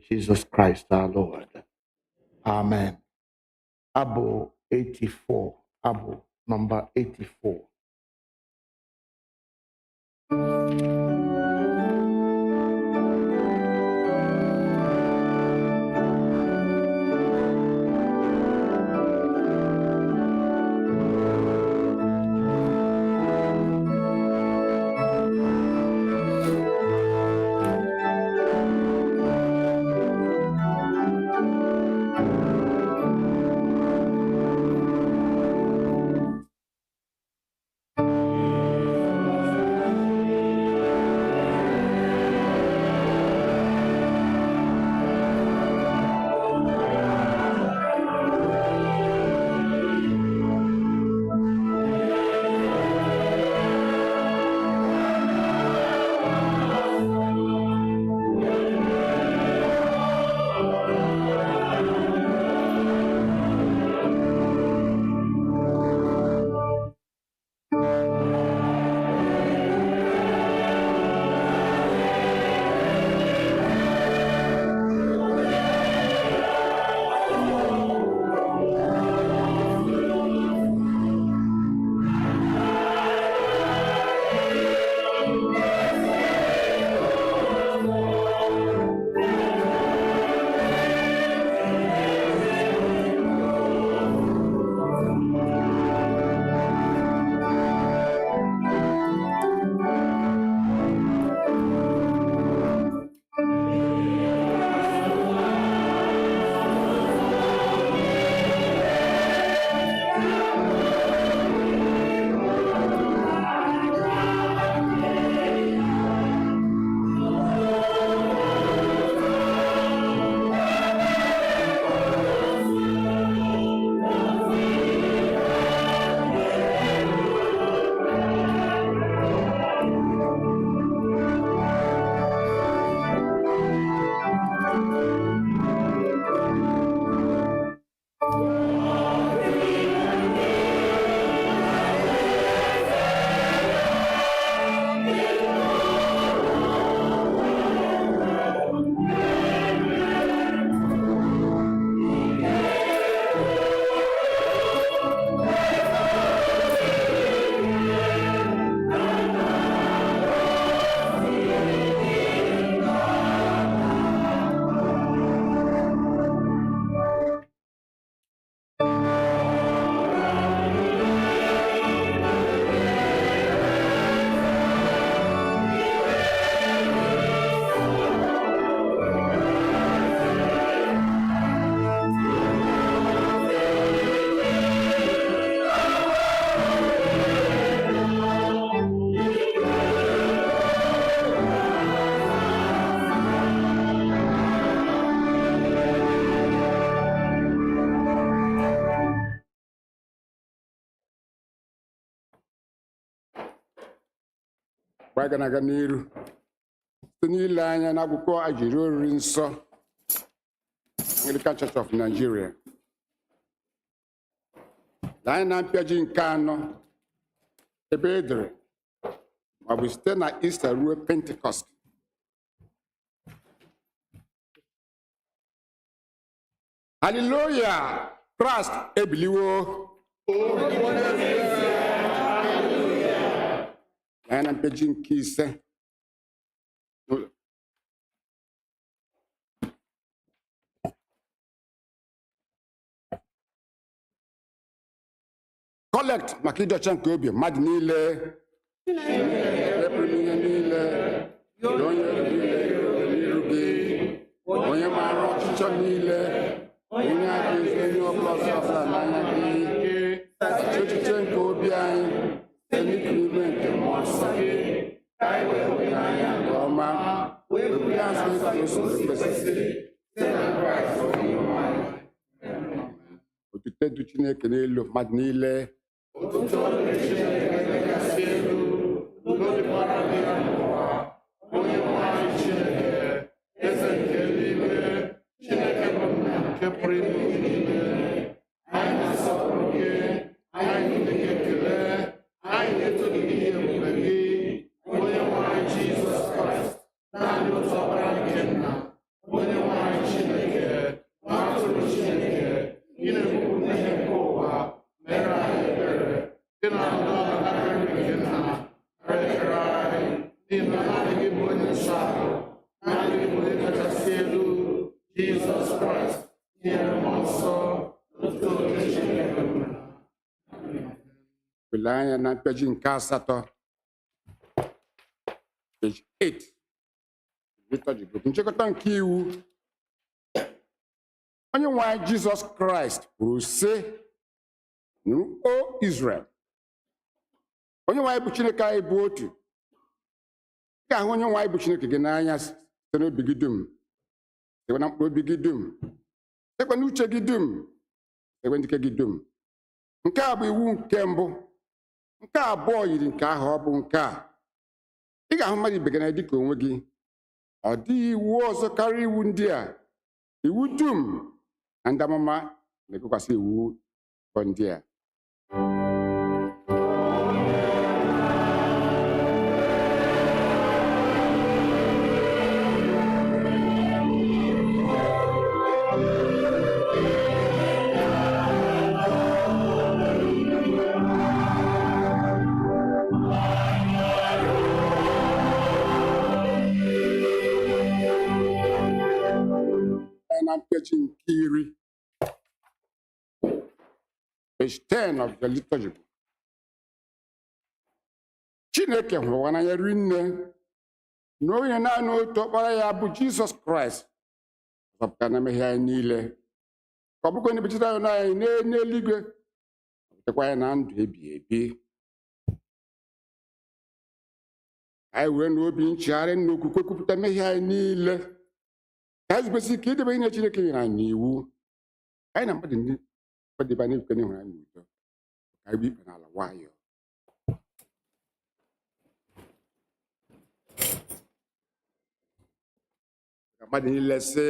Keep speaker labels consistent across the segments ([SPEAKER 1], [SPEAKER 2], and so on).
[SPEAKER 1] Jesus Christ our Lord. Amen. Abu 84. Abu number 84.
[SPEAKER 2] Aga n'iru site n'ile anya n'akwụkwọ Ahiri oriri nsọ Anglican Church of Nigeria. Anyị na mpịaji nke anọ ebe edere ma bụ site na Easter ruo Pentecost. Hallelujah! Christ ebiliwo. Anyị na mpịaji nke ise. Kolekt maka ịdị ọcha nke obi mmadụ niile epụrụ ihe niile onye n'iru gị onye maara ọchịchọ niile onye aka ezi onye ọbụla ọbụla n'anya gị echiche nke obi anyị site n'ime nke mmụọ nsọ gị ka anyị wee hụ n'anya nke ọma wee bụrụ ya nsọ kwesịrị site na Kraịst onye nwanyị. Otuto dị Chineke n'elu mmadụ niile. Otuto dị Chineke kachasị elu n'udo dịkwara gị n'ụwa onye nwanyị Chineke eze nke eluigwe Chineke bụ nna nke pụrụ ime ihe niile. Anyị na-asọpụrụ gị, anyị na-enye gị ekele, anyị na-eto gị n'ihi ebube gị onye nwanyị Jizọs Kraịst naanị otu ọkpara nke nna onye nwanyị
[SPEAKER 1] n'ihi na naanị gị bụ onye nsọ ahụ, naanị gị bụ onye kachasị elu, Jizọs Kraịst, tinyere mmụọ nsọ, otu oge Chineke mma.
[SPEAKER 2] Wele anya na mpeji nke asatọ, page 8. Nchịkọta nke iwu. Onye nwe anyị Jizọs Kraịst kwuru sị, o Israel, onye nwe anyị bụ Chineke anyị bụ otu. Ị ga-ahụ onye nwe anyị bụ Chineke gị n'anya site n'obi gị dum, site na mkpụrụ obi gị dum, site n'uche gị dum, site n'ike gị dum. Nke a bụ iwu nke mbụ. Nke abụọ yiri nke ahụ, ọ bụ nke a: ị ga-ahụ mmadụ ibe gị n'anya dị ka onwe gị. Ọ dịghị iwu ọzọ karịa iwu ndị a. Iwu dum na ndị amụma na-egokwasị iwu ndị a. Na mpeji nke iri, page 10 of the liturgy book. Chineke hụrụ ụwa n'anya rinne na onye naanị otu ọkpara ya bụ Jizọs Kraịst zọpụtara na mmehie anyị niile, ka ọ bụkwa onye bụchite anyị n'eluigwe, bụtakwa anyị na ndụ ebighị ebi. Anyị were n'obi nchegharị na okwukwe kwupụta mmehie anyị niile. Ka anyị kwesịrị ike idebe ihe Chineke nyere anyị n'iwu. Anyị na mmadụ ndị ọdịba na-ekwe n'ịhụrụ anyị n'udo, ka anyị bụ ikpe n'ala nwayọọ. Ka mmadụ niile sị,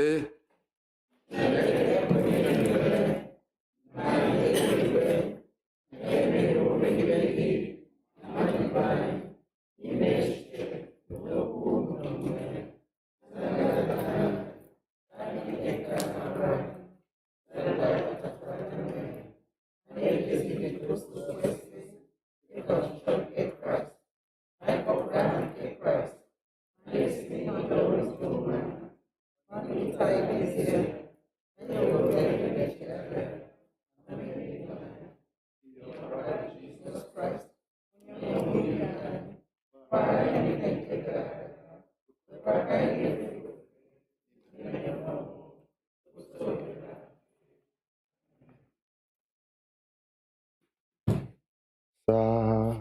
[SPEAKER 1] Saa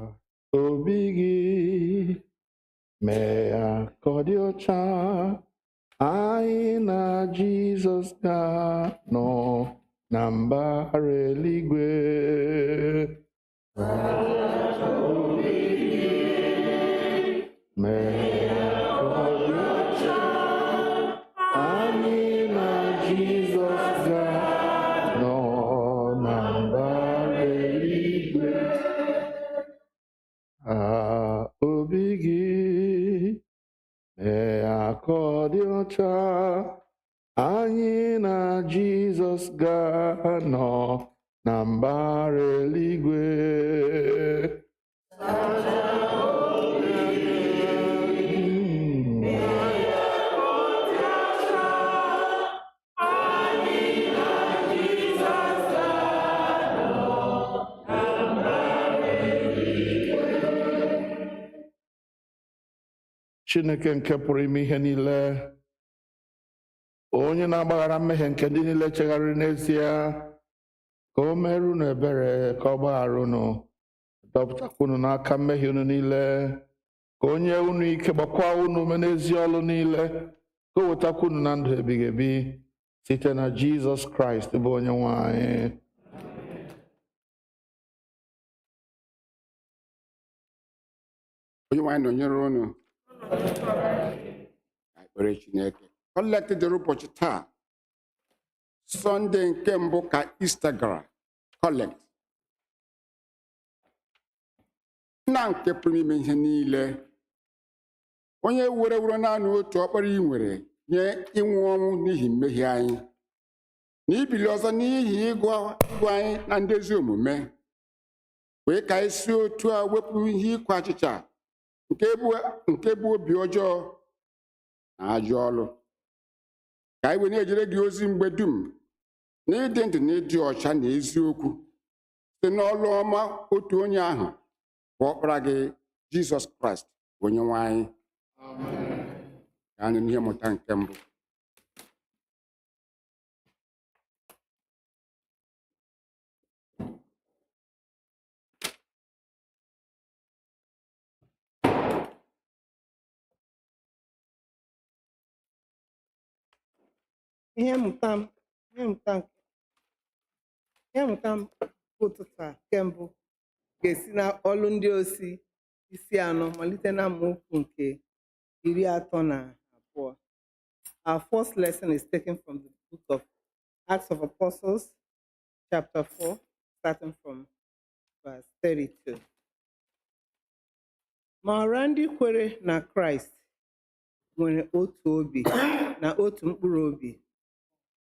[SPEAKER 1] obi gị, mee ya ka ọ dị ọcha, anyị na Jizọs ga-anọ na mbara eluigwe. Saa obi gị, mee ya ka ọ dị ọcha, anyị na Jizọs ga-anọ na mbara eluigwe. Obi gị, mee ya ka ọ dị ọcha, anyị na Jizọs ga-anọ na mbara eluigwe. Chineke nke pụrụ ime ihe niile, onye na-agbaghara mmehie nke ndị niile chegharịrị n'ezie, ka o mere unu ebere, ka ọ gbaghara unu, dọpụtakwa unu n'aka mmehie unu niile, ka o nye unu ike, gbakwa unu ume n'ezi ọlụ niile, ka o wetakwa unu na ndụ ebighị ebi site na Jizọs Kraịst bụ onye nwe anyị.
[SPEAKER 2] onye nwe anyị nọnyere unu. Ekpere Chineke. Kolekt dịrị ụbọchị taa, Sọnde nke mbụ ka Ista gara. Kolekt, nna nke pụrụ ime ihe niile, onye were naanị otu ọkpara ị nwere nye ịnwụ ọnwụ n'ihi mmehie anyị, na ibili ọzọ n'ihi ịgụ anyị na ndị ezi omume, wee ka anyị si otu a wepụ ihe ịkwa achịcha nke bụ obi ọjọọ na ajọ ọlụ, ka anyị wee na-ejere gị ozi mgbe dum na ịdị ndụ na ịdị ọcha na eziokwu site n'ọlụ ọma otu onye ahụ bụ ọkpara gị Jizọs Kraịst onye nwe anyị. Ka anyị n'ihe mmụta nke mbụ.
[SPEAKER 3] Ihe mmụta m ụtụtụ a nke mbụ ga-esi na ọlụ ndị ozi isi anọ malite na amaokwu nke 32. Our first lesson is taken from the book of Acts of Apostles, chapter 4, starting from verse 32. Ma ọra ndị kwere na Kraịst nwere otu obi na otu mkpụrụ obi.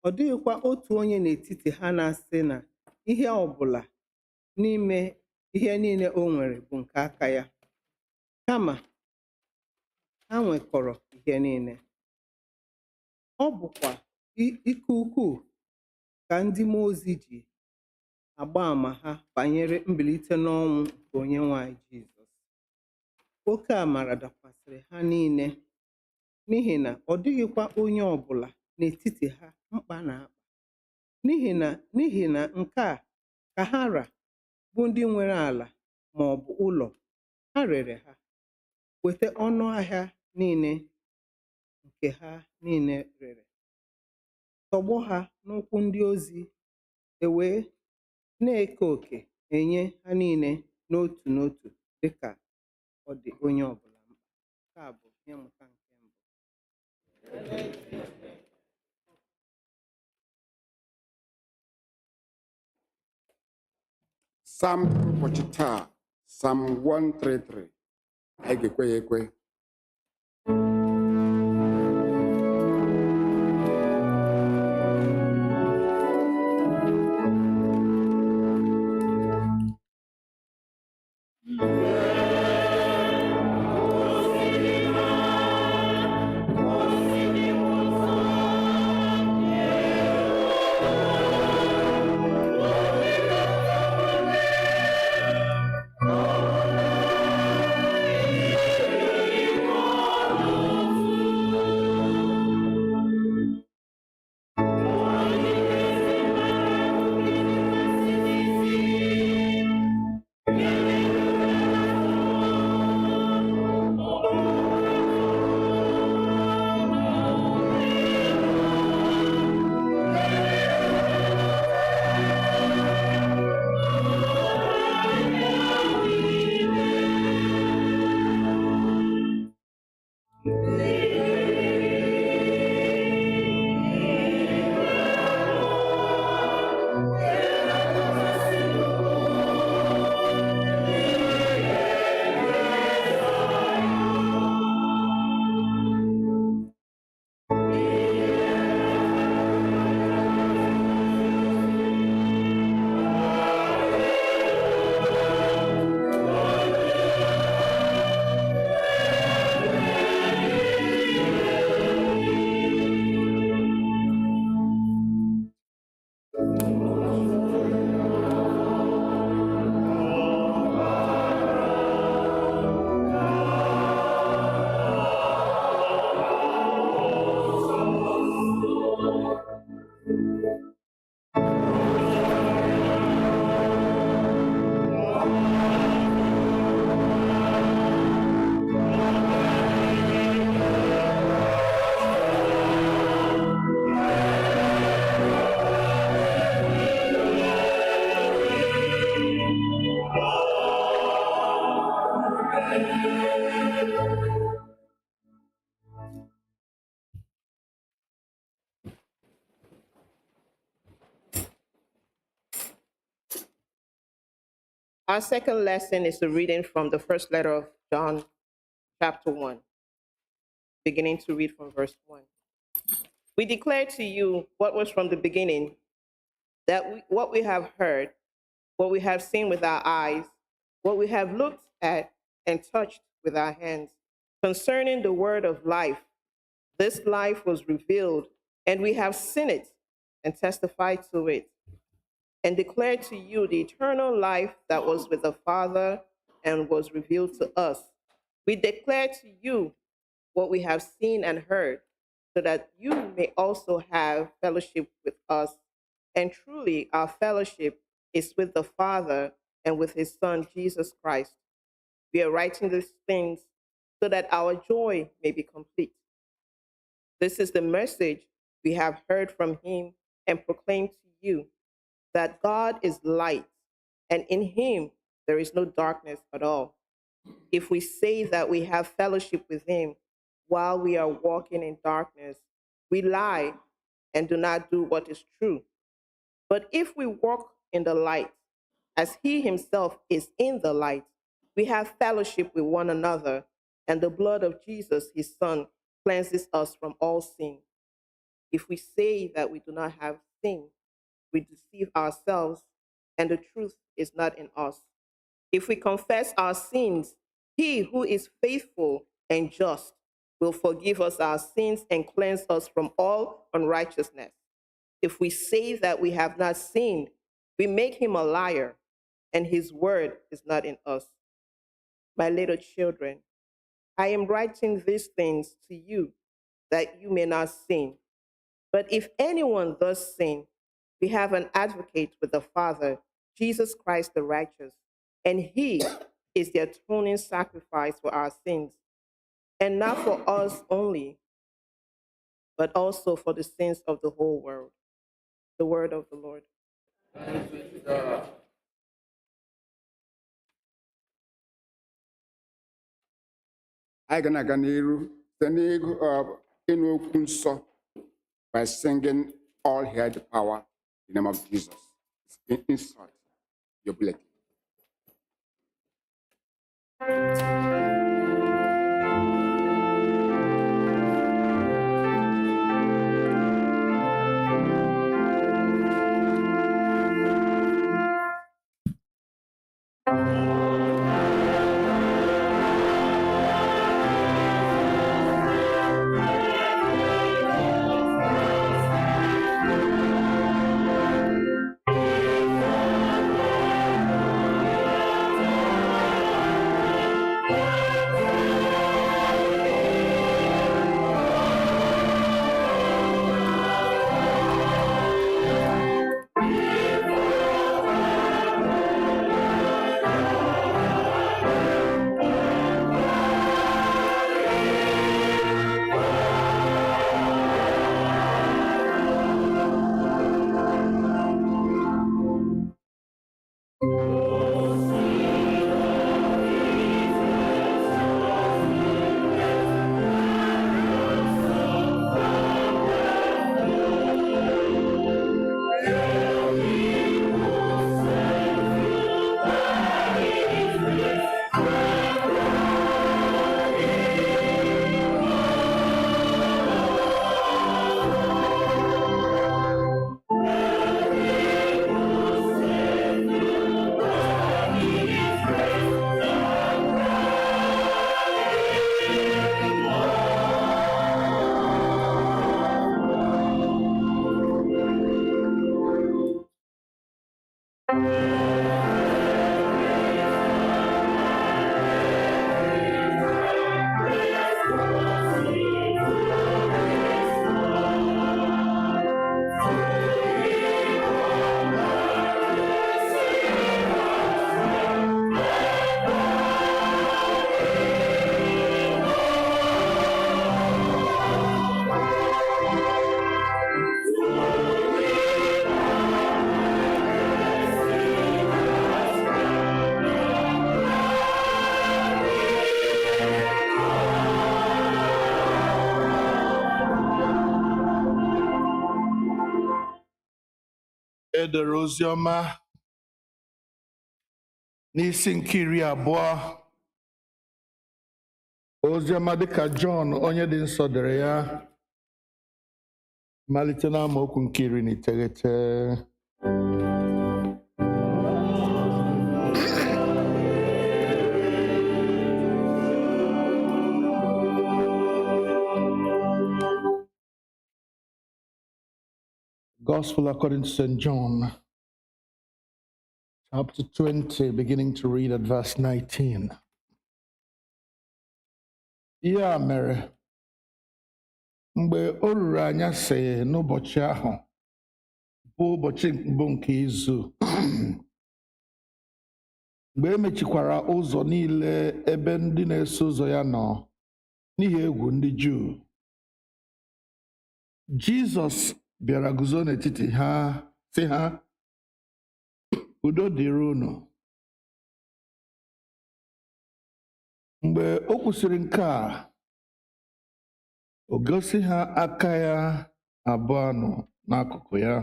[SPEAKER 3] Ọ dịghịkwa otu onye n'etiti ha na-asị na ihe ọbụla n'ime ihe niile o nwere bụ nke aka ya, kama ha nwekọrọ ihe niile. Ọ bụkwa ike ukwuu ka ndị mmụọ ozi ji agba àmà ha banyere mbilite n'ọnwụ nke Onyenwe anyị Jizọs. Oke amara dakwasịrị ha niile, n'ihi na ọ dịghịkwa onye ọbụla n'etiti ha mkpa na-akpa. N'ihi na nke a ka ha ra bụ ndị nwere ala ma ọ bụ ụlọ, ha rere ha, weta ọnụ ahịa niile nke ha niile rere, tọgbọ ha n'ụkwụ ndị ozi, wee na-eke oke enye ha niile n'otu n'otu dịka ọ dị onye ọbụla mkpa. Nke a bụ ihe mmụta nke mbụ.
[SPEAKER 2] Psalm ụbọchị taa, Psalm 133. Anyị ga-ekwe ya ekwe.
[SPEAKER 4] Our second lesson is a reading from the first letter of John, chapter 1, beginning to read from verse 1. We declare to you what was from the beginning, that what we have heard, what we have seen with our eyes, what we have looked at and touched with our hands concerning the word of life. This life was revealed, and we have seen it and testified to it, and declare to you the eternal life that was with the Father and was revealed to us. We declare to you what we have seen and heard, so that you may also have fellowship with us. And truly, our fellowship is with the Father and with his Son, Jesus Christ. We are writing these things so that our joy may be complete. This is the message we have heard from him and proclaimed to you, that God is light, and in him there is no darkness at all. If we say that we have fellowship with him while we are walking in darkness, we lie and do not do what is true. But if we walk in the light, as he himself is in the light, we have fellowship with one another, and the blood of Jesus, his Son, cleanses us from all sin. If we say that we do not have sin, we deceive ourselves, and the truth is not in us. If we confess our sins, he who is faithful and just will forgive us our sins and cleanse us from all unrighteousness. If we say that we have not sinned, we make him a liar, and his word is not in us. My little children, I am writing these things to you that you may not sin. But if anyone does sin, we have an advocate with the Father, Jesus Christ the righteous, and he is the atoning sacrifice for our sins, and not for us only, but also for the sins of the whole world. The word of the Lord.
[SPEAKER 2] Anyị ga na-aga n'iru site ịnụ okwu nsọ by singing All Hail the Power in the name of Jesus. Insert your bulletin.
[SPEAKER 1] Edere oziọma n'isi nke 20. Oziọma dịka Jọn onye dị nsọ dere ya, malite n'amaokwu nke 19. Gospel according to St. John, chapter 20, beginning to read at verse 19. Ya mere, mgbe o ruru anyasị n'ụbọchị ahụ, bụ ụbọchị mbụ nke izu, mgbe e mechikwara ụzọ niile ebe ndị na-eso ụzọ ya nọ n'ihi egwu ndị Juu, Jizọs bịara guzo n'etiti ha sị ha, udo dịrị unu. Mgbe o kwusịrị nke a, o gosi ha aka ya abụọ nọ n'akụkụ ya.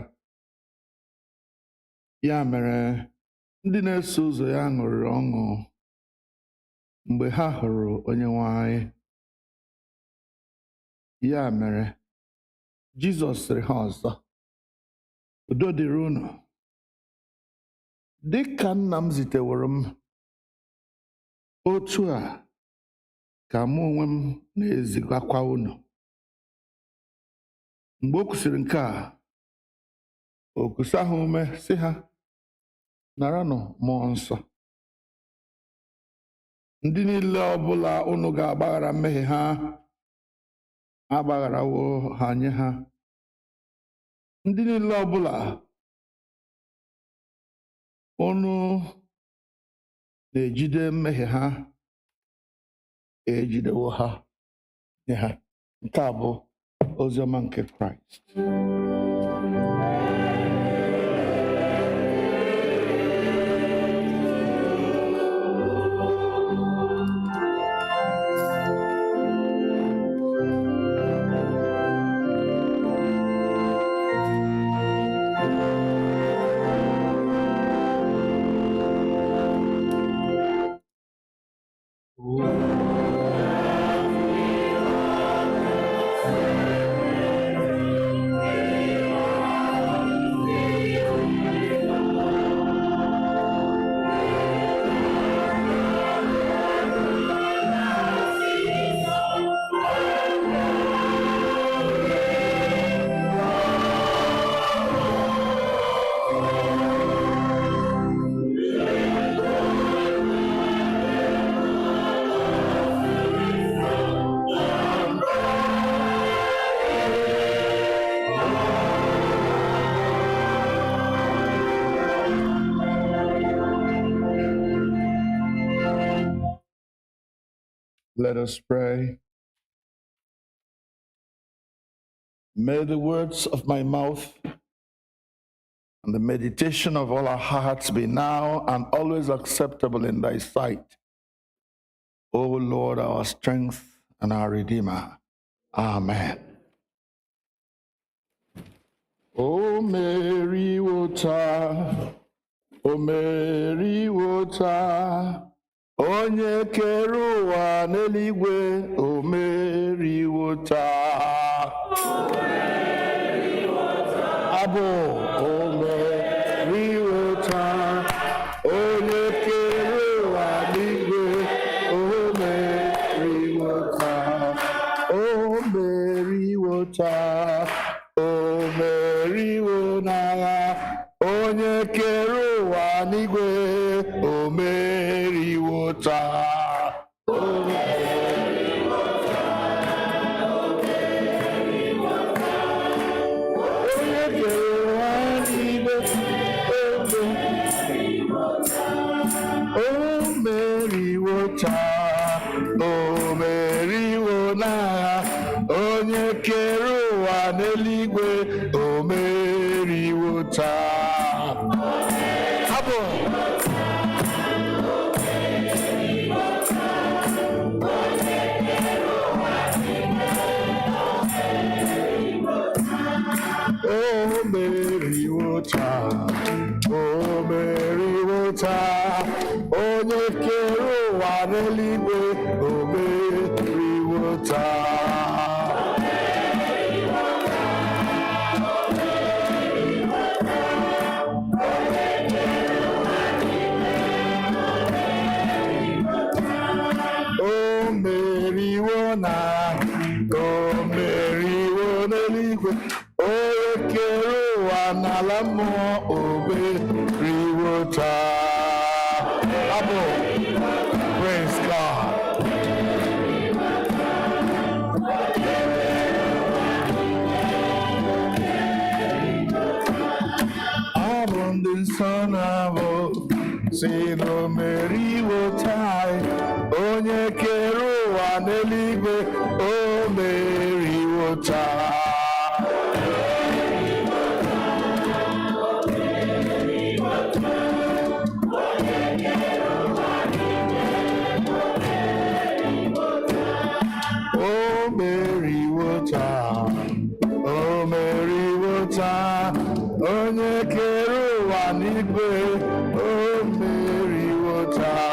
[SPEAKER 1] Ya mere, ndị na-eso ụzọ ya ṅụrịrị ọṅụ mgbe ha hụrụ Onyenwe anyị. Ya mere, Jizọs sịrị ha ọzọ, udo dịrị unu. Dị ka Nna m ziteworo m, otu a ka mụ onwe m na-ezigakwa unu. Mgbe o kwusịrị nke a, o kusa ha ume sị ha, naranụ Mmụọ Nsọ. Ndị niile ọbụla unu ga-agbaghara mmehie ha, agbagharawo ha nye ha. Ndị niile ọbụla unu na-ejide mmehie ha, ejidewo ha nye ha. Nke a bụ ozi ọma nke Kraịst. Let us pray. May the words of my mouth and the meditation of all our hearts be now and always acceptable in thy sight, O Lord, our strength and our Redeemer. Amen. O Mary Water, O Mary Water, onye kere ụwa n'eluigwe, o meriwo taa. Abụ o meriwo taa, onye kere ụwa n'eluigwe, o meriwo taa. O meriwo taa, o meriwo n'agha, onye kere ụwa n'eluigwe, o meriwo taa. O meriwo n'agha, onye kere ụwa n'eluigwe, o meriwo taa. Abụ o meriwo taa, o meriwo taa, onye kere ụwa n'eluigwe, o meriwo taa. O meriwo na, o meriwo n'eluigwe, onye kere ụwa ala mmụọ oberiwo taa. Abụ, praise God. Abụ ndị nsọ na-abụ si n'omeriwo taa, onye kere ụwa n'eluigwe, o meriwo taa. Onye kere ụwa n'igwe, o meriwo taa.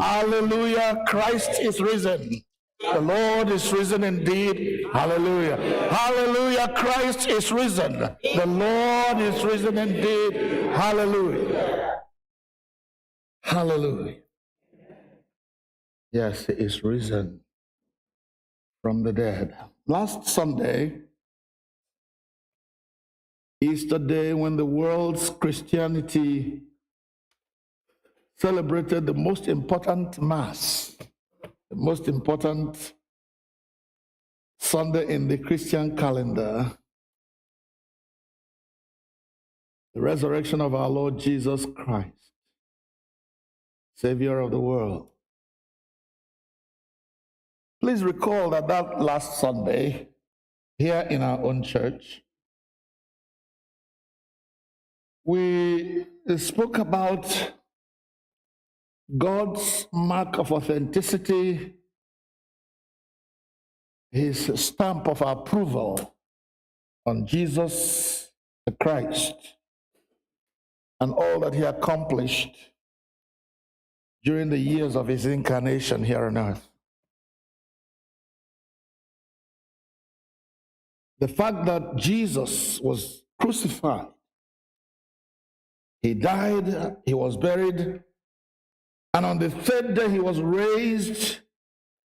[SPEAKER 1] Hallelujah, Christ is risen. The Lord is risen indeed. Hallelujah. Hallelujah. Christ is risen. The Lord is risen indeed. Hallelujah. Hallelujah. Yes, he is risen from the dead. Last Sunday, Easter Day, when the world's Christianity celebrated the most important Mass, the most important Sunday in the Christian calendar, the resurrection of our Lord Jesus Christ, Savior of the world. Please recall that last Sunday, here in our own church, we spoke about God's mark of authenticity, his stamp of approval on Jesus the Christ and all that he accomplished during the years of his incarnation here on earth. The fact that Jesus was crucified, he died, he was buried, and on the third day he was raised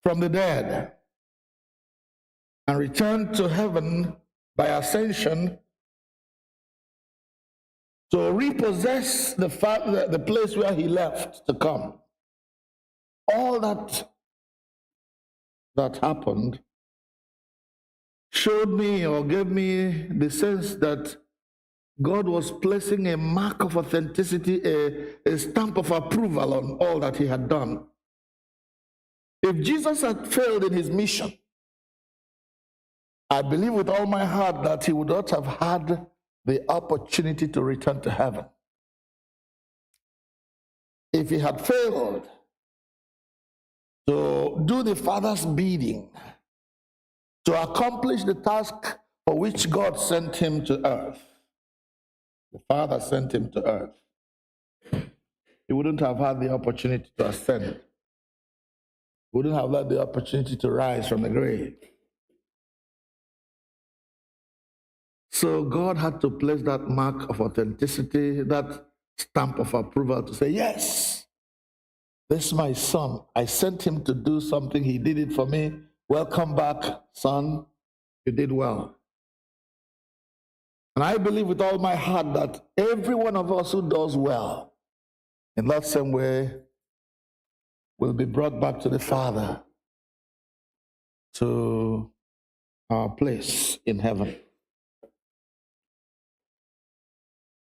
[SPEAKER 1] from the dead and returned to heaven by ascension to repossess the place where he left to come. All that happened showed me or gave me the sense that God was placing a mark of authenticity, a stamp of approval on all that he had done. If Jesus had failed in his mission, I believe with all my heart that he would not have had the opportunity to return to heaven. If he had failed to do the Father's bidding, to accomplish the task for which God sent him to earth, the Father sent him to earth, he wouldn't have had the opportunity to ascend. He wouldn't have had the opportunity to rise from the grave. So God had to place that mark of authenticity, that stamp of approval to say, yes, this is my son. I sent him to do something. He did it for me. Welcome back, son. You did well. And I believe with all my heart that every one of us who does well, in that same way, will be brought back to the Father, to our place in heaven.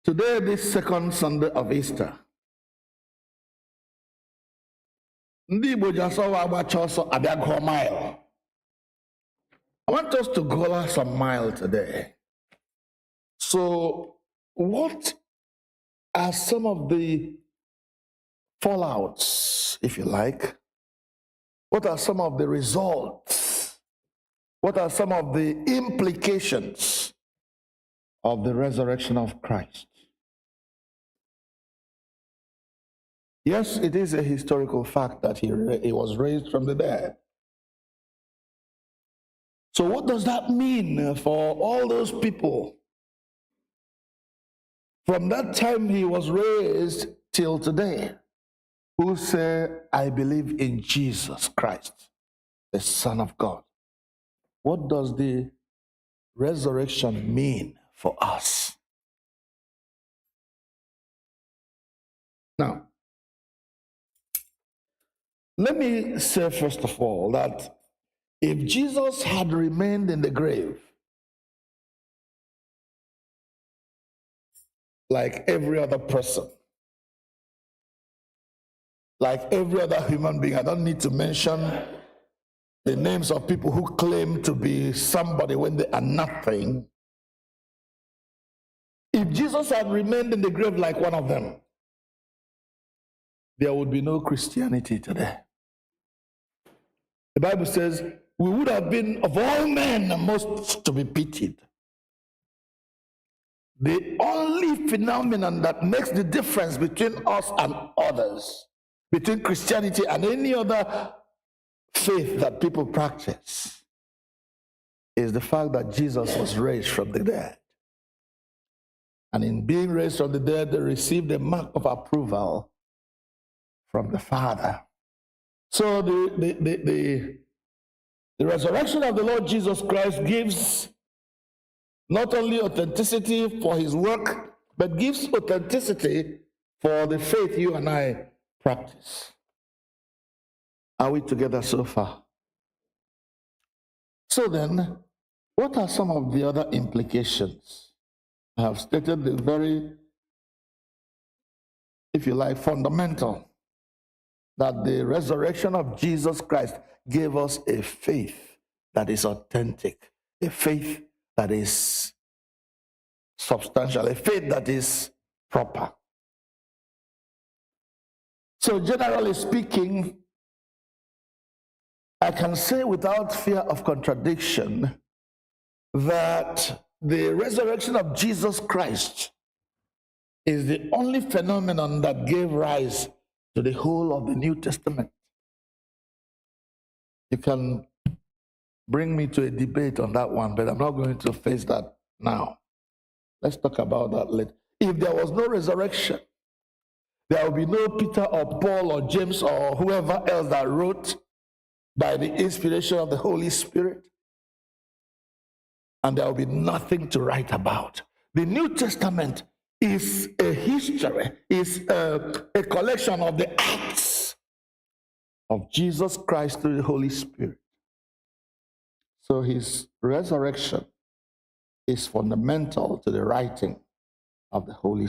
[SPEAKER 1] Today, this second Sunday of Easter, ndị Igbo ji asọwa agbacha ọsọ abịa gụọ mile. I want us to go some mile today. So, what are some of the fallouts, if you like? What are some of the results? What are some of the implications of the resurrection of Christ? Yes, it is a historical fact that he was raised from the dead. So what does that mean for all those people? From that time he was raised till today who say, I believe in Jesus Christ, the Son of God. What does the resurrection mean for us? Now, let me say first of all that if Jesus had remained in the grave like every other person, like every other human being, I don't need to mention the names of people who claim to be somebody when they are nothing. If Jesus had remained in the grave like one of them, there would be no Christianity today. The Bible says we would have been, of all men, most to be pitied. The only phenomenon that makes the difference between us and others, between Christianity and any other faith that people practice, is the fact that Jesus was raised from the dead. And in being raised from the dead, they received a mark of approval from the Father. So the resurrection of the Lord Jesus Christ gives not only authenticity for his work, but gives authenticity for the faith you and I practice. Are we together so far? So then, what are some of the other implications? I have stated the very, if you like, fundamental, that the resurrection of Jesus Christ gave us a faith that is authentic, a faith that is substantial, a faith that is proper. So generally speaking, I can say without fear of contradiction that the resurrection of Jesus Christ is the only phenomenon that gave rise to the whole of the New Testament. You can bring me to a debate on that one, but I'm not going to face that now. Let's talk about that later. If there was no resurrection, there will be no Peter or Paul or James or whoever else that wrote by the inspiration of the Holy Spirit, and there will be nothing to write about. The New Testament is a history, is a collection of the acts of Jesus Christ through the Holy Spirit. So his resurrection is fundamental to the writing of the Holy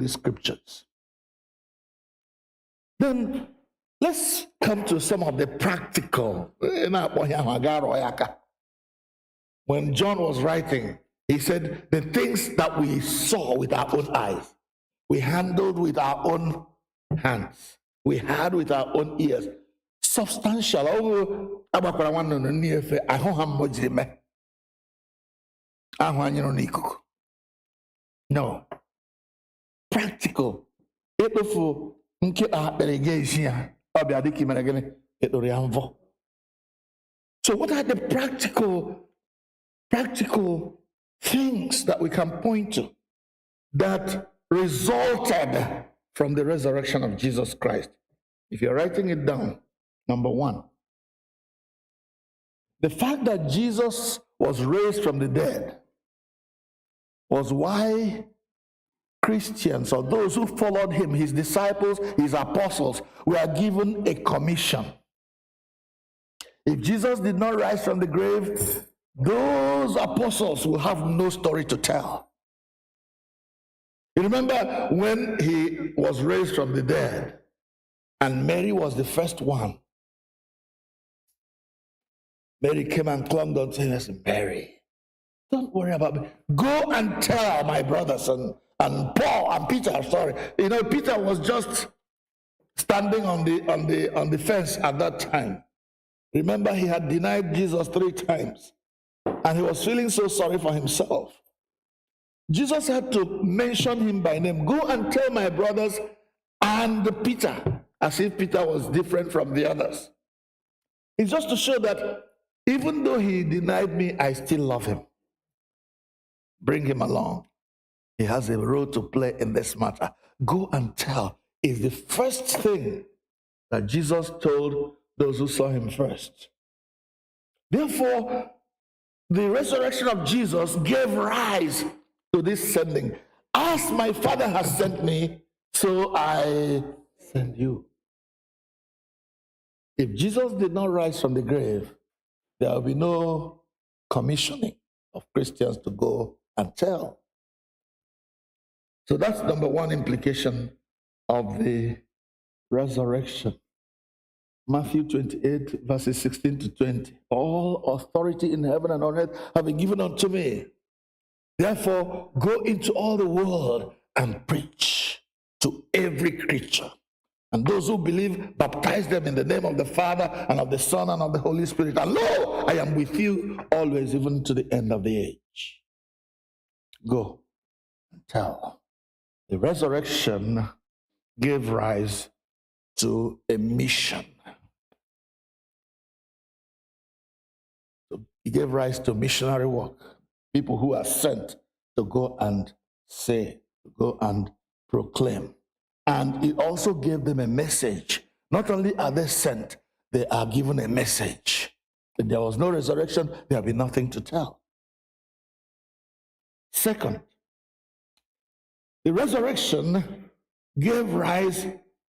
[SPEAKER 1] Scriptures. Then let's come to some of the practical. When John was writing, he said, the things that we saw with our own eyes, we handled with our own hands, we heard with our own ears. Substantial. No. Practical. So what are the practical things that we can point to that resulted from the resurrection of Jesus Christ? If you're writing it down, number one, the fact that Jesus was raised from the dead was why Christians, or those who followed him, his disciples, his apostles, were given a commission. If Jesus did not rise from the grave, those apostles will have no story to tell. You remember when he was raised from the dead, and Mary was the first one. Mary came and clung onto him and said, Mary, don't worry about me. Go and tell my brothers and Paul and Peter, sorry. You know, Peter was just standing on the fence at that time. Remember, he had denied Jesus 3 times. And he was feeling so sorry for himself. Jesus had to mention him by name. Go and tell my brothers and Peter, as if Peter was different from the others. It's just to show that even though he denied me, I still love him. Bring him along. He has a role to play in this matter. go and tell, is the first thing that Jesus told those who saw him first. Therefore, the resurrection of Jesus gave rise to this sending. As my Father has sent me, so I send you. If Jesus did not rise from the grave, there will be no commissioning of Christians to go and tell. So that's number one implication of the resurrection. Matthew 28, verses 16 to 20. All authority in heaven and on earth have been given unto me. Therefore, go into all the world and preach to every creature. And those who believe, baptize them in the name of the Father and of the Son and of the Holy Spirit. And lo, I am with you always, even to the end of the age. Go and tell. The resurrection gave rise to a mission. It gave rise to missionary work. People who are sent to go and say, to go and proclaim. And it also gave them a message. Not only are they sent, they are given a message. If there was no resurrection, there will be nothing to tell. Second, the resurrection gave rise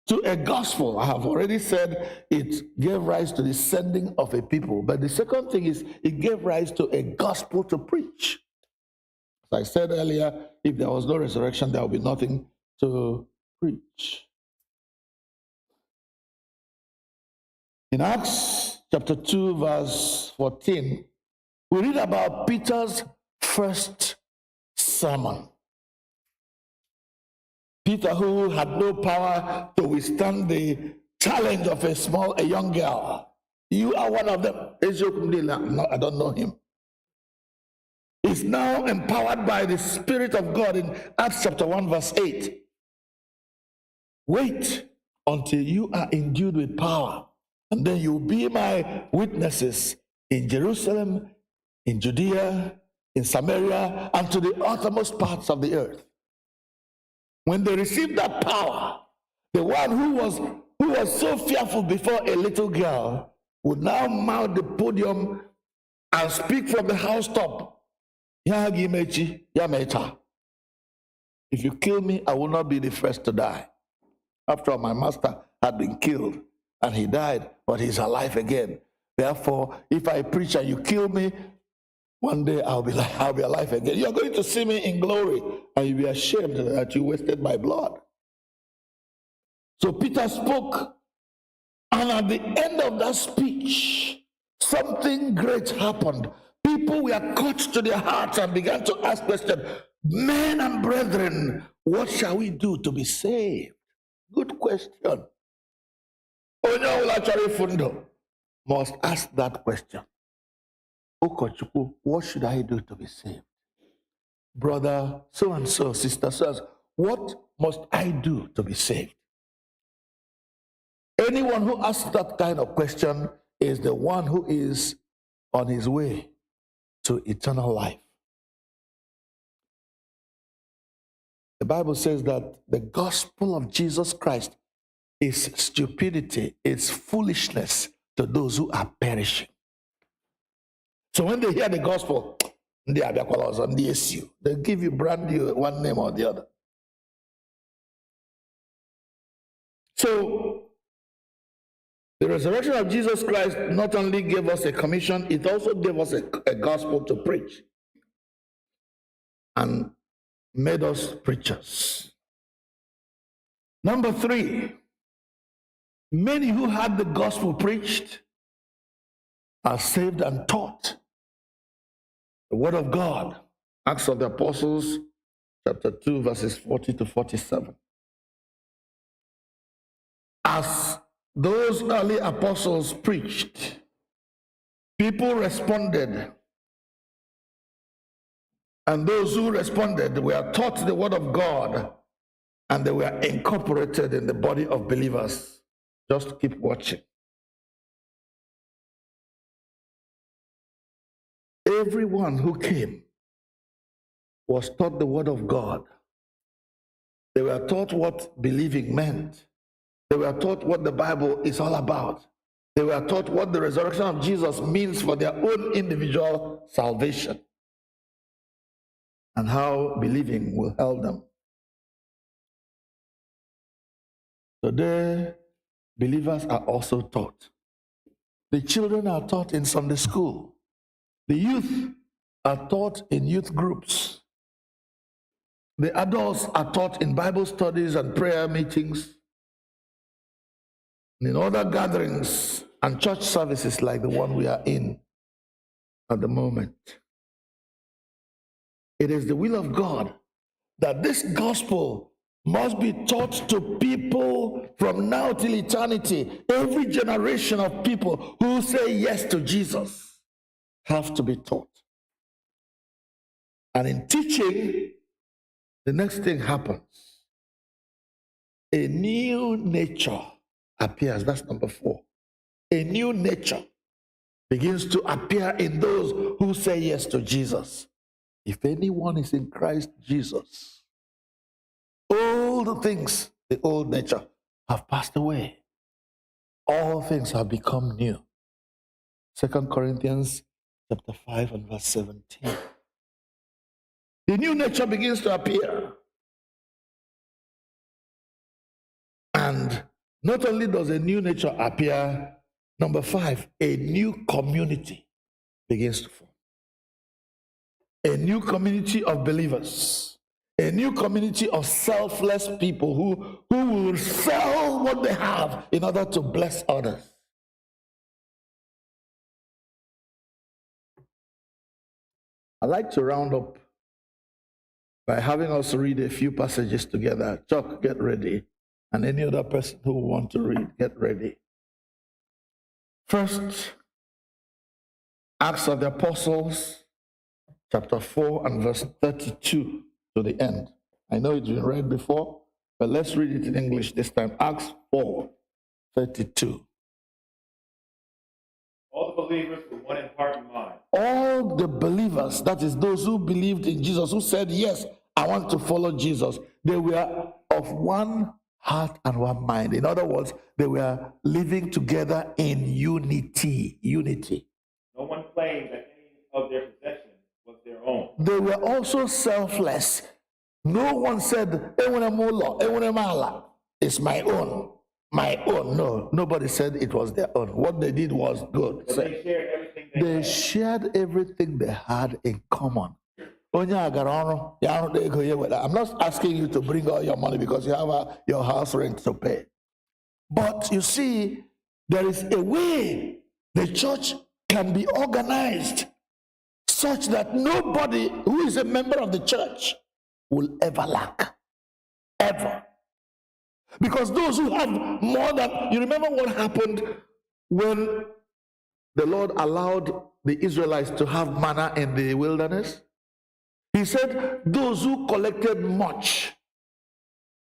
[SPEAKER 1] to a gospel. I have already said it gave rise to the sending of a people. But the second thing is it gave rise to a gospel to preach. As I said earlier, if there was no resurrection, there will be nothing to preach. In Acts chapter 2, verse 14, we read about Peter's first sermon. Peter, who had no power to withstand the challenge of a young girl. You are one of them. No, I don't know him. He's now empowered by the Spirit of God in Acts chapter 1, verse 8. Wait until you are endued with power, and then you will be my witnesses in Jerusalem, in Judea, in Samaria, and to the uttermost parts of the earth. When they received that power, the one who was so fearful before a little girl would now mount the podium and speak from the housetop. If you kill me, I will not be the first to die. After all, my master had been killed and he died, but he's alive again. Therefore, if I preach and you kill me, one day I'll be alive again. You're going to see me in glory, and you'll be ashamed that you wasted my blood. So Peter spoke, and at the end of that speech, something great happened. People were caught to their hearts and began to ask questions. Men and brethren, what shall we do to be saved? Good question. Onye must ask that question. Okochukwu, what should I do to be saved? Brother so and so, sister so and so, what must I do to be saved? Anyone who asks that kind of question is the one who is on his way to eternal life. The Bible says that the gospel of Jesus Christ is stupidity, it's foolishness to those who are perishing. So when they hear the gospel, they give you brand new one name or the other. So the resurrection of Jesus Christ not only gave us a commission, it also gave us a gospel to preach and made us preachers. Number 3, many who had the gospel preached are saved and taught the word of God. Acts of the Apostles, chapter 2, verses 40 to 47. As those early apostles preached, people responded. And those who responded were taught the word of God, and they were incorporated in the body of believers. Just keep watching. Everyone who came was taught the word of God, They were taught what believing meant. They were taught what the Bible is all about. They were taught what the resurrection of Jesus means for their own individual salvation and how believing will help them. Today, believers are also taught. The children are taught in Sunday school. The youth are taught in youth groups. The adults are taught in Bible studies and prayer meetings, and in other gatherings and church services like the one we are in at the moment. It is the will of God that this gospel must be taught to people from now till eternity. Every generation of people who say yes to Jesus have to be taught. And in teaching, the next thing happens. A new nature appears. That's number 4. A new nature begins to appear in those who say yes to Jesus. If anyone is in Christ Jesus, all the things, the old nature, have passed away. All things have become new. 2 Corinthians chapter 5 and verse 17. The new nature begins to appear. And not only does a new nature appear, number 5, a new community begins to form. A new community of believers. A new community of selfless people who will sell what they have in order to bless others. I'd like to round up by having us read a few passages together. Chuck, get ready. And any other person who will want to read, get ready. First, Acts of the Apostles, chapter 4 and verse 32 to the end. I know it's been read before, but let's read it in English this time. Acts 4, 32.
[SPEAKER 5] All the believers were one in heart and mind.
[SPEAKER 1] All the believers, that is those who believed in Jesus, who said, yes, I want to follow Jesus, they were of one heart and one mind. In other words, they were living together in unity. Unity.
[SPEAKER 5] No one claimed that any of their possessions was their own.
[SPEAKER 1] They were also selfless. No one said, it's my own. My own. No, nobody said it was their own. What they did was good.
[SPEAKER 5] But they shared everything
[SPEAKER 1] They
[SPEAKER 5] had.
[SPEAKER 1] shared everything they had in common. I'm not asking you to bring all your money because you have your house rent to pay. But you see, there is a way the church can be organized such that nobody who is a member of the church will ever lack. Ever. Because those who have more than, you remember what happened when the Lord allowed the Israelites to have manna in the wilderness? He said, those who collected much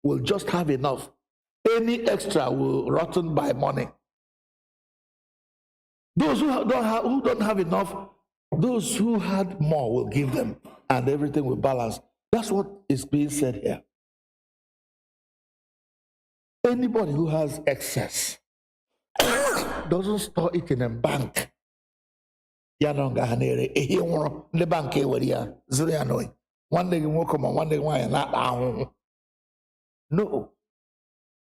[SPEAKER 1] will just have enough. Any extra will rotten by morning. Those who don't have enough, those who had more will give them, and everything will balance. That's what is being said here. Anybody who has excess doesn't store it in a bank. No.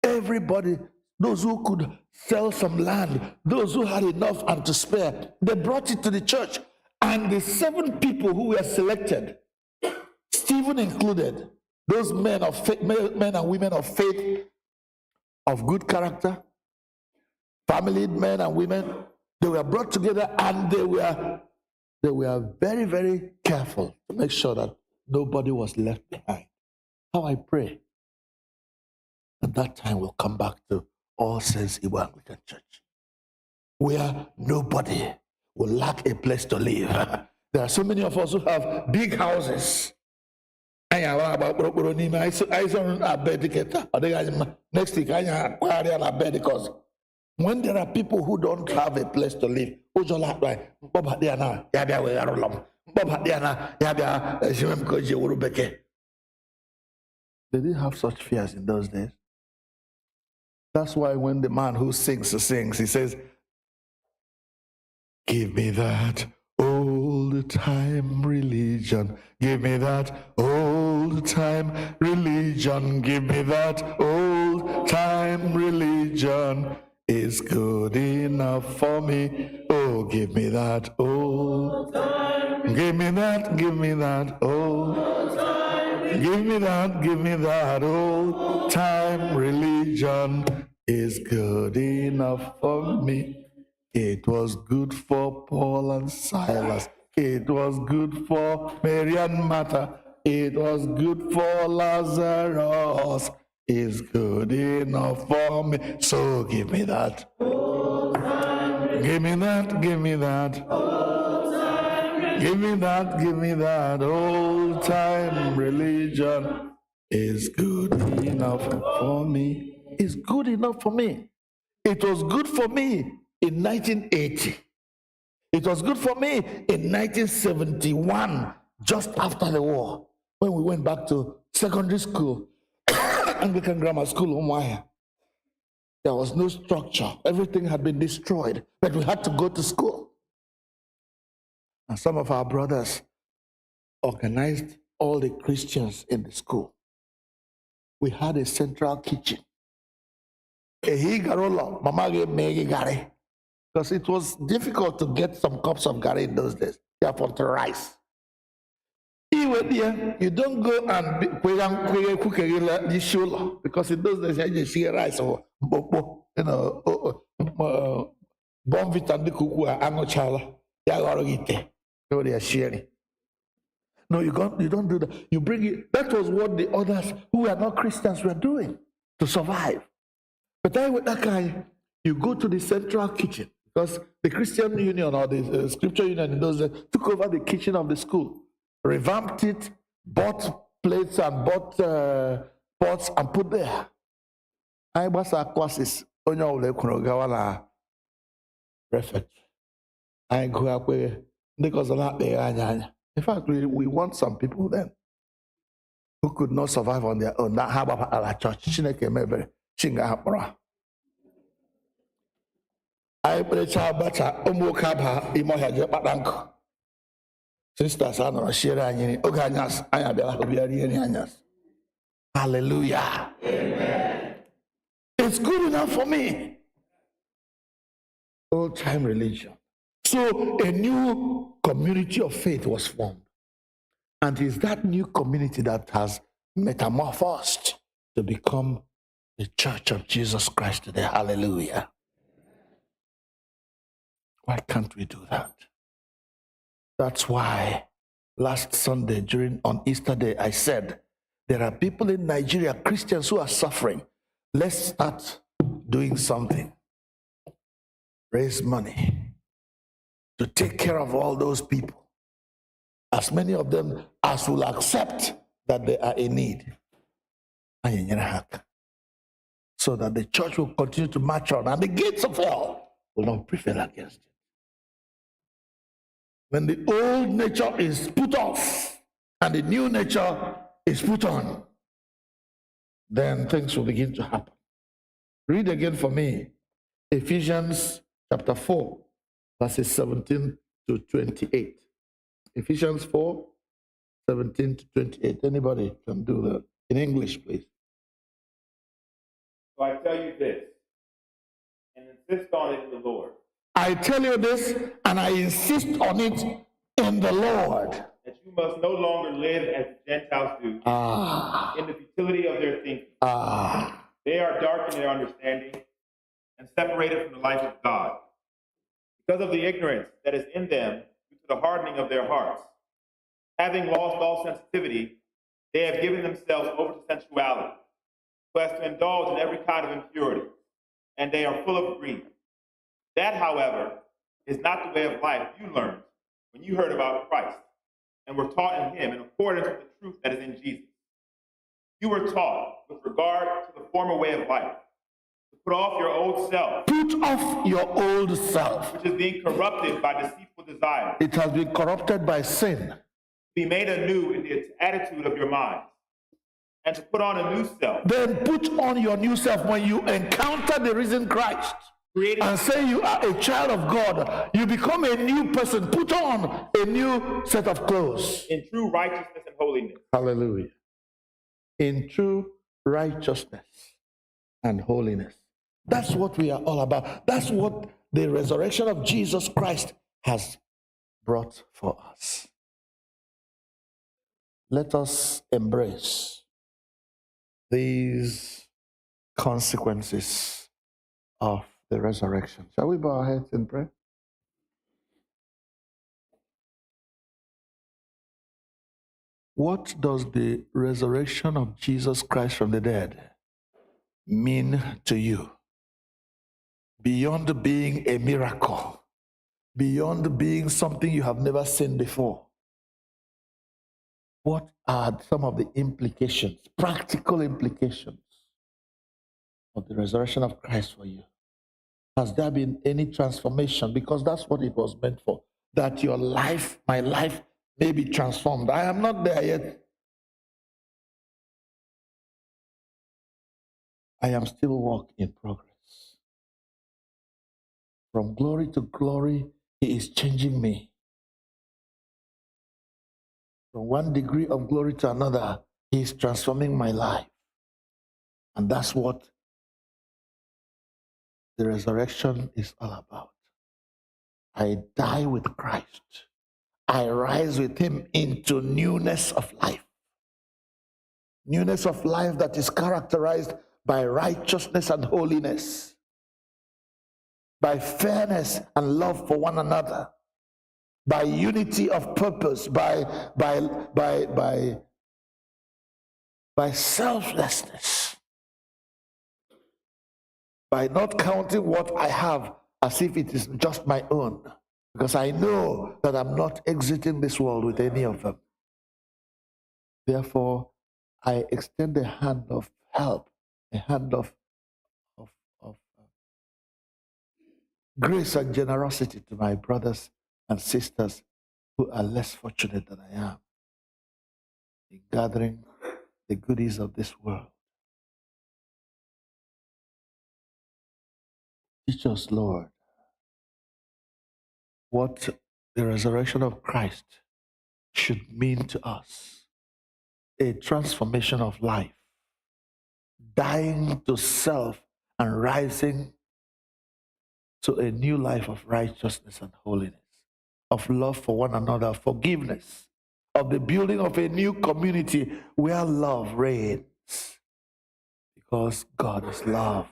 [SPEAKER 1] Everybody, those who could sell some land, those who had enough and to spare, they brought it to the church. And the 7 people who were selected, Stephen included, those men of faith, men and women of faith, of good character, family men and women, they were brought together and they were very, very careful to make sure that nobody was left behind. How I pray that that time will come back to All Saints Igbo Anglican Church, where nobody will lack a place to live. There are so many of us who have big houses. Next week, because when there are people who don't have a place to live, They didn't have such fears in those days. That's why when the man who sings, he says, give me that old time religion. Give me that old time religion. Give me that old time religion. It's good enough for me. Oh, give me that old time. Give me that old time. Give me that old time religion. It's good enough for me. It was good for Paul and Silas. It was good for Mary and Martha. It was good for Lazarus. It's good enough for me. So give me that. Give me that. Give me that. Give me that old time religion. It's good enough for me. It's good enough for me. It was good for me in 1980. It was good for me in 1971, just after the war, when we went back to secondary school, Anglican grammar school, Nmehie. There was no structure. Everything had been destroyed, but we had to go to school. And some of our brothers organized all the Christians in the school. We had a central kitchen. Because it was difficult to get some cups of gari in those days. Therefore, to rice. You don't go and cook because in those days you see rice or bonvita and the kuku angochala. They are sharing. No, you don't do that. You bring it. That was what the others who are not Christians were doing to survive. But I with that guy, you go to the central kitchen because the Christian Union or the Scripture Union in those days took over the kitchen of the school, revamped it, bought plates and bought pots and put there. I was a classes on your prefect. I go up with because of that. In fact, we want some people then who could not survive on their own. That have a church. I preach bacha umukaba imohaje patanko. Sisters are share anyini oganyas anya bela obiari anyas. Hallelujah. Amen. It's good enough for me. Old time religion. So a new community of faith was formed. And it's that new community that has metamorphosed to become the Church of Jesus Christ today. Hallelujah. Why can't we do that? That's why last Sunday on Easter Day, I said, there are people in Nigeria, Christians who are suffering. Let's start doing something. Raise money to take care of all those people. As many of them as will accept that they are in need. So that the church will continue to march on and the gates of hell will not prevail against it. When the old nature is put off and the new nature is put on, then things will begin to happen. Read again for me, Ephesians chapter 4, verses 17 to 28. Ephesians 4, 17 to 28. Anybody can do that. In English, please.
[SPEAKER 5] So I tell you this, and insist on it in the Lord.
[SPEAKER 1] I tell you this, and I insist on it in the Lord.
[SPEAKER 5] That you must no longer live as the Gentiles do, in the futility of their thinking. They are dark in their understanding and separated from the life of God. Because of the ignorance that is in them due to the hardening of their hearts. Having lost all sensitivity, they have given themselves over to sensuality, so as to indulge in every kind of impurity, and they are full of greed. That, however, is not the way of life you learned when you heard about Christ and were taught in him in accordance with the truth that is in Jesus. You were taught with regard to the former way of life, to put off your old self.
[SPEAKER 1] Put off your old self.
[SPEAKER 5] Which is being corrupted by deceitful desire.
[SPEAKER 1] It has been corrupted by sin.
[SPEAKER 5] Be made anew in the attitude of your minds, and to put on a new self,
[SPEAKER 1] then put on your new self. When you encounter the risen Christ and say you are a child of God, you become a new person. Put on a new set of clothes.
[SPEAKER 5] in true righteousness and holiness.
[SPEAKER 1] Hallelujah. In true righteousness and holiness. That's what we are all about. That's what the resurrection of Jesus Christ has brought for us. Let us embrace these consequences of the resurrection. Shall we bow our heads in prayer? What does the resurrection of Jesus Christ from the dead mean to you? Beyond being a miracle, beyond being something you have never seen before, what are some of the implications, practical implications of the resurrection of Christ for you? Has there been any transformation? Because that's what it was meant for, that your life, my life, may be transformed. I am not there yet. I am still work in progress. From glory to glory, He is changing me. From one degree of glory to another, He is transforming my life. And that's what the resurrection is all about. I die with Christ. I rise with Him into newness of life. Newness of life that is characterized by righteousness and holiness, by fairness and love for one another, by unity of purpose, by selflessness, by not counting what I have as if it is just my own, because I know that I'm not exiting this world with any of them. Therefore, I extend a hand of help, a hand of grace and generosity to my brothers and sisters who are less fortunate than I am in gathering the goodies of this world. Teach us, Lord, what the resurrection of Christ should mean to us. A transformation of life, dying to self and rising to a new life of righteousness and holiness, of love for one another, forgiveness, of the building of a new community where love reigns, because God is love.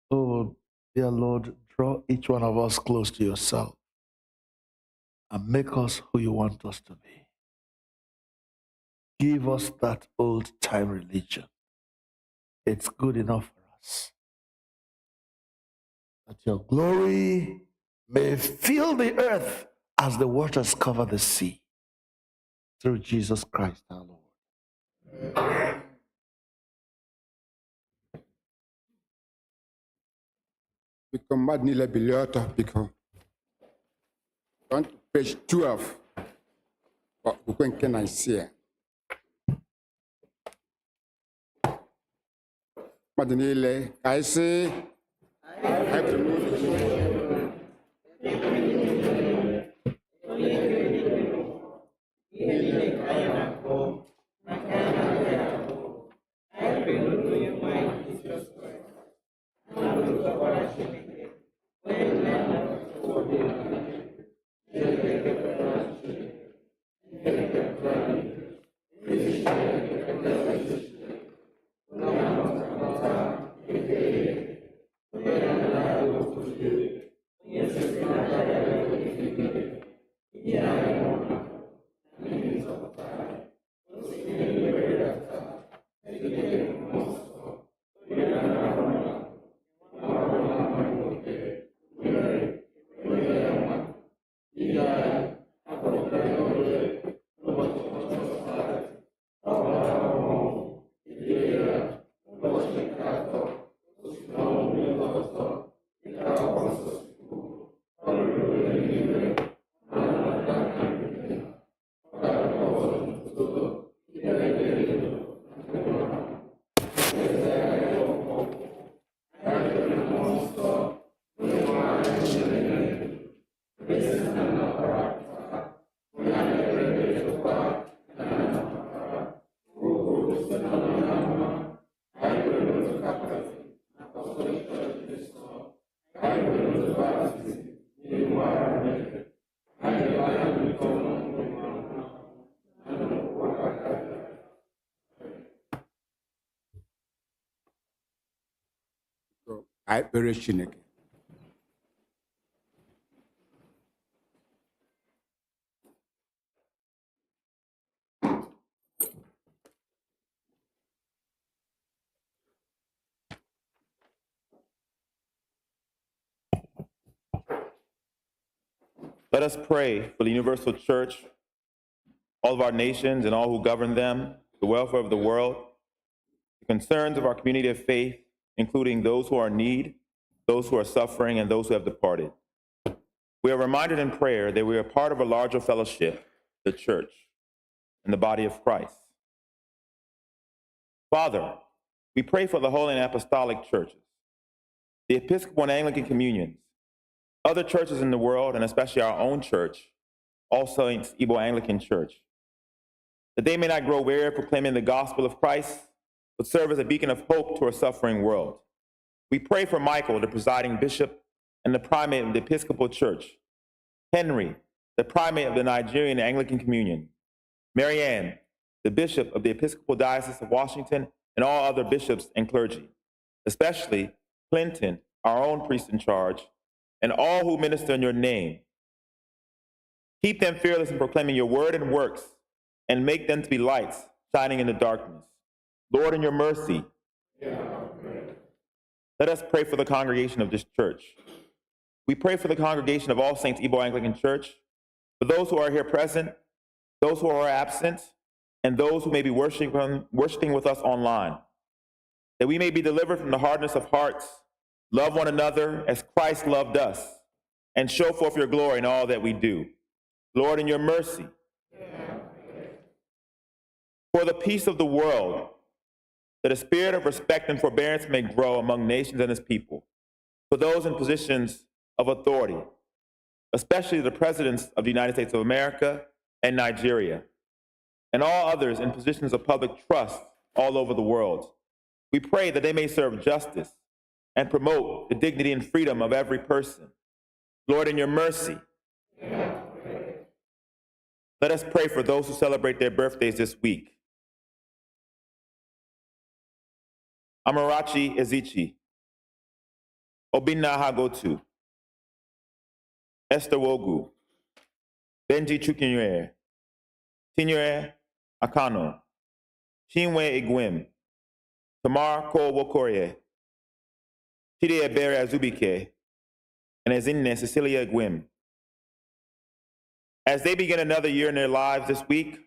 [SPEAKER 1] Oh, dear Lord, draw each one of us close to yourself and make us who you want us to be. Give us that old-time religion. It's good enough for us. That your glory may fill the earth as the waters cover the sea. Through Jesus Christ our Lord.
[SPEAKER 2] Biko mmadụ niile bilie ọtọ biko. On to page 12. Okwu nke na isi. Mmadụ niile ka anyị sị Ka anyị kpere Chineke.
[SPEAKER 5] Let us pray for the universal church, all of our nations and all who govern them, the welfare of the world, the concerns of our community of faith, including those who are in need, those who are suffering, and those who have departed. We are reminded in prayer that we are part of a larger fellowship, the church, and the body of Christ. Father, we pray for the Holy and Apostolic churches, the Episcopal and Anglican communions, other churches in the world, and especially our own church, All Saints Igbo Anglican Church, that they may not grow weary of proclaiming the gospel of Christ, but serve as a beacon of hope to a suffering world. We pray for Michael, the presiding bishop and the primate of the Episcopal Church, Henry, the primate of the Nigerian Anglican Communion, Marianne, the bishop of the Episcopal Diocese of Washington, and all other bishops and clergy, especially Clinton, our own priest in charge, and all who minister in your name. Keep them fearless in proclaiming your word and works, and make them to be lights shining in the darkness. Lord, in your mercy, let us pray for the congregation of this church. We pray for the congregation of All Saints Igbo Anglican Church, for those who are here present, those who are absent, and those who may be worshiping with us online, that we may be delivered from the hardness of hearts, love one another as Christ loved us, and show forth your glory in all that we do. Lord, in your mercy, for the peace of the world, that a spirit of respect and forbearance may grow among nations and his people, for those in positions of authority, especially the presidents of the United States of America and Nigeria, and all others in positions of public trust all over the world. We pray that they may serve justice and promote the dignity and freedom of every person. Lord, in your mercy, let us pray for those who celebrate their birthdays this week. Amarachi Ezichi, Obinna Hagotu, Esther Wogu, Benji Chukwunyere, Tinyere Akano, Chinwe Igwem, Tamar Cole Wokorie, Chidi Ebere Azubike, and Ezinne Cecilia Igwem. As they begin another year in their lives this week,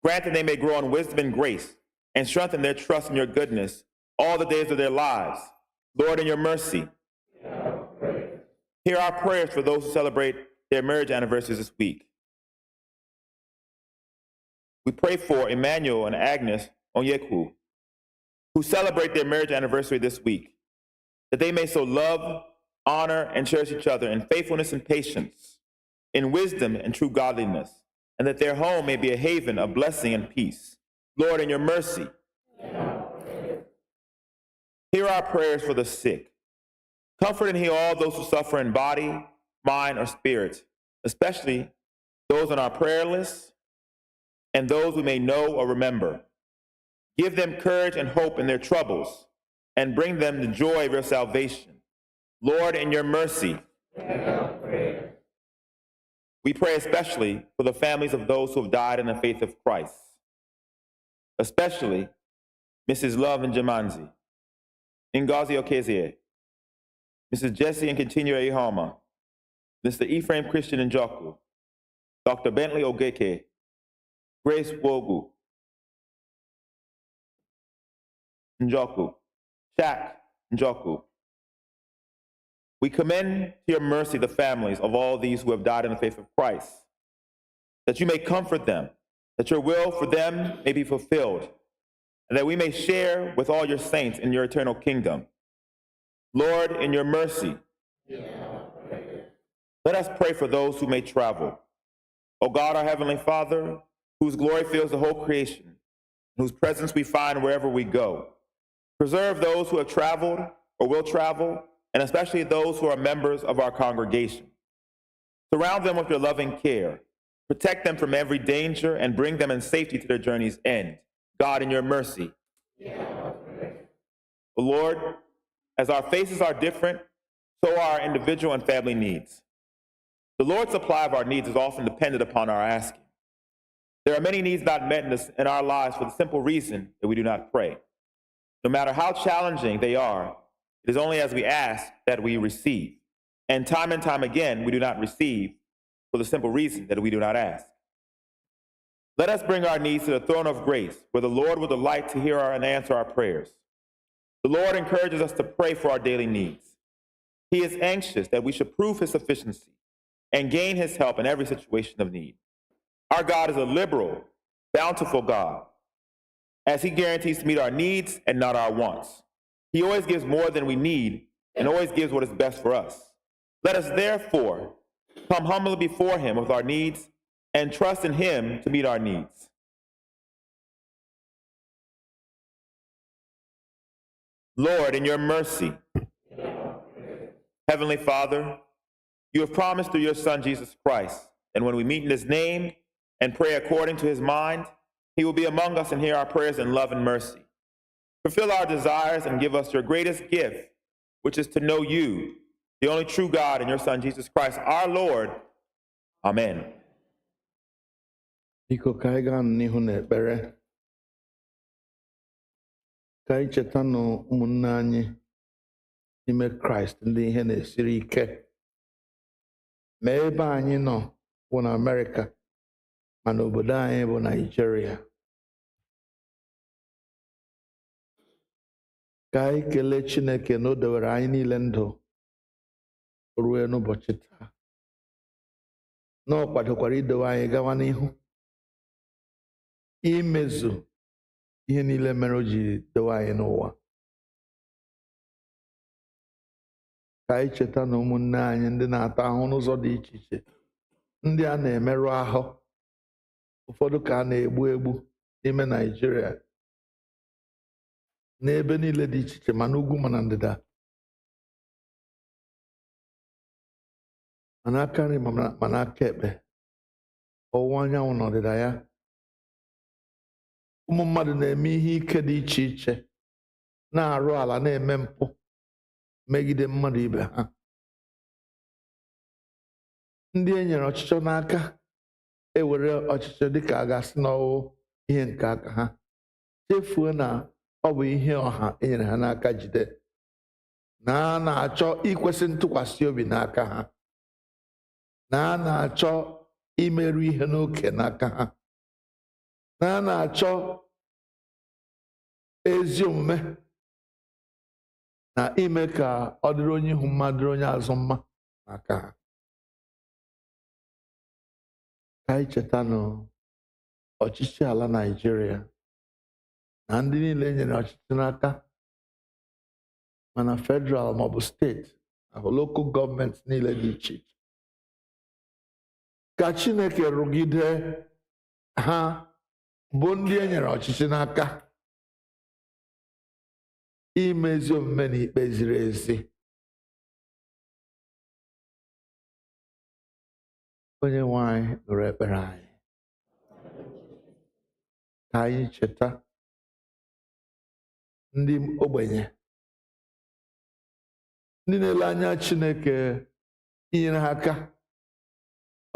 [SPEAKER 5] grant that they may grow in wisdom and grace and strengthen their trust in your goodness all the days of their lives. Lord, in your mercy, hear our prayers for those who celebrate their marriage anniversaries this week. We pray for Emmanuel and Agnes Onyeku, who celebrate their marriage anniversary this week, that they may so love, honor, and cherish each other in faithfulness and patience, in wisdom and true godliness, and that their home may be a haven of blessing and peace. Lord, in your mercy, hear our prayers for the sick. Comfort and heal all those who suffer in body, mind, or spirit, especially those on our prayer list and those we may know or remember. Give them courage and hope in their troubles, and bring them the joy of your salvation. Lord, in your mercy, we pray especially for the families of those who have died in the faith of Christ, especially Mrs. Love and Jamanzi, Ngozi Okezie, Mrs. Jessie and Continue Ihoma, Mr. Ephraim Christian Njoku, Dr. Bentley Ogeke, Grace Wogu, Njoku, Shaq Njoku. We commend to your mercy the families of all these who have died in the faith of Christ, that you may comfort them, that your will for them may be fulfilled, and that we may share with all your saints in your eternal kingdom. Lord, in your mercy, let us pray for those who may travel. O God, our Heavenly Father, whose glory fills the whole creation, whose presence we find wherever we go, preserve those who have traveled or will travel, and especially those who are members of our congregation. Surround them with your loving care. Protect them from every danger and bring them in safety to their journey's end. God, in your mercy. O Lord, As our faces are different, so are our individual and family needs. The Lord's supply of our needs is often dependent upon our asking. There are many needs not met in our lives for the simple reason that we do not pray. No matter how challenging they are, it is only as we ask that we receive. And time again, we do not receive for the simple reason that we do not ask. Let us bring our needs to the throne of grace, where the Lord will delight to hear and answer our prayers. The Lord encourages us to pray for our daily needs. He is anxious that we should prove his sufficiency and gain his help in every situation of need. Our God is a liberal, bountiful God, as he guarantees to meet our needs and not our wants. He always gives more than we need and always gives what is best for us. Let us therefore come humbly before him with our needs and trust in him to meet our needs. Lord, in your mercy, Heavenly Father, you have promised through your Son, Jesus Christ, and when we meet in his name and pray according to his mind, he will be among us and hear our prayers in love and mercy. Fulfill our desires and give us your greatest gift, which is to know you, the only true God, and your Son, Jesus Christ, our Lord. Amen.
[SPEAKER 1] Biko ka anyị gaa n'ihu n'ekpere. Ka anyị chetanụ ụmụnne anyị n'ime Kraịst ndị ihe na-esiri ike. Ma ebe anyị nọ bụ na Amerịka, ma n'obodo anyị bụ Naịjirịa. Ka anyị kelee Chineke na o dewere anyị niile ndụ ruo n'ụbọchị taa. Na ọ kwadokwara idowe anyị gawa n'ihu imezu ihe niile mere o ji dowe anyị n'ụwa. Ka anyị cheta na ụmụnne anyị ndị na-ata ahụhụ n'ụzọ dị iche iche, ndị a na-emerụ ahụ, ụfọdụ ka a na-egbu n'ime Naịjirịa, n'ebe niile dị iche iche, ma n'ugwu ma na ndịda, ma n'aka nri ma n'aka ekpe, ọwụwa anyanwụ na ọdịda ya. Ụmụ mmadụ na-eme ihe ike dị iche iche, na-arụ ala, na-eme mpụ megide mmadụ ibe ha. Ndị e nyere ọchịchọ n'aka ewere ọchịchọ dịka a ga-asị na ọwụ ihe nke aka ha, chefuo na ọ bụ ihe ọha e nyere ha n'aka jide, na a na-achọ ikwesị ntụkwasị obi n'aka ha, na a na-achọ imerụ ihe n'oke n'aka ha, na a na-achọ ezi omume na ime ka ọ dịrị onye ihu mma dịrị onye azụ mma n'aka ha. Ka anyị cheta na ọchịchị ala Naịjirịa na ndị niile nyere ọchịchị n'aka, mana federal maọbụ steeti ahụ lokal gọọmenti niile dị iche iche, ka Chineke rụgide ha bụ ndị e nyere ọchịchị n'aka ime ezi omume na ikpe ziri ezi. Onye nwe anyị nụrụ ekpere anyị. Ka anyị cheta ndị ogbenye, ndị na-ele anya Chineke inyere ha aka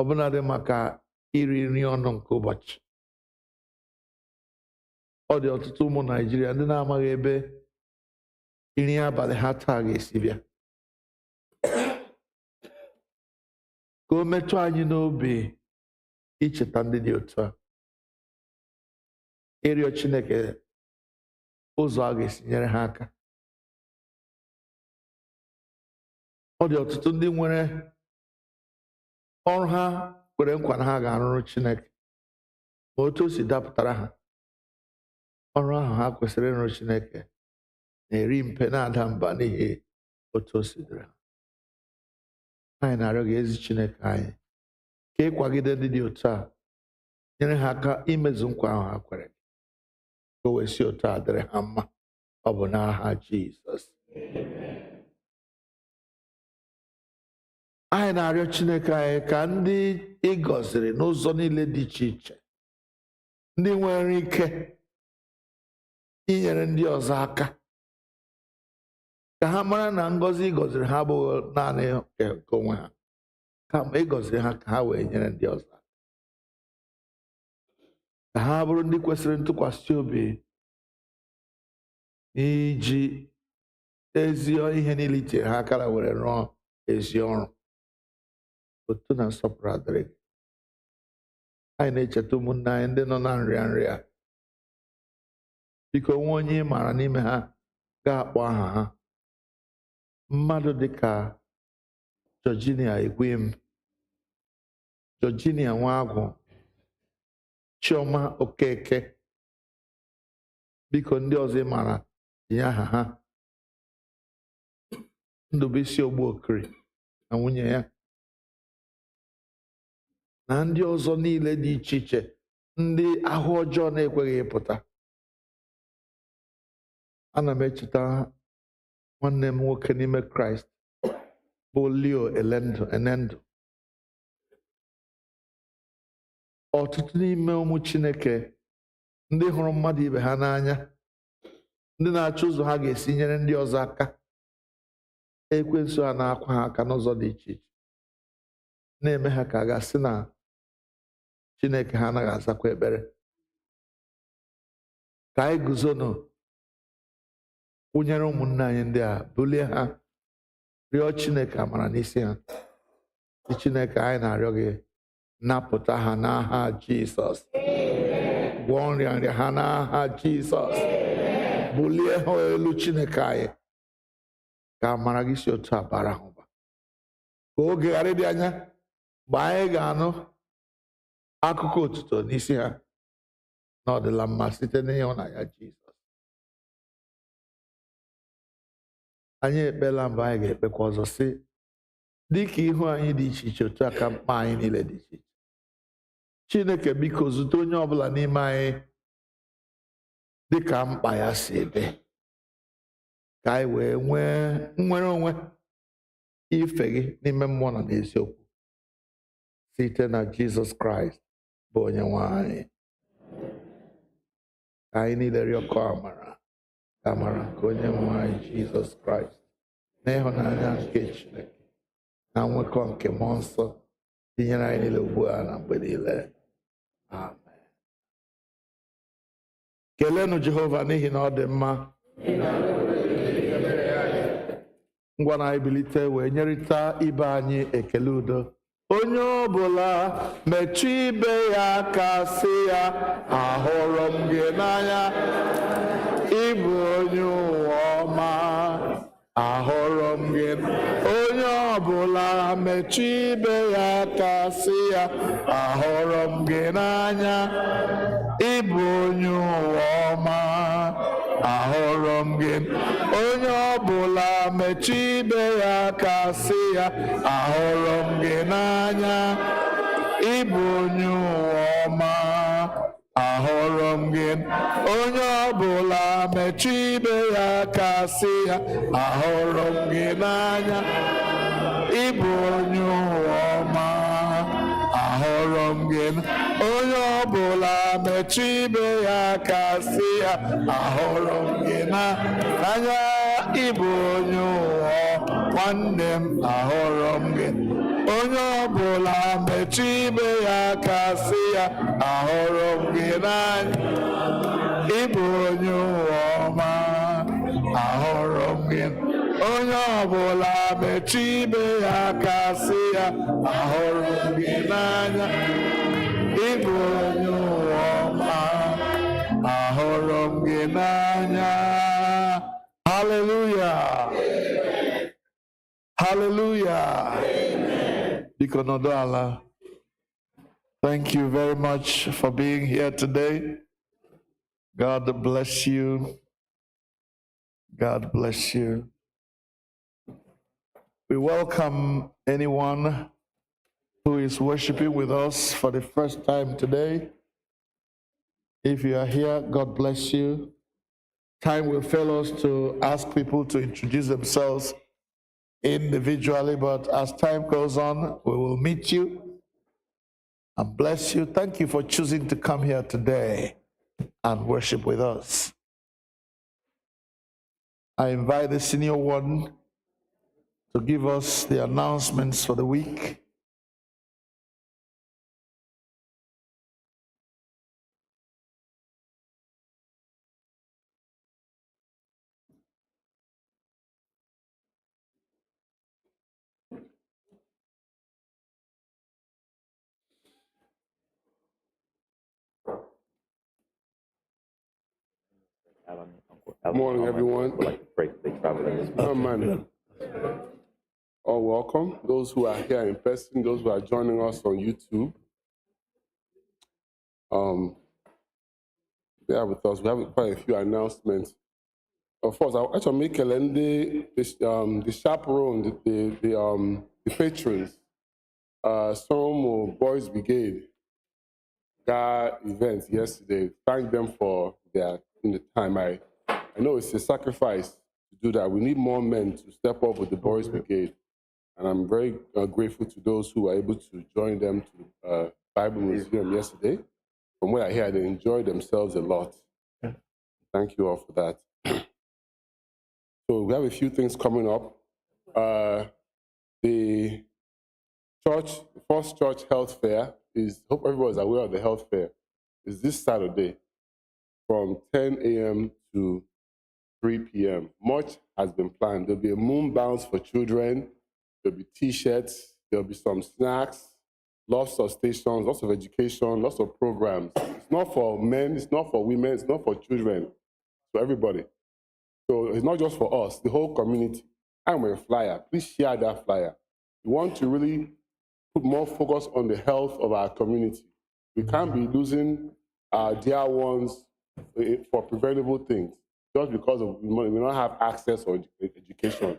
[SPEAKER 1] ọbụnadị maka iri nri ọnụ nke ụbọchị. Ọ dị ọtụtụ ụmụ Naịjirịa ndị na-amaghị ebe nri abalị ha taa ga-esi bịa. Ka o metụ anyị n'obi icheta ndị dị otu a, ịrịọ Chineke ụzọ a ga-esi nyere ha aka. Ọ dị ọtụtụ ndị nwere ọrụ ha kwere nkwa na ha ga-arụrụ Chineke, ma otu o si dapụtara ha, ọrụ ahụ ha kwesịrị ịrụrụ Chineke na-eri mpe, na-ada mba n'ihi otu o si dịrị ha. Anyị na-arịọ gị ezi Chineke anyị, ka ịkwagide ndị dị otu a, nyere ha aka imezu nkwa ahụ ha kwere, ka o wee si otu a dịrị ha mma. Ọ bụ n'aha Jizọs. Anyị na-arịọ Chineke anyị ka ndị ị gọziri n'ụzọ niile dị iche iche, ndị nwere ike inyere ndị ọzọ aka, ka ha mara na ngọzi ị gọziri ha abụghị naanị nke onwe ha, kama ị gọziri ha ka ha wee nyere ndị ọzọ, ka ha bụrụ ndị kwesịrị ntụkwasị obi iji ezi ihe niile itinyere ha akara were rụọ ezi ọrụ. Otu na nsọpụrụ adịrị gị. Anyị na-echeta ụmụnne anyị ndị nọ na nrịa biko nwe onye ị maara n'ime ha ga-akpọ aha ha. Mmadụ dịka Georginia Egwem, Georginia Nwagwụ, Chioma Okeke, biko ndị ọzọ ị maara tinye aha ha. Ndụbụisi Ogbuokiri na nwunye ya na ndị ọzọ niile dị iche iche ndị ahụ ọjọọ na-ekweghị ịpụta. Ana m echeta nwanne m nwoke n'ime Kraịst bụ Leo Enendu. Ọtụtụ n'ime ụmụ Chineke ndị hụrụ mmadụ ibe ha n'anya, ndị na-achọ ụzọ ha ga-esi nyere ndị ọzọ aka, ekwensu ha na-akwa ha aka n'ụzọ dị iche iche, na-eme ha ka a ga-asị na Chineke ha anaghị azakwa ekpere. Ka anyị guzonụ kwụnyere ụmụnne anyị ndị a, bulie ha, rịọ Chineke amara n'isi ha. Chineke anyị na-arịọ gị, napụta ha n'aha Jizọs, gwọọ nrịanrịa ha n'aha Jizọs, bulie ha elu Chineke anyị, ka amara gị si otu a bara ha ụba. Ka oge ghara ịdị anya mgbe anyị ga-anụ akụkọ otuto n'isi ha na ọ dịla mma site n'ịhụnanya Jizọs. Anyị ekpela mgbe anyị ga-ekpekwa ọzọ sị, dịka ihu anyị dị iche iche otu aka mkpa anyị niile dị iche iche, Chineke biko zute onye ọbụla n'ime anyị dịka mkpa ya si dị, ka anyị wee nwee nnwere onwe ife gị n'ime mmụọ na n'eziokwu site na Jizọs Kraịst bụ onye nwe anyị. Ka anyị niile rịọkọ amara nke onye nwe anyị Jizọs Kraịst na ịhụnanya nke Chineke na nwekọ nke mmụọ nsọ tinyere anyị niile ugbu a na mgbe niile. Amen. Keleenụ Jehova n'ihi na ọ dị mma. Ngwa na anyị bilite wee nyerịta ibe anyị ekele udo. Onye ọbụla metụ ibe ya aka sị ya, ahụrụ m gị n'anya, ịbụ onye ụwa ọma, ahụrụ m gị. Onye ọbụla metụ ibe ya aka sị ya, ahụrụ m gị n'anya, ịbụ onye ụwa ọma, ahụrụ m gị. Onye ọbụla metụ ibe ya aka sị ya, ahụrụ m gị n'anya, ịbụ onye ụwa ọma, ahụrụ m gị. Onye ọbụla metụ ibe ya aka sị ya, ahụrụ m gị n'anya, ịbụ onye ụwa ọma, ahụrụ m gị. Onye ọbụla metụ ibe ya aka sị ya, ahụrụ m gị n'anya, ịbụ onye ụwa. Nwanne m, ahụrụ m gị. Onye ọbụla metụ ibe ya aka sị ya, ahụrụ m gị n'anya, ịbụ onye ụwa ọma, ahụrụ m gị. Onye ọbụla metụ ibe ya aka sị ya, ahụrụ m gị n'anya, ịbụ onye ụwa ọma, ahụrụ m gị n'anya. Hallelujah. Hallelujah. Biko nọdụ ala. Thank you very much for being here today. God bless you. God bless you. We welcome anyone who is worshiping with us for the first time today. If you are here, God bless you. Time will fail us to ask people to introduce themselves individually, but as time goes on, we will meet you and bless you. Thank you for choosing to come here today and worship with us. I invite the senior one to give us the announcements for the week.
[SPEAKER 6] Good morning, everyone. Oh, man. Oh, welcome. Those who are here in person, those who are joining us on YouTube. Bear with us. We have quite a few announcements. Of course, I'll actually make the chaperone, the patrons, some Boys Brigade got events yesterday. Thank them for their time. I know it's a sacrifice to do that. We need more men to step up with the Boys Brigade. And I'm very grateful to those who were able to join them to Bible Museum yesterday. From what I hear, they enjoyed themselves a lot. Thank you all for that. So we have a few things coming up. The first church health fair hope everyone is aware of the health fair, is this Saturday from 10 a.m. to 3 p.m. Much has been planned. There'll be a moon bounce for children. There'll be T-shirts. There'll be some snacks, lots of stations, lots of education, lots of programs. It's not for men, it's not for women, it's not for children, it's for everybody. So it's not just for us, the whole community. I'm a flyer. Please share that flyer. We want to really put more focus on the health of our community. We can't be losing our dear ones for preventable things just because we don't have access or education.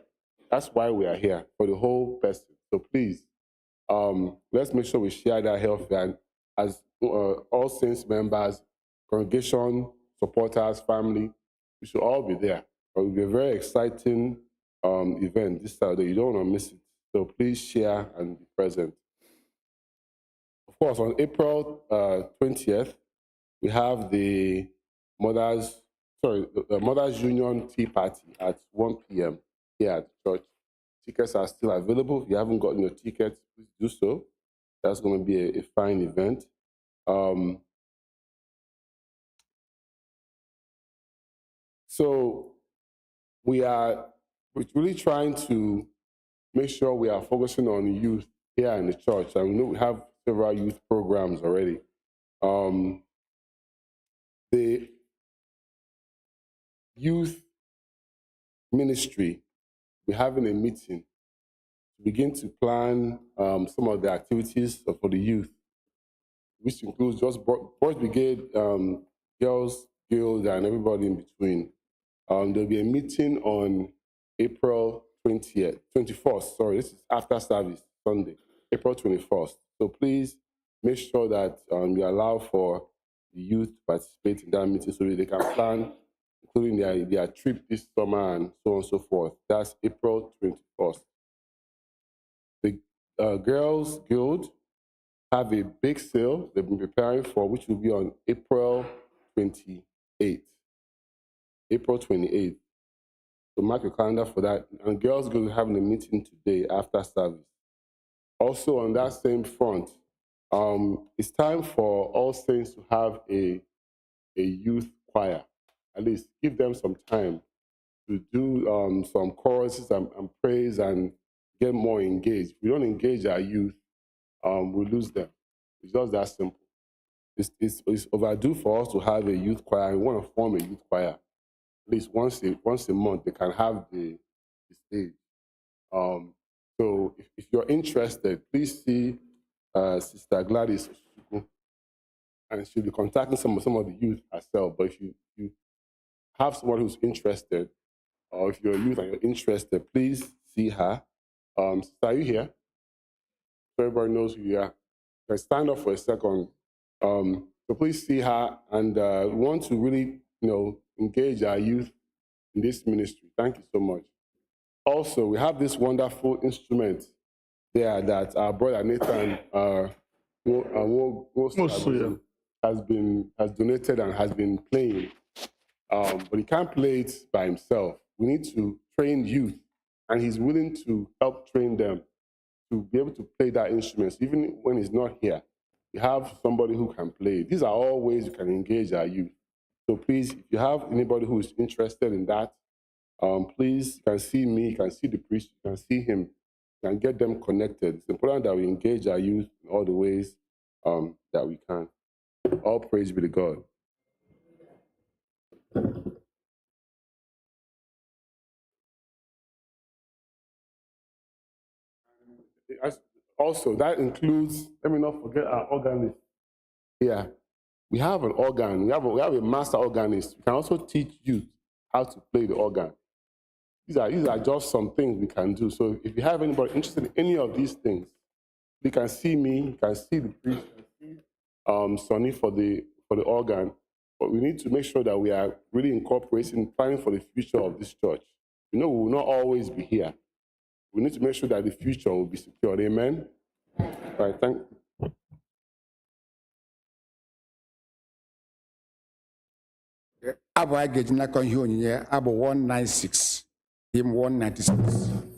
[SPEAKER 6] That's why we are here, for the whole person. So please, let's make sure we share that health fair. As all Saints members, congregation, supporters, family, we should all be there. It will be a very exciting event this Saturday. You don't want to miss it. So please share and be present. Of course, on April 20th, we have the Mothers Union Tea Party at 1 p.m. here at the church. Tickets are still available. If you haven't gotten your tickets, please do so. That's going to be a fine event. So we're really trying to make sure we are focusing on youth here in the church. And we know we have several youth programs already. The youth ministry, we're having a meeting to begin to plan some of the activities for the youth, which includes just Boys Brigade, Girls Guild, and everybody in between. There'll be a meeting on April 21st. Sorry, this is after service, Sunday, April 21st. So please make sure that you allow for the youth to participate in that meeting so that they can plan, including their trip this summer and so on and so forth. That's April 21st. The Girls Guild have a big sale they've been preparing for, which will be on April 28th. April 28th. So mark your calendar for that. And Girls Guild is having a meeting today after service. Also on that same front, it's time for all saints to have a youth choir. At least give them some time to do some choruses and praise and get more engaged. If we don't engage our youth, we lose them. It's just that simple. It's overdue for us to have a youth choir. We want to form a youth choir. At least once a month, they can have the stage. So if you're interested, please see Sister Gladys Osuku, and she'll be contacting some of the youth herself. But if you have someone who's interested, or if you're a youth and you're interested, please see her. Sister, are you here? So everybody knows who you are. Let's stand up for a second. So please see her, and we want to really, engage our youth in this ministry. Thank you so much. Also, we have this wonderful instrument there that our brother Nathan has donated and has been playing, but he can't play it by himself. we need to train youth, and he's willing to help train them to be able to play that instrument. So even when he's not here, we have somebody who can play. These are all ways you can engage our youth. So please, if you have anybody who is interested in that, please, you can see me, you can see the priest, you can see him, you can get them connected. It's important that we engage our youth in all the ways that we can. All praise be to God. Also, that includes, let me not forget our organist. Yeah, we have an organ, we have a master organist. We can also teach youth how to play the organ. These are just some things we can do. So if you have anybody interested in any of these things, you can see me, you can see the priest, you can see Sonny for the organ. But we need to make sure that we are really incorporating, planning for the future of this church. We know we will not always be here. We need to make sure that the future will be secure. Amen? All right, thank you.
[SPEAKER 2] Abụ a ga-eji n'aka ihe onyinye abụ 196, hymn 196.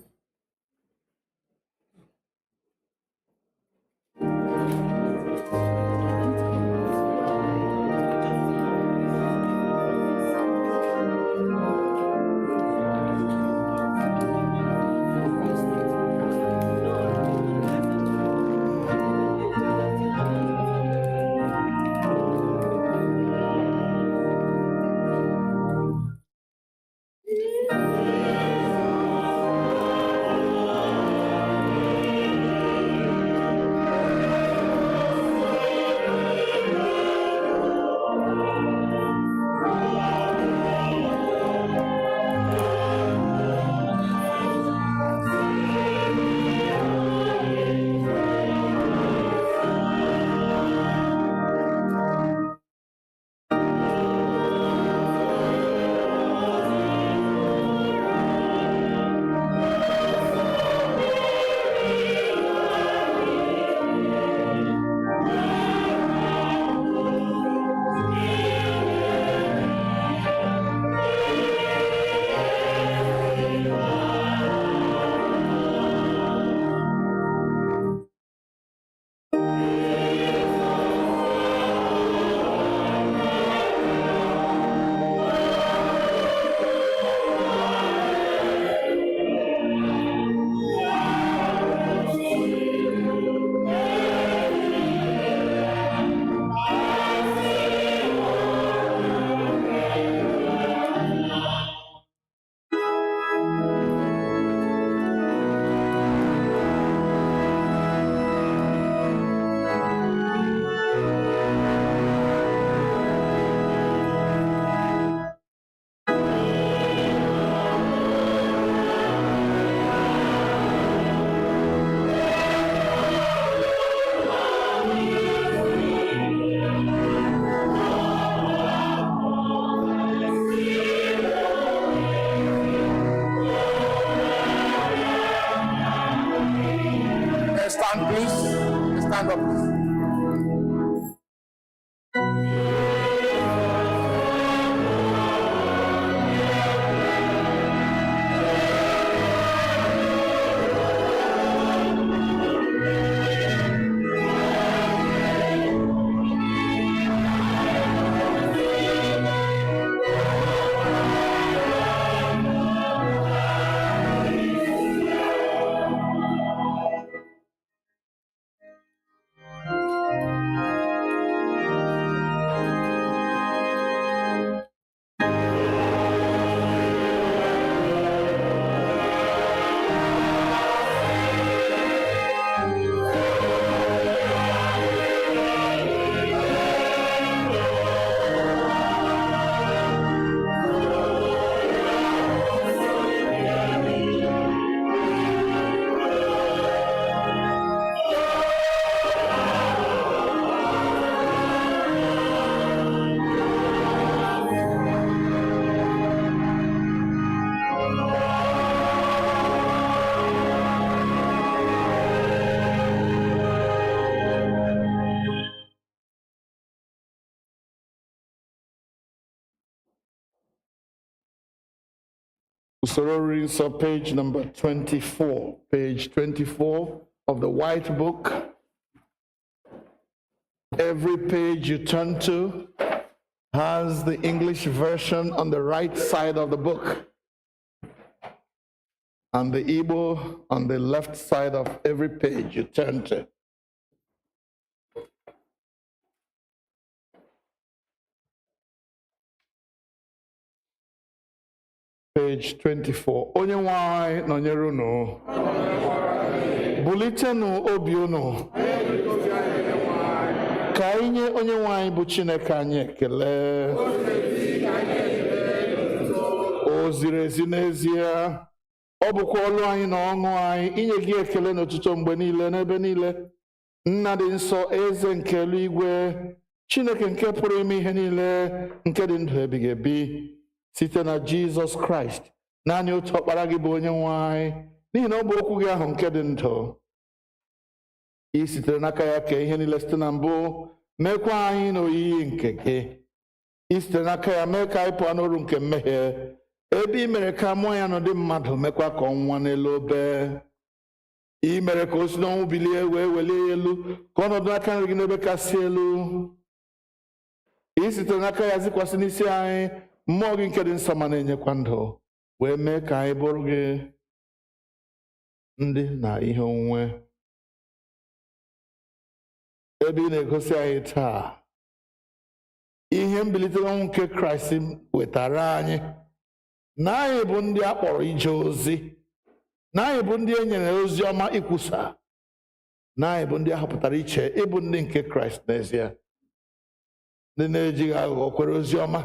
[SPEAKER 1] Usoro Oriri Nsọ, page number 24. Page 24 of the white book. Every page you turn to has the English version on the right side of the book, and the Igbo on the left side of every page you turn to. Page 24. Onye nwe anyị nọnyere unu. Bulitenụ obi unu. Ka anyị nye onye nwe anyị bụ Chineke anyị ekele. O ziri ezi n'ezie. Ọ bụkwa ọlụ anyị na ọṅụ anyị inye gị ekele n'ụtụtụ mgbe niile n'ebe niile. Nna dị nsọ, eze nke eluigwe, Chineke nke pụrụ ime ihe niile, nke dị ndụ ebighị ebi, site na Jizọs Kraịst, naanị otu ọkpara gị bụ onye nwe anyị, n'ihi na ọ bụ okwu gị ahụ nke dị ndụ. I sitere n'aka ya kee ihe niile site na mbụ, meekwa anyị n'oyiyi nke gị. I sitere n'aka ya mee ka anyị pụọ n'ọrụ nke mmehie, ebe i mere ka mmụọ ya nọdị mmadụ, mekwa ka ọ nwụọ n'elu obe. I mere ka o si n'ọnwụ bilie wee welie ya elu, ka ọ nọdụ n'aka nri gị n'ebe kasị elu. I sitere n'aka ya zikwasị n'isi anyị mmụọ gị nke dị nsọ ma na-enyekwa ndụ, wee mee ka anyị bụrụ gị ndị na ihe onwunwe. Ebe ị na-egosi anyị taa ihe mbilite n'ọnwụ nke Kraịst wetara anyị, na anyị bụ ndị a kpọrọ ije ozi, na anyị bụ ndị e nyere ozi ọma ikwusa, na anyị bụ ndị a họpụtara iche ịbụ ndị nke Kraịst n'ezie, ndị na-ejighị aghụghọ kwere ozi ọma,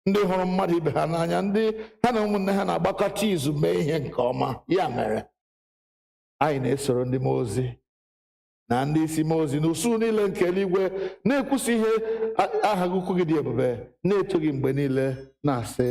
[SPEAKER 1] ndị hụrụ mmadụ ibe ha n'anya, ndị ha na ụmụnne ha na-agbakọta izu mee ihe nke ọma. Ya mere anyị na-esoro ndị mmụọ ozi na ndị isi mmụọ ozi n'usuu niile nke eluigwe, na-ekwusa ihe aha gị ukwu gị dị ebube, na-eto gị mgbe niile, na-asị: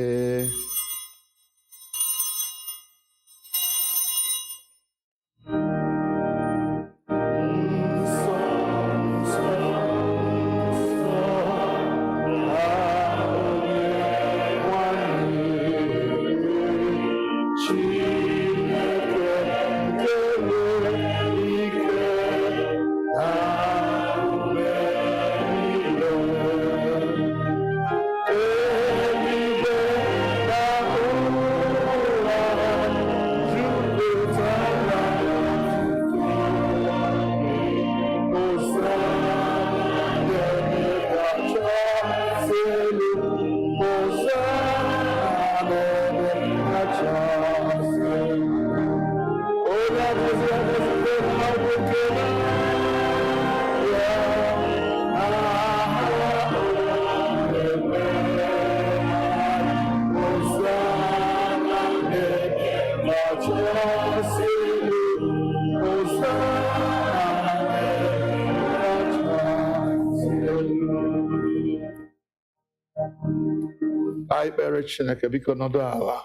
[SPEAKER 1] anyị kpere Chineke. Biko nọdụ ala.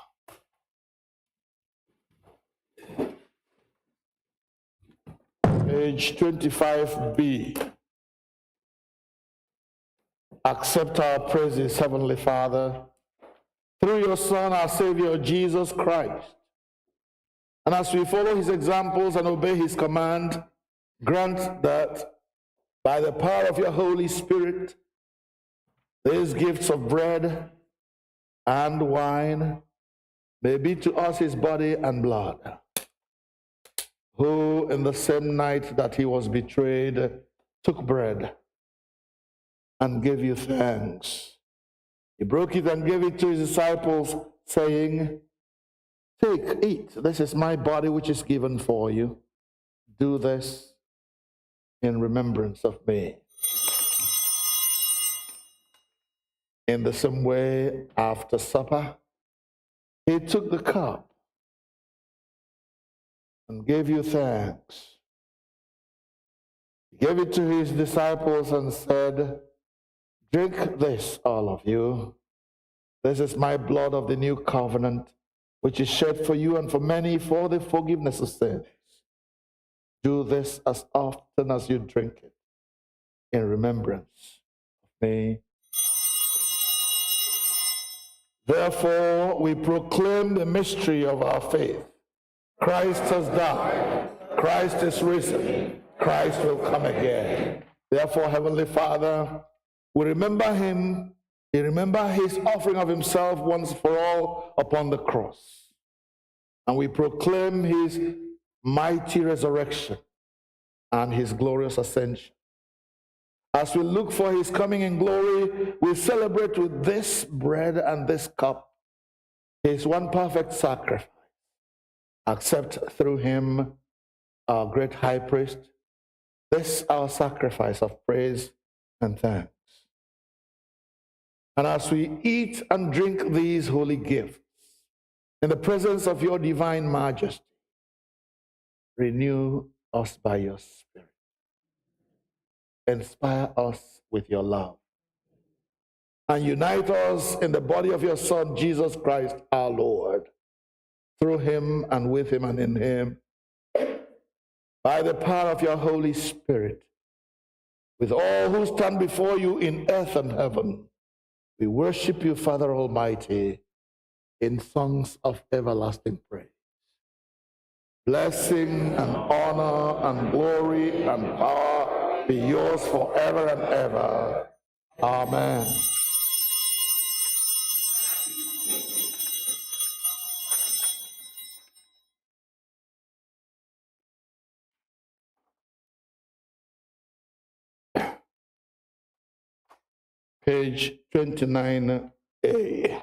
[SPEAKER 1] Page 25b. Accept our praises, Heavenly Father, through your Son, our Savior, Jesus Christ. And as we follow his examples and obey his command, grant that by the power of your Holy Spirit, these gifts of bread and wine may be to us his body and blood, who in the same night that he was betrayed took bread and gave you thanks. He broke it and gave it to his disciples, saying, "Take, eat, this is my body which is given for you. Do this in remembrance of me." In the same way, after supper, he took the cup and gave you thanks. He gave it to his disciples and said, "Drink this, all of you. This is my blood of the new covenant, which is shed for you and for many for the forgiveness of sins. Do this as often as you drink it in remembrance of me." Therefore, we proclaim the mystery of our faith. Christ has died. Christ is risen. Christ will come again. Therefore, Heavenly Father, we remember him. We remember his offering of himself once for all upon the cross. And we proclaim his mighty resurrection and his glorious ascension. As we look for his coming in glory, we celebrate with this bread and this cup his one perfect sacrifice. Accept through him, our great high priest, this our sacrifice of praise and thanks. And as we eat and drink these holy gifts in the presence of your divine majesty, renew us by your Spirit. Inspire us with your love. And unite us in the body of your Son, Jesus Christ, our Lord, through him and with him and in him, by the power of your Holy Spirit, with all who stand before you in earth and heaven. We worship you, Father Almighty, in songs of everlasting praise. Blessing and honor and glory and power be yours forever and ever. Amen. Page 29A.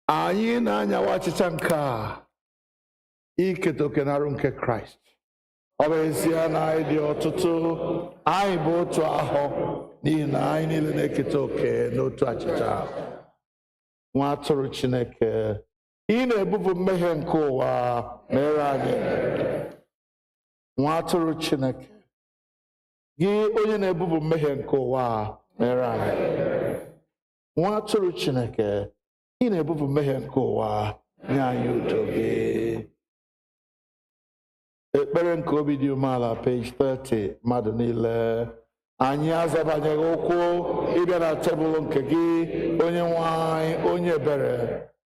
[SPEAKER 1] Anyị na-anyawa achịcha nke a iketa oke n'arụ nke Kraịst. Ọ bụ ezie na anyị dị ọtụtụ, anyị bụ otu ahụ n'ihi na anyị niile na-eketa oke n'otu achịcha. Nwa atụrụ Chineke, ị na-ebupụ mmehie nke ụwa mere anyị. Nwa atụrụ Chineke, gị onye na-ebupụ mmehie nke ụwa mere anyị. Nwa atụrụ Chineke, ị na-ebupụ mmehie nke ụwa nye anyị udo gị. Ekpere nke obi dị umeala, page 30. Mmadụ niile, anyị azabanyeghị ụkwụ ịbịa na tebụl nke gị, onye nwe anyị, onye ebere,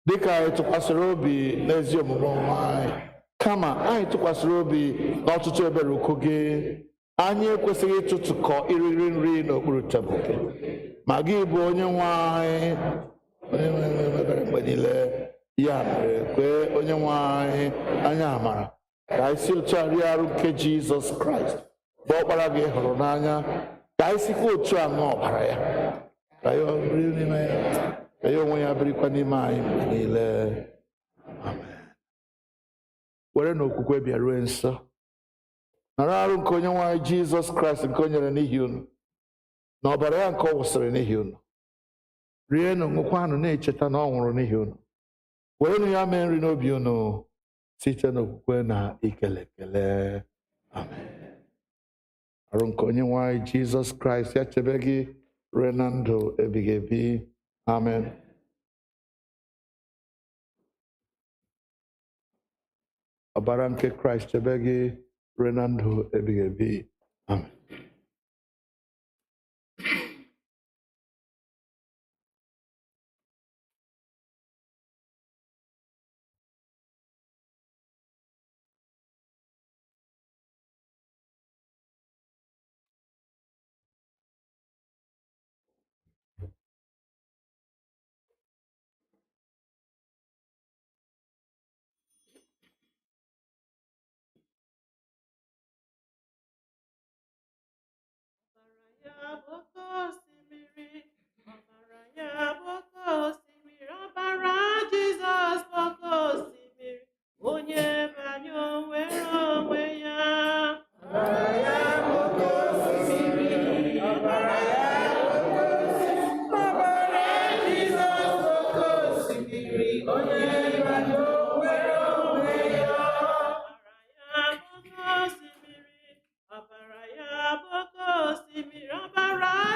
[SPEAKER 1] dịka anyị tụkwasịrị obi n'ezi omume onwe anyị, kama anyị tụkwasịrị obi n'ọtụtụ ebere ukwu gị. Anyị ekwesịghị ịtụtụkọ iriri nri n'okpuru tebụl gị, ma gị bụ onye nwe anyị, onye ebere mgbe niile. Ya mere, kwee onye nwe anyị anya amara ka anyị si otu a rie arụ nke Jizọs Kraịst bụ ọkpara gị hụrụ n'anya, ka anyị sikwa otu a ṅụọ ọbara ya, ka ya onwe ya birikwa n'ime anyị mgbe niile. Amen. Were n'okwukwe bịaruo nso, nara arụ nke onye nwe anyị Jizọs Kraịst nke o nyere n'ihi unu, na ọbara ya nke ọ wụsịrị n'ihi unu. Rienụ, ṅụkwanụ, na-echeta na ọ nwụrụ n'ihi unu. Werenụ ya mee nri n'obi unu site n'okwukwe na ikele ekele. Amen. Arụ nke onye nwe anyị Jizọs Kraịst ya chebe gị ruo na ndụ ebighị ebi. Amen. Ọbara nke Kraịst chebe gị ruo na ndụ ebighị ebi. Amen.
[SPEAKER 7] Ọbara ya bụ oke osimiri, ọbara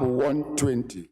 [SPEAKER 2] Abụ 120.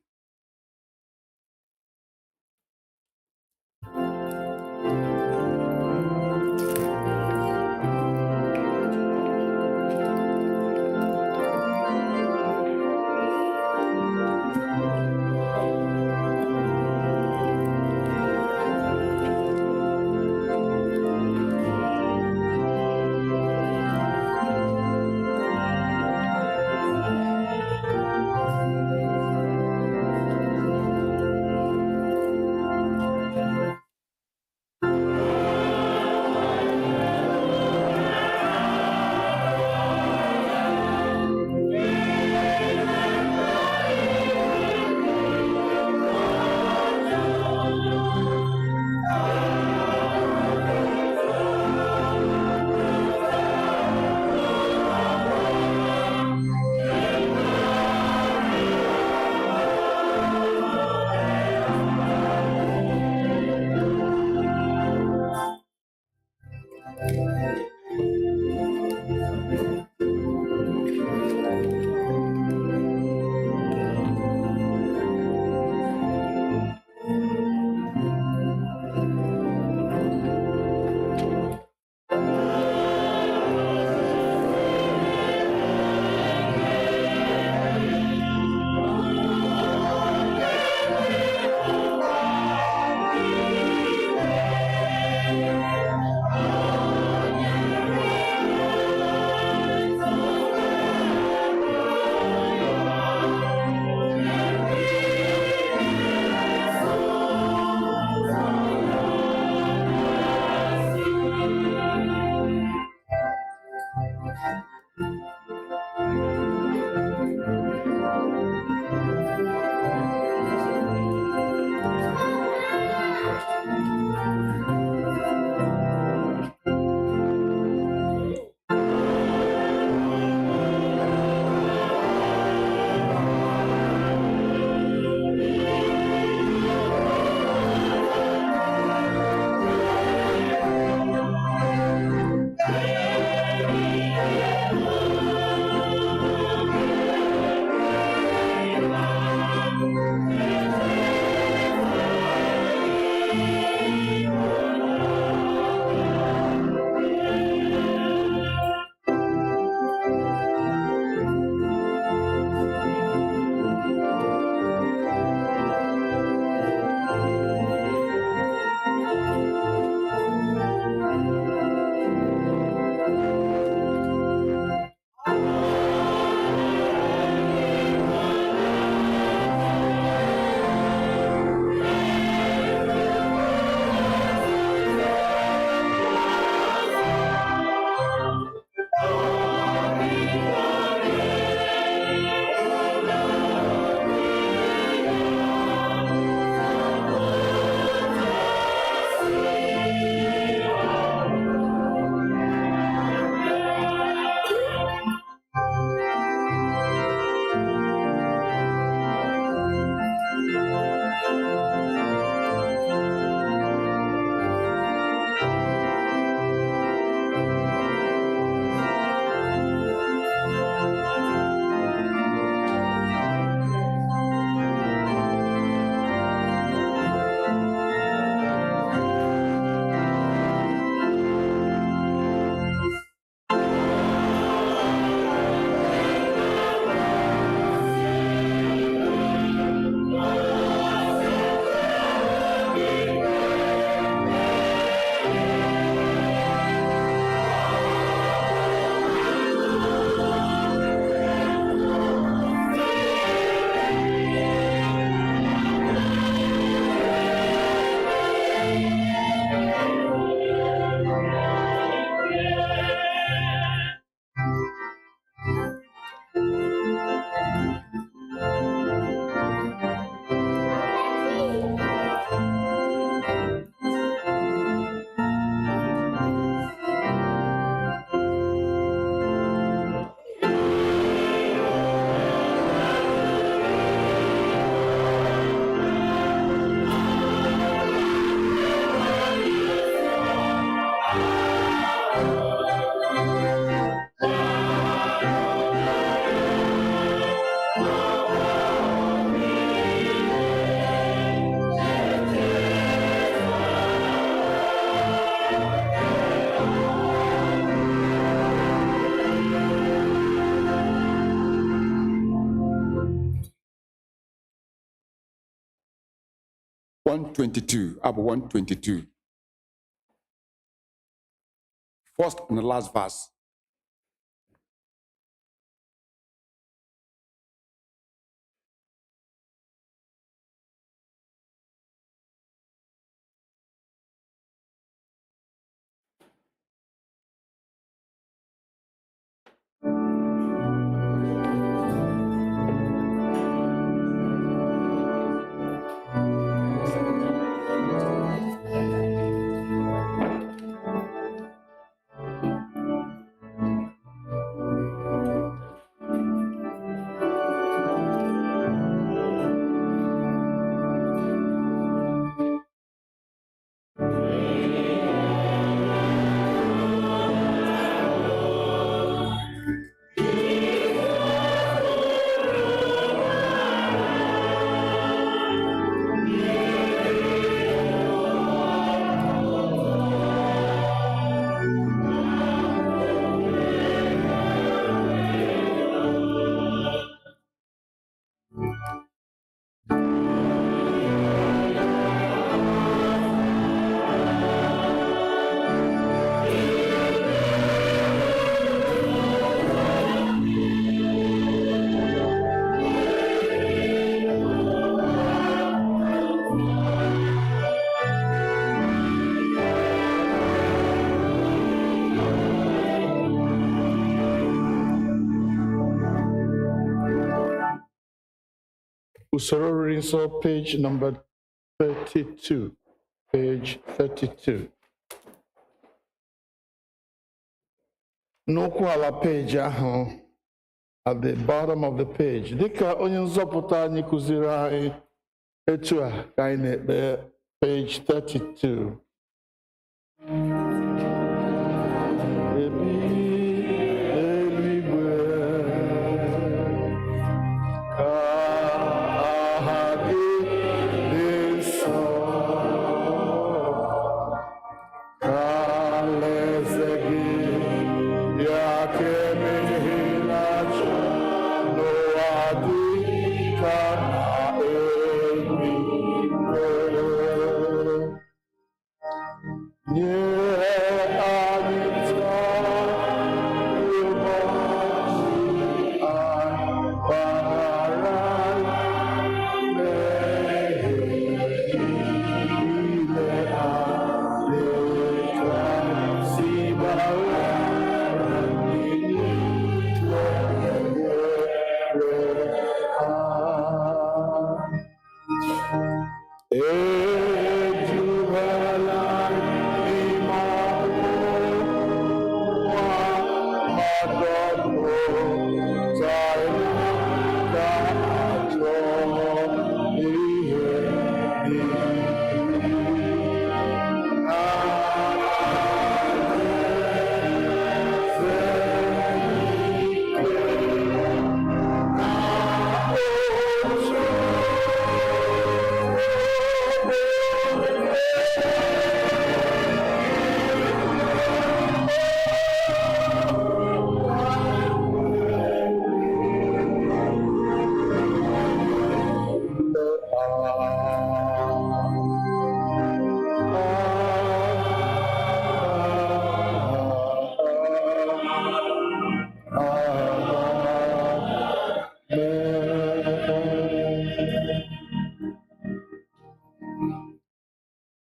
[SPEAKER 2] 122, Abu 122. First and the last verse.
[SPEAKER 1] Usoro Oriri Nsọ, page number 32. Page 32. N'okwu ala peji ahụ, at the bottom of the page, dịka onye nzọpụta anyị kụziri anyị, etu a ka anyị na-ekpe page 32.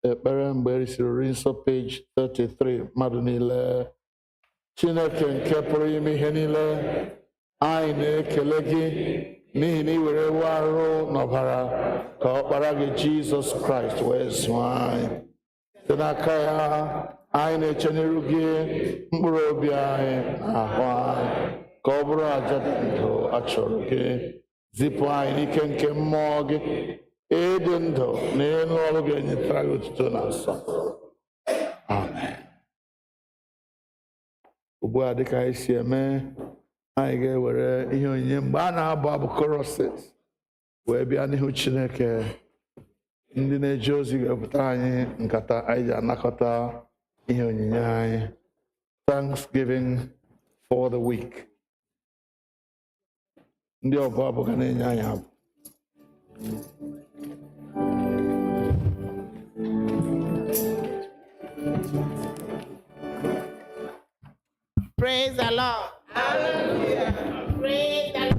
[SPEAKER 1] Ekpere mgbe erisiri Oriri Nsọ, page 33. Mmadụ niile, Chineke nke pụrụ ime ihe niile, anyị na-ekele gị n'ihi na ị were ewu arụ n'ọbara ka ọkpara gị Jizọs Kraịst wee zụọ anyị. Site n'aka ya, anyị na-eche n'iru gị mkpụrụ obi anyị na ahụ anyị ka ọ bụrụ àjà dị ndụ a chọrọ gị. Zipụ anyị n'ike nke mmụọ gị, ịdị ndụ na ịnụ ọrụ gị enyetara gị otuto na nsọpụrụ. Amen. Ugbu a, dịka anyị si eme, anyị ga-ewere ihe onyinye mgbe a na-abụ abụ choruses wee bịa n'ihu Chineke. Ndị na-eje ozi ga-ewepụtara anyị nkata anyị ji anakọta ihe onyinye anyị. Thanksgiving for the week. Ndị ọbụ abụ ga na-enye anyị abụ.
[SPEAKER 4] Praise the Lord. Hallelujah. Praise the Lord.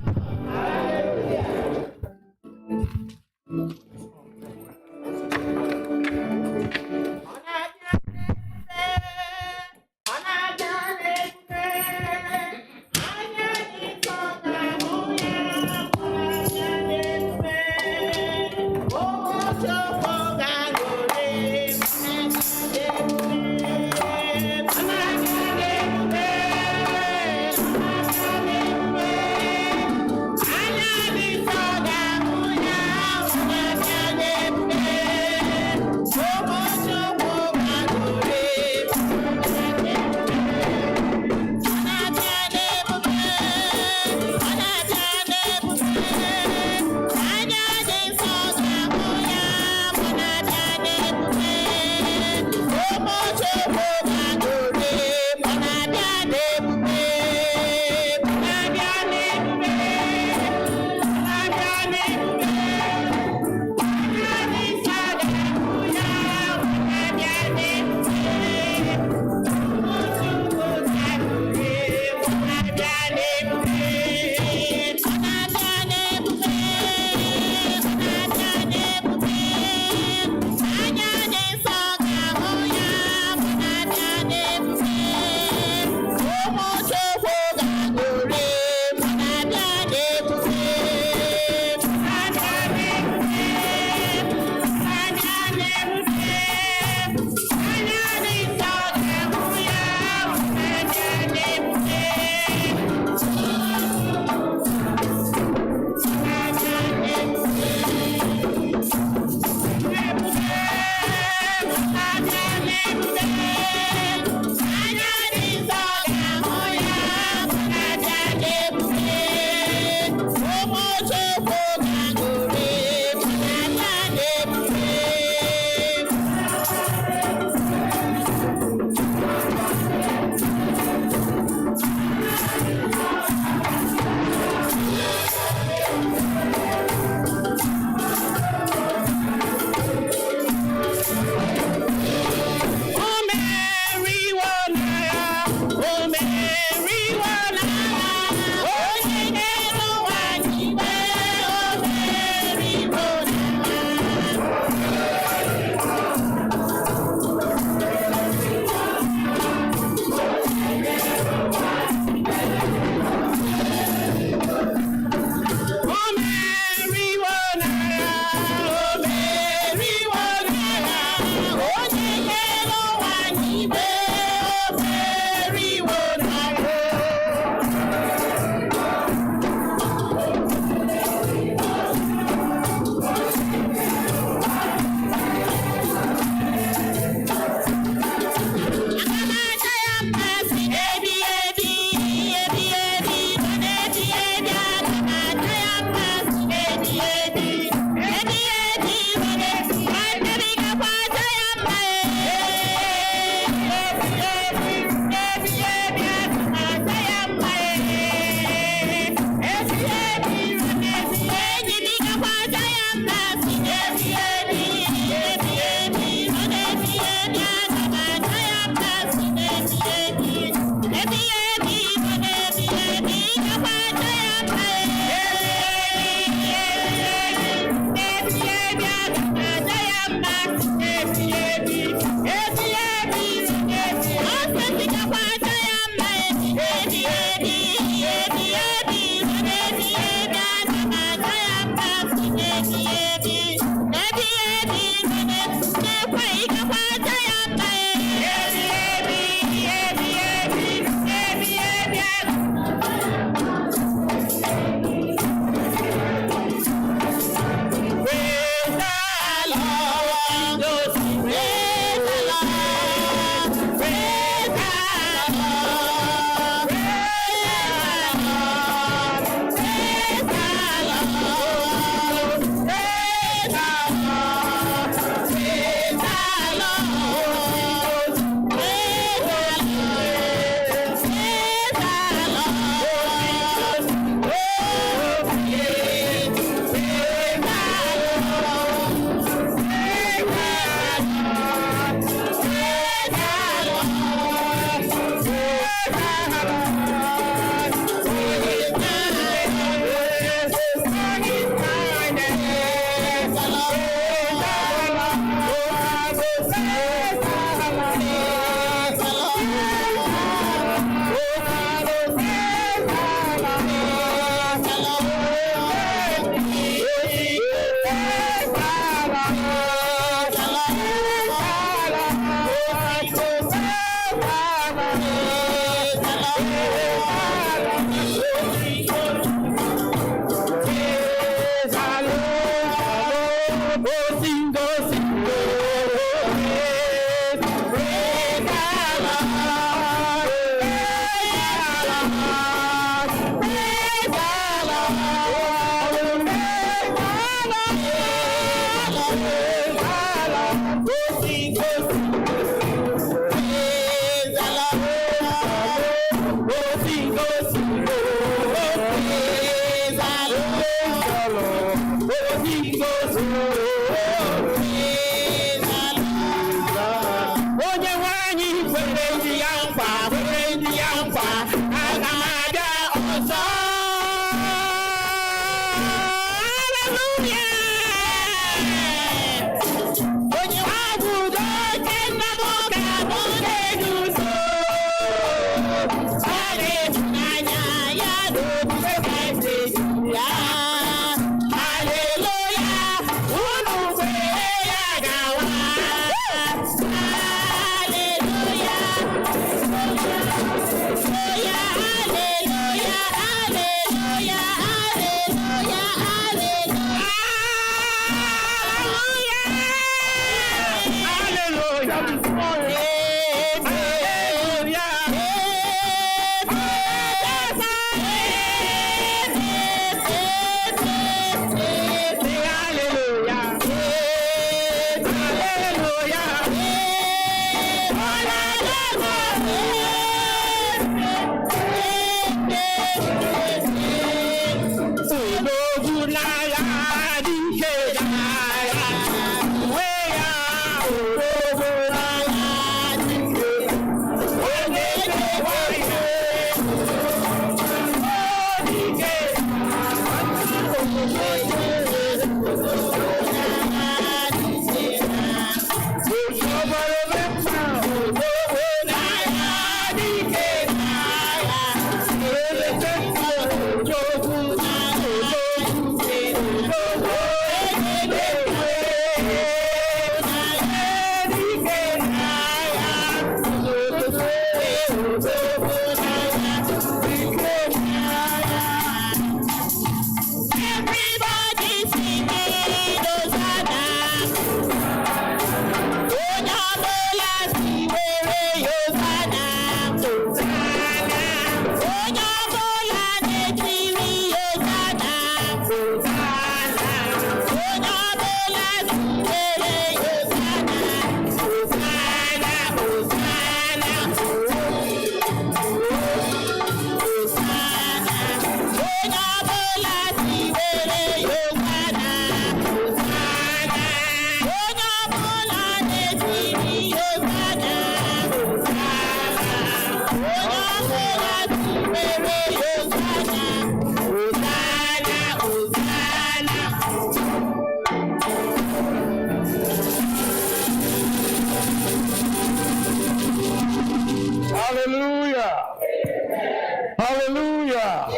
[SPEAKER 1] Hallelujah.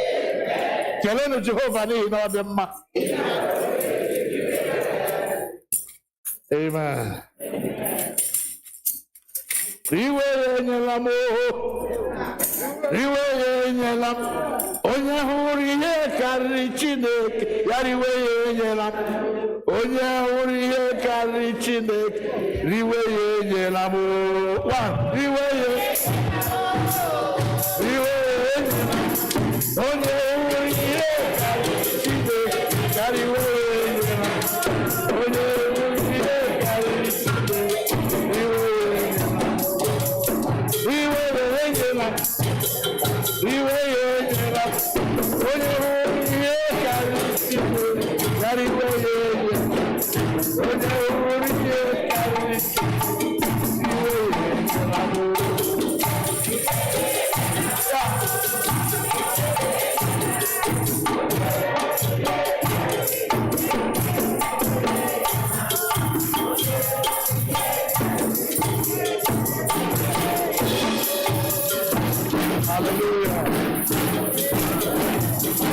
[SPEAKER 1] Kelenu Jehovah n'ihi na ọ dị mma. Amen. Iwe ya enyela m iwe ya enyela m onye hụrụ ihe karịrị Chineke ya iwe ya enyela m onye hụrụ ihe karịrị Chineke iwe ya enyela m iwe ya onye hụrụ ihe karịrị Chineke ya iwe ya enyela m onye hụrụ ihe karịrị Chineke iwe ya enyela onye hụrụ ihe karịrị Chineke ya iwe ya enyela onye hụrụ ihe karịrị Chineke iwe ya enyela Hallelujah.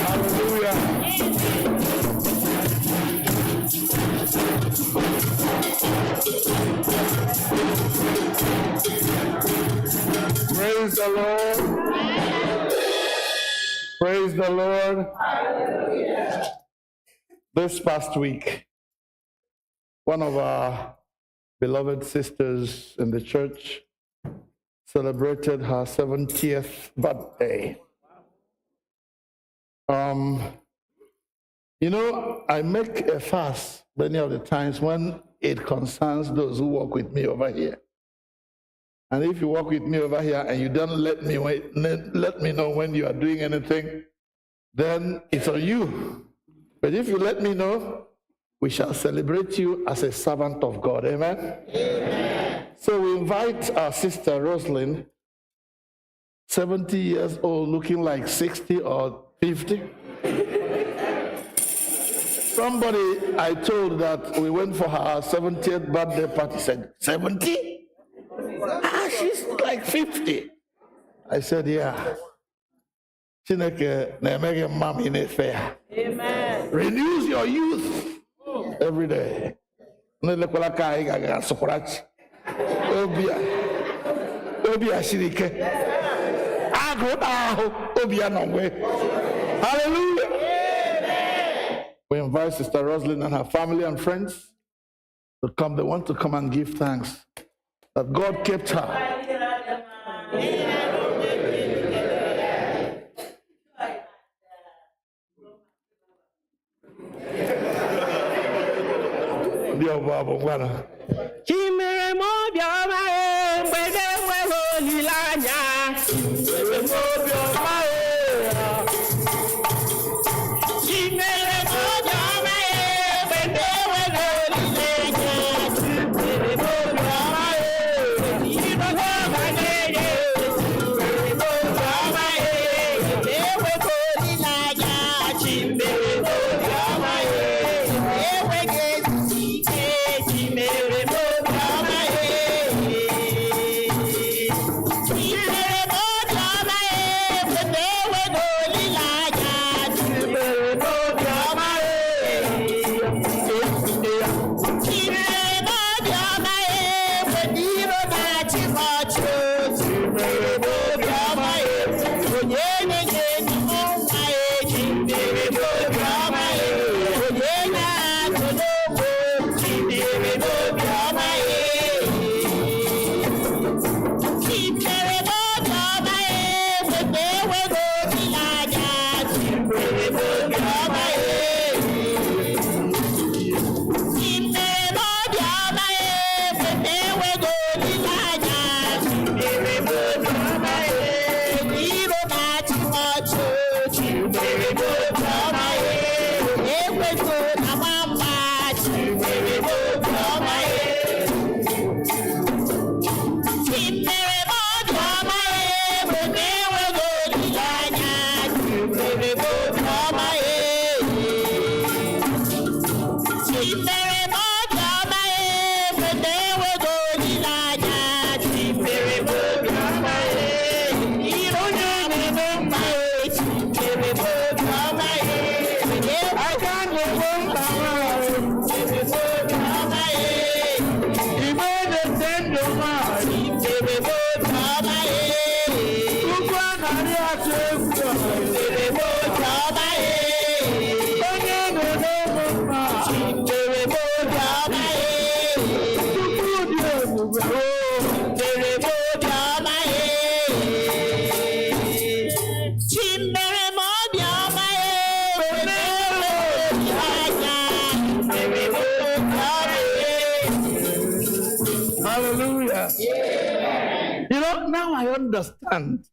[SPEAKER 1] Hallelujah. Praise the Lord. Praise the Lord. This past week, one of our beloved sisters in the church celebrated her 70th birthday. You know, I make a fuss many of the times when it concerns those who work with me over here. And if you work with me over here and you don't let me know when you are doing anything, then it's on you. But if you let me know, we shall celebrate you as a servant of God. Amen? Amen. So we invite our sister Rosalind, 70 years old, looking like 60 or 50. Somebody I told that we went for her 70th birthday party said, 70? She's like 50. I said, yeah. Chineke na-emeghe mma na-efe ya. Amen. Renews your youth every day. N'elekwala ka anyị ga-aga sụkwarachi. Obi a siri ike. Agụ ahụ obi a nọ nwe. Hallelujah. Amen. We invite Sister Rosalind and her family and friends to come. They want to come and give thanks that God kept her.
[SPEAKER 7] Chimere mo bioma mgbede nwere olileanya. Chimere mo bioma Chimere mo bioma mgbede nwere olileanya. Chimere mo bioma Chimere mo banere. Chimere mo bioma mgbede nwere olileanya. Chimere mo bioma
[SPEAKER 1] Hallelujah. Yeah. You know, now I understand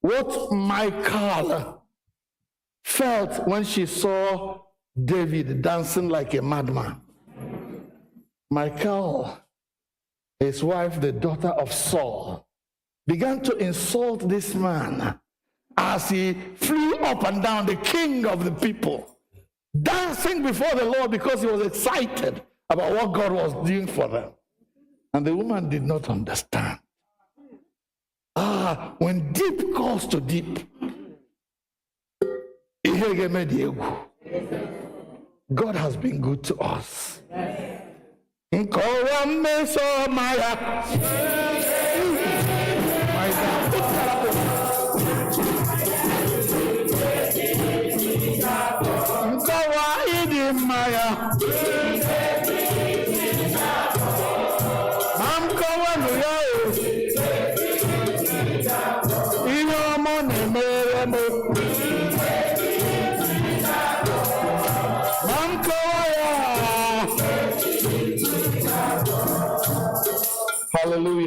[SPEAKER 1] what Michal felt when she saw David dancing like a madman. Michal, his wife, the daughter of Saul, began to insult this man as he flew up and down, the king of the people, dancing before the Lord because he was excited about what God was doing for them. And the woman did not understand. When deep calls to deep, God has been good to us.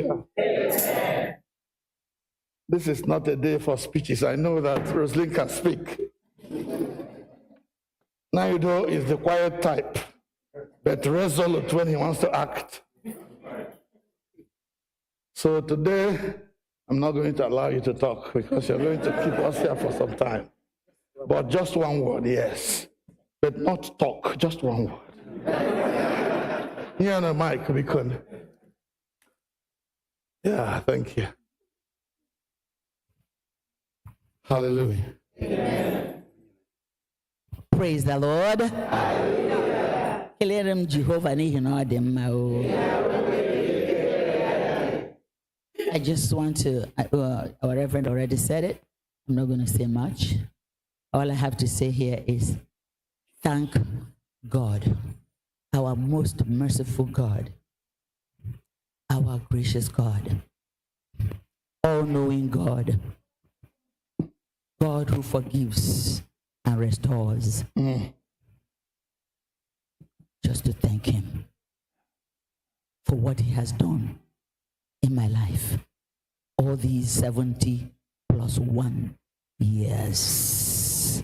[SPEAKER 1] Hallelujah. This is not a day for speeches. I know that Rosalind can speak. Naido is the quiet type, but resolute when he wants to act. So today, I'm not going to allow you to talk because you're going to keep us here for some time. But just one word, yes. But not talk, just one word. Here on the mic, we could. Yeah, thank you. Hallelujah.
[SPEAKER 7] Amen. Praise the Lord. Hallelujah. Kelere Jehovah n'ihi na ọ dị mma o. I just want to, our Reverend already said it. I'm not going to say much. All I have to say here is thank God, our most merciful God, our gracious God, all-knowing God, God who forgives and restores. Just to thank him for what he has done in my life all these 70 plus 1 years.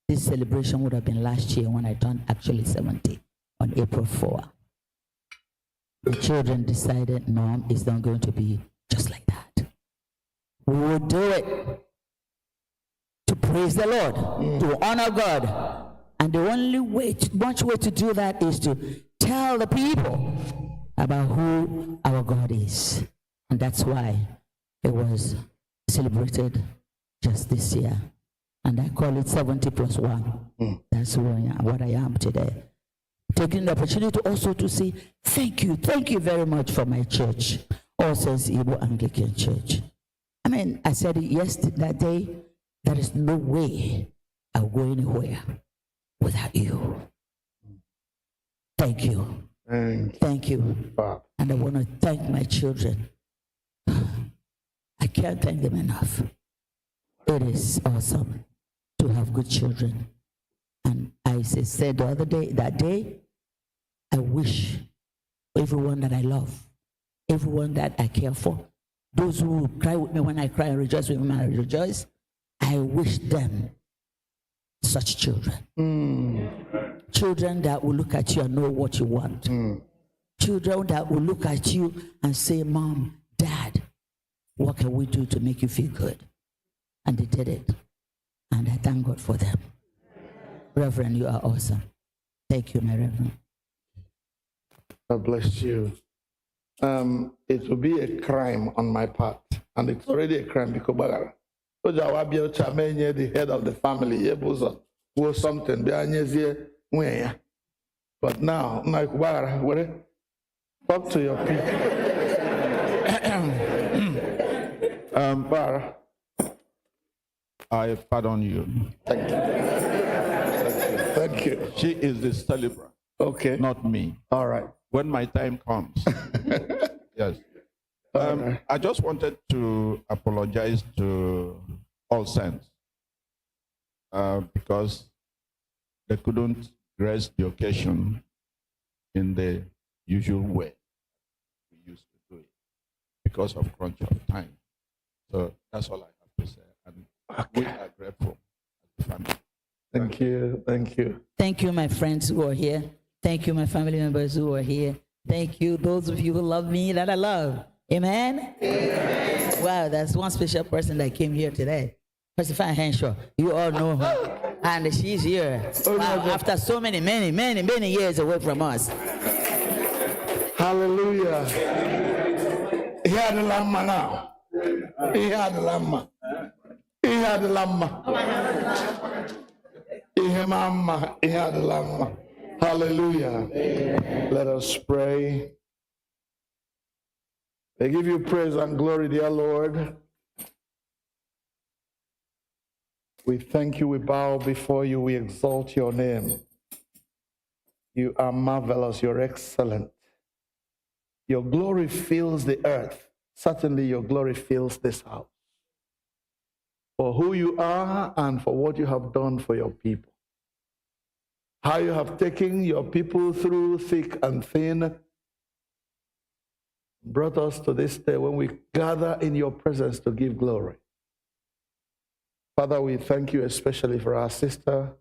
[SPEAKER 7] This celebration would have been last year when I turned actually 70 on April 4. The children decided, no, it's not going to be just like that. We will do it to praise the Lord, to honor God. And the only way, much way to do that is to tell the people about who our God is. And that's why it was celebrated just this year. And I call it 70 plus 1. That's what I am today. Taking the opportunity also to say, thank you very much for my church, All Saints Igbo Anglican Church. I mean, I said it that day, there is no way I'll go anywhere without you. Thank you. Thank you. And I want to thank my children. I can't thank them enough. It is awesome to have good children. And I said the other day, that day, I wish everyone that I love, everyone that I care for, those who cry with me when I cry and rejoice with me when I rejoice, I wish them such children. Children that will look at you and know what you want. Children that will look at you and say, Mom, Dad, what can we do to make you feel good? And they did it. And I thank God for them. Reverend, you are awesome. Thank you, my Reverend.
[SPEAKER 1] God bless you. It will be a crime on my part, and it's already a crime because Mgbaghara. The head of the family, or something, but now, Mgbaghara, talk to your people.
[SPEAKER 8] Mgbaghara, I pardon you.
[SPEAKER 1] Thank you. Thank you.
[SPEAKER 8] She is the celebrant.
[SPEAKER 1] Okay.
[SPEAKER 8] Not me.
[SPEAKER 1] All right.
[SPEAKER 8] When my time comes. Yes.
[SPEAKER 1] Right.
[SPEAKER 8] I just wanted to apologize to All Saints because they couldn't grace the occasion in the usual way we used to do it because of crunch of time. So that's all I have to say. And we are grateful as a family.
[SPEAKER 1] Thank you. Thank you.
[SPEAKER 7] Thank you, my friends who are here. Thank you, my family members who are here. Thank you, those of you who love me that I love. Amen? Amen. Wow, that's one special person that came here today. Josephine Henshaw. You all know her. And she's here. Wow, after so many years away from us.
[SPEAKER 1] Hallelujah. He had the lamb now. He had the lamb. He had the lamb. He had the lamb. Hallelujah. Amen. Let us pray. I give you praise and glory, dear Lord. We thank you, we bow before you, we exalt your name. You are marvelous, you're excellent. Your glory fills the earth. Certainly your glory fills this house. For who you are and for what you have done for your people. How you have taken your people through thick and thin, brought us to this day when we gather in your presence to give glory. Father, we thank you especially for our sister,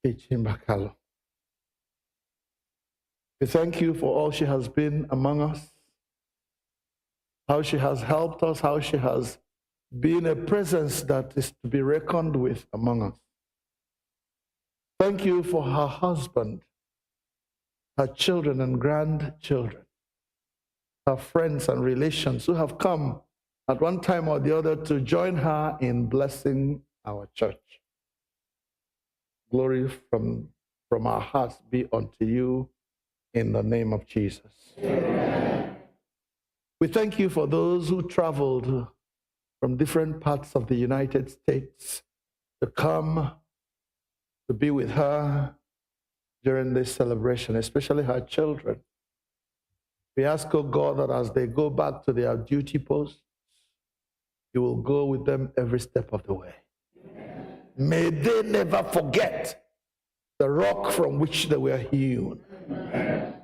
[SPEAKER 1] Ichimbakalo. We thank you for all she has been among us, how she has helped us, how she has been a presence that is to be reckoned with among us. Thank you for her husband, her children and grandchildren, her friends and relations who have come at one time or the other to join her in blessing our church. Glory from our hearts be unto you in the name of Jesus. Amen. We thank you for those who traveled from different parts of the United States to come to be with her during this celebration, especially her children. We ask, oh God, that as they go back to their duty posts, you will go with them every step of the way. Amen. May they never forget the rock from which they were hewn. Amen.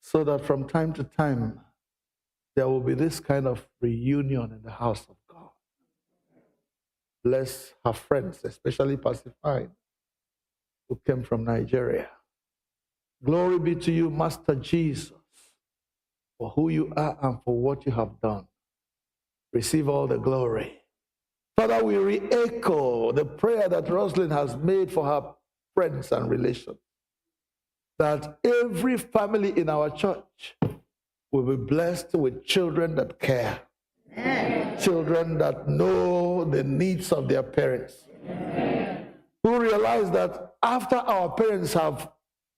[SPEAKER 1] So that from time to time, there will be this kind of reunion in the house of God. Bless her friends, especially Pacified, who came from Nigeria. Glory be to you, Master Jesus, for who you are and for what you have done. Receive all the glory. Father, we re-echo the prayer that Rosalind has made for her friends and relations, that every family in our church will be blessed with children that care, children that know the needs of their parents, who realize that after our parents have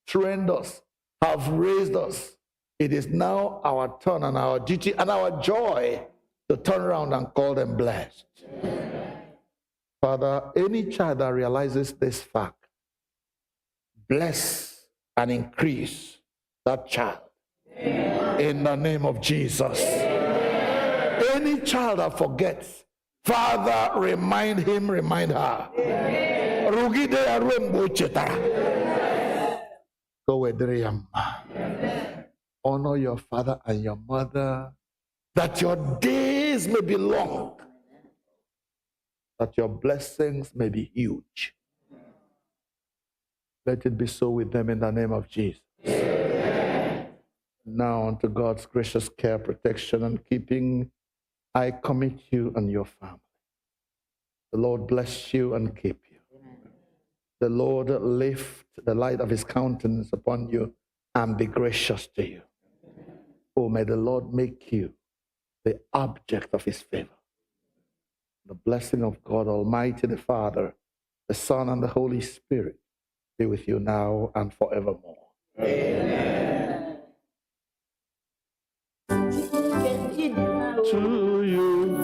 [SPEAKER 1] trained us, have raised us, it is now our turn and our duty and our joy to turn around and call them blessed. Father, any child that realizes this fact, bless and increase that child. In the name of Jesus. Any child that forgets, Father, remind him, remind her. Go with Riyam. Honor your father and your mother, that your days may be long, that your blessings may be huge. Let it be so with them in the name of Jesus. Now unto God's gracious care, protection, and keeping, I commit you and your family. The Lord bless you and keep you. The Lord lift the light of his countenance upon you and be gracious to you. Oh, may the Lord make you the object of his favor. The blessing of God Almighty, the Father, the Son, and the Holy Spirit be with you now and forevermore. Amen. To you,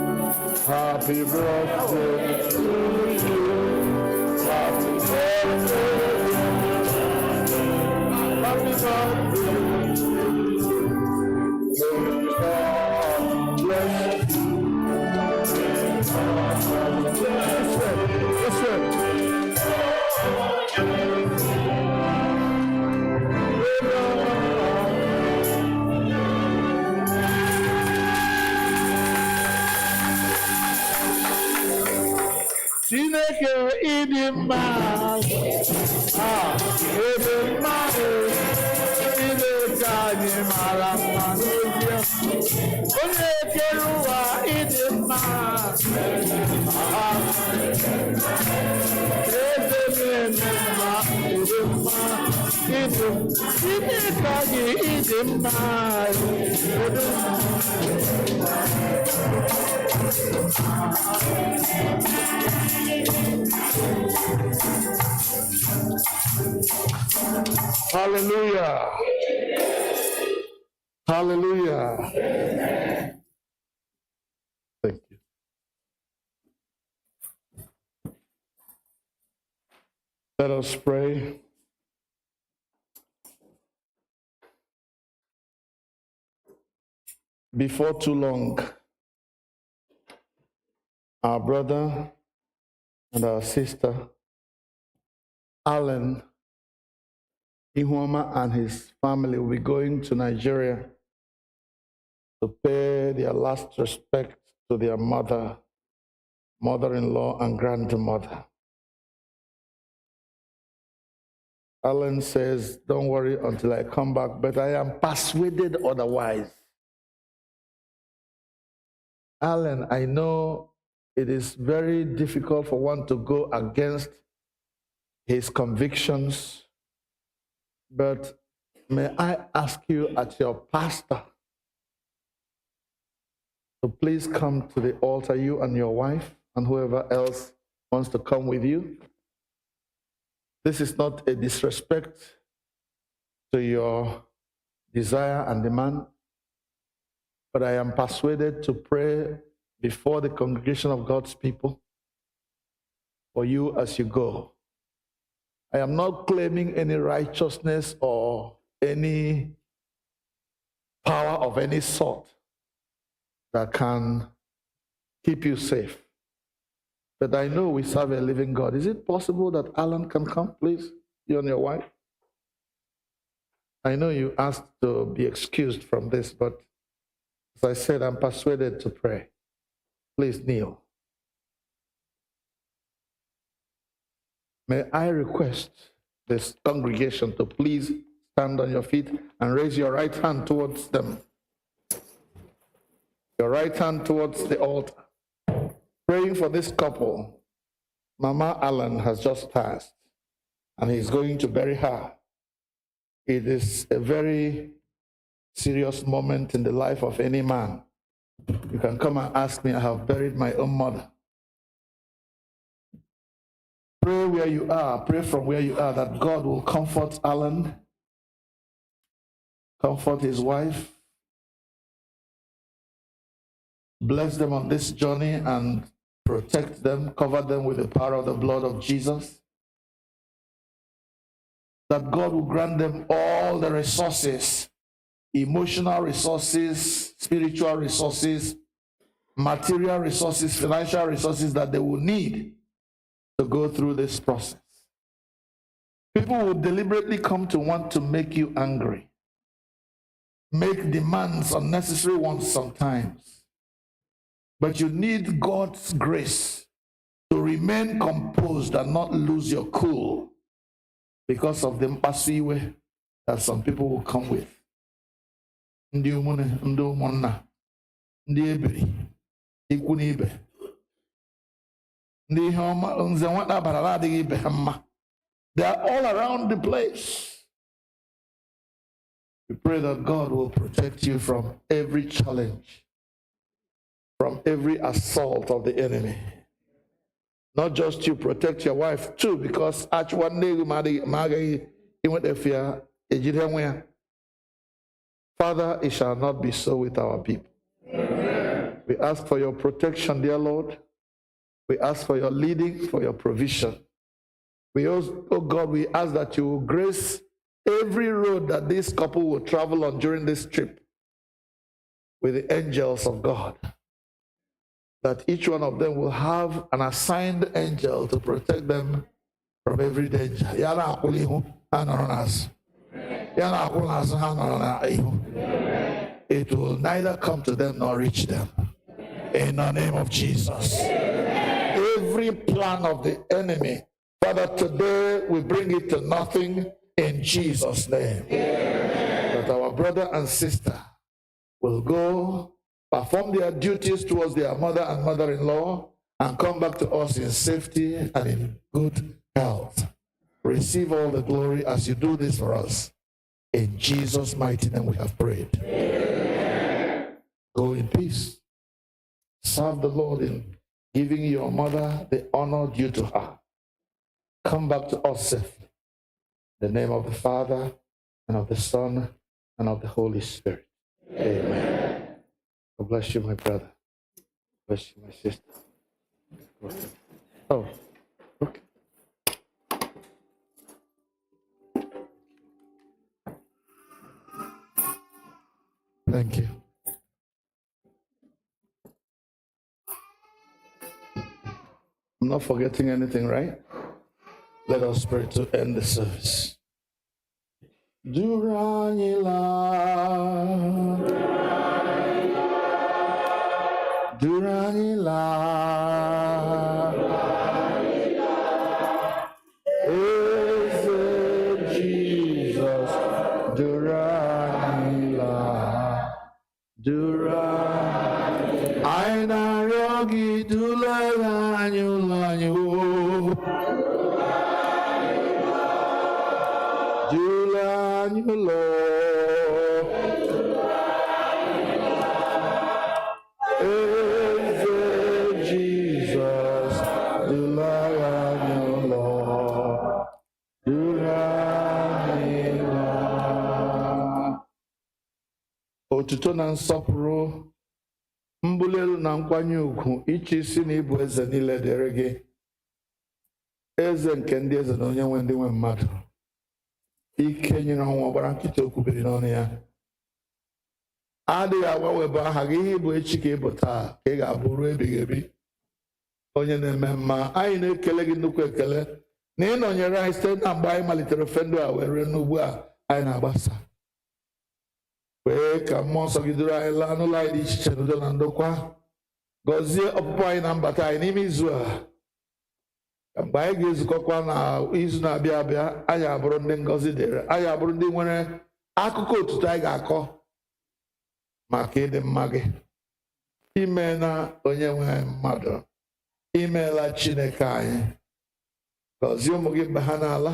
[SPEAKER 1] happy birthday to you, happy birthday, happy birthday, may God bless you. Chineke ịdị mma, ịdị mma, Chineke anyị mara mma n'ezie. Onye kere ụwa ịdị mma, eze na-eme mma, ịdị mma, Chineke anyị ịdị mma, ịdị mma. Hallelujah. Hallelujah. Thank you. Let us pray. Before too long, our brother and our sister, Alan, Ihuoma and his family will be going to Nigeria to pay their last respect to their mother, mother-in-law, and grandmother. Alan says, don't worry until I come back, but I am persuaded otherwise. Alan, I know it is very difficult for one to go against his convictions, but may I ask you as your pastor to please come to the altar, you and your wife and whoever else wants to come with you. This is not a disrespect to your desire and demand, but I am persuaded to pray before the congregation of God's people for you as you go. I am not claiming any righteousness or any power of any sort that can keep you safe. But I know we serve a living God. Is it possible that Alan can come, please? You and your wife? I know you asked to be excused from this, but as I said, I'm persuaded to pray. Please kneel. May I request this congregation to please stand on your feet and raise your right hand towards them. Your right hand towards the altar. Praying for this couple. Mama Allen has just passed, and he's going to bury her. It is a very serious moment in the life of any man. You can come and ask me, I have buried my own mother. Pray where you are, pray from where you are, that God will comfort Alan, comfort his wife, bless them on this journey and protect them, cover them with the power of the blood of Jesus. That God will grant them all the resources, emotional resources, spiritual resources, material resources, financial resources that they will need to go through this process. People will deliberately come to want to make you angry, make demands, unnecessary ones sometimes. But you need God's grace to remain composed and not lose your cool because of the mpasiwe that some people will come with. Ndị umune, ndị ụmụnna, ndị ebiri, ikwu na ibe. Ndị ihe ọma, nze nwata bara na adịghị ibe ha mma. They are all around the place. We pray that God will protect you from every challenge, from every assault of the enemy. Not just you, protect your wife too, because Father, it shall not be so with our people. Amen. We ask for your protection, dear Lord. We ask for your leading, for your provision. We also, oh God, we ask that you will grace every road that this couple will travel on during this trip with the angels of God. That each one of them will have an assigned angel to protect them from every danger. It will neither come to them nor reach them. In the name of Jesus. Every plan of the enemy, Father, today we bring it to nothing in Jesus' name. That our brother and sister will go perform their duties towards their mother and mother-in-law and come back to us in safety and in good health. Receive all the glory as you do this for us. In Jesus' mighty name we have prayed. Amen. Go in peace. Serve the Lord in giving your mother the honor due to her. Come back to us safely. In the name of the Father, and of the Son, and of the Holy Spirit. Amen. God bless you, my brother. Bless you, my sister. Oh, okay. Thank you. I'm not forgetting anything, right? Let us pray to end the service. duru anyị laa, duru anyị laa, eze Jizọs, duru anyị laa, duru anyị na-arịọ gị, dulara anyị ụlọ anyị o. Lord, eze Jesus, dulara Lord, dulara. Otuto na nsọpụrụ, mbuli elu na nkwanye ugwu, ịchị isi na ịbụ eze niile dịrị gị, eze nke ndị eze na onye nwe ndị nwe mmadụ. Ike nyere ọnwa ọgbara nkịta okwubiri n'ọnụ ya adịghị agbanwebụ aha gị, ihe ịbụ echi ka ịbụ taa ka ị ga-abụ ruo ebighị ebi. Onye na-eme mma, anyị na-ekele gị nnukwu ekele na ị nọnyere anyị site na mgbe anyị malitere ofe ndụ a were n'ugbu a anyị na-agbasa. Kwee ka mmụọ nsọ gị duru anyị laa n'ụlọ anyị dị iche iche n'udo na ndokwa. Gọzie ọpụpụ anyị na mbata anyị n'ime izu a. Mgbe anyị ga-ezukọkwa na izu na-abịa abịa, anyị abụrụ ndị ngọzi dịrị, anyị abụrụ ndị nwere akụkọ otuto anyị ga-akọ maka ịdị mma gị. Imeela onye nwe mmadụ, imeela Chineke anyị. Gọzie ụmụ gị mgbe ha na-ala,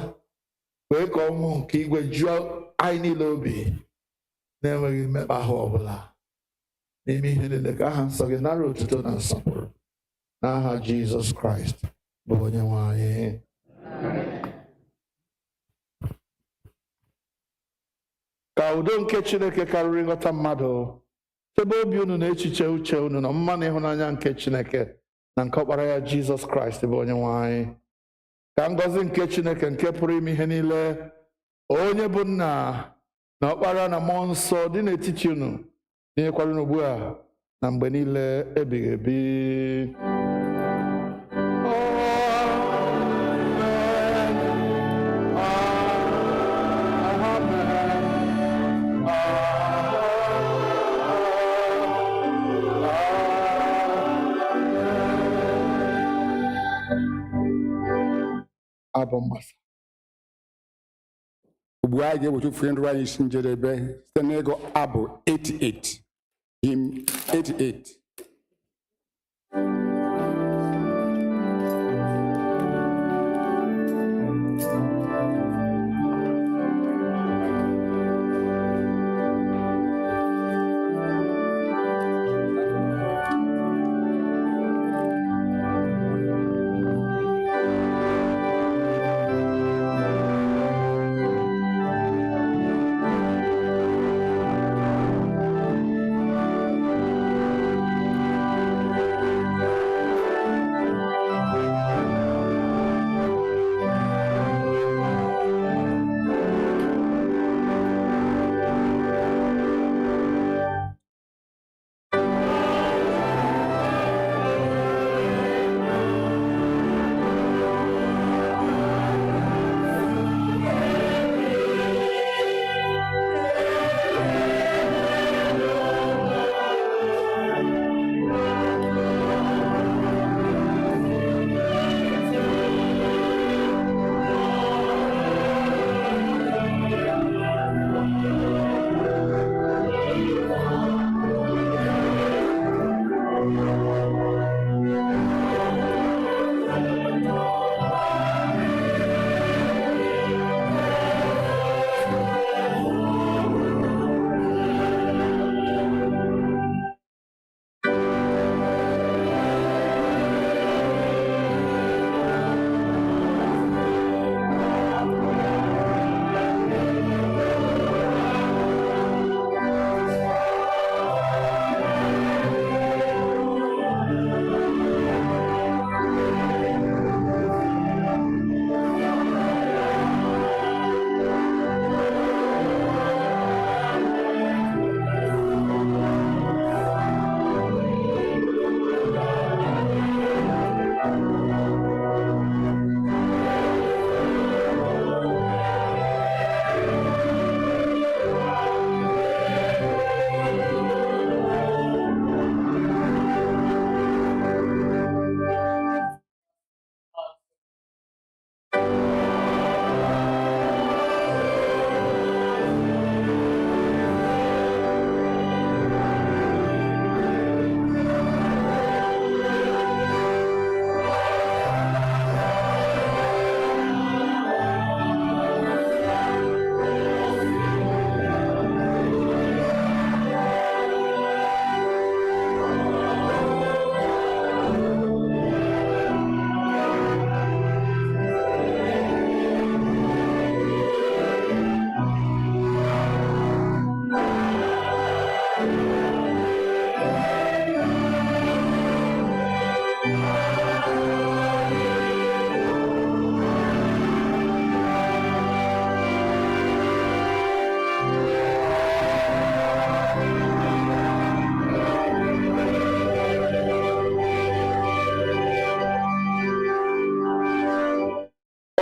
[SPEAKER 1] kwee ka ụmụ nke igwe jụọ anyị niile obi na-enweghị mmekpa ahụ ọbụla. N'ime ihe niile ka aha nsọ gị nara otuto na nsọpụrụ n'aha Jizọs Kraịst bụ onye nwe anyị. Ka udo nke Chineke karịrị nghọta mmadụ chebe obi unu na echiche uche unu na mma na ịhụnanya nke Chineke na nke ọkpara ya Jizọs Kraịst bụ onye nwe anyị. Ka ngọzi nke Chineke nke pụrụ ime ihe niile, onye bụ nna na ọkpara na mmụọ nsọ dị n'etiti unu, n'inyekwara unu ugbu a na mgbe niile ebighị ebi. Abụ mgbasa.
[SPEAKER 2] Ugbu a ga-eweta ofufe ndụ anyị isi njedebe site n'ịgụ abụ 88, hymn 88.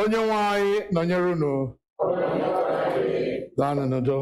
[SPEAKER 1] onye nwe anyị nọnyere unu. Laanụ n'udo.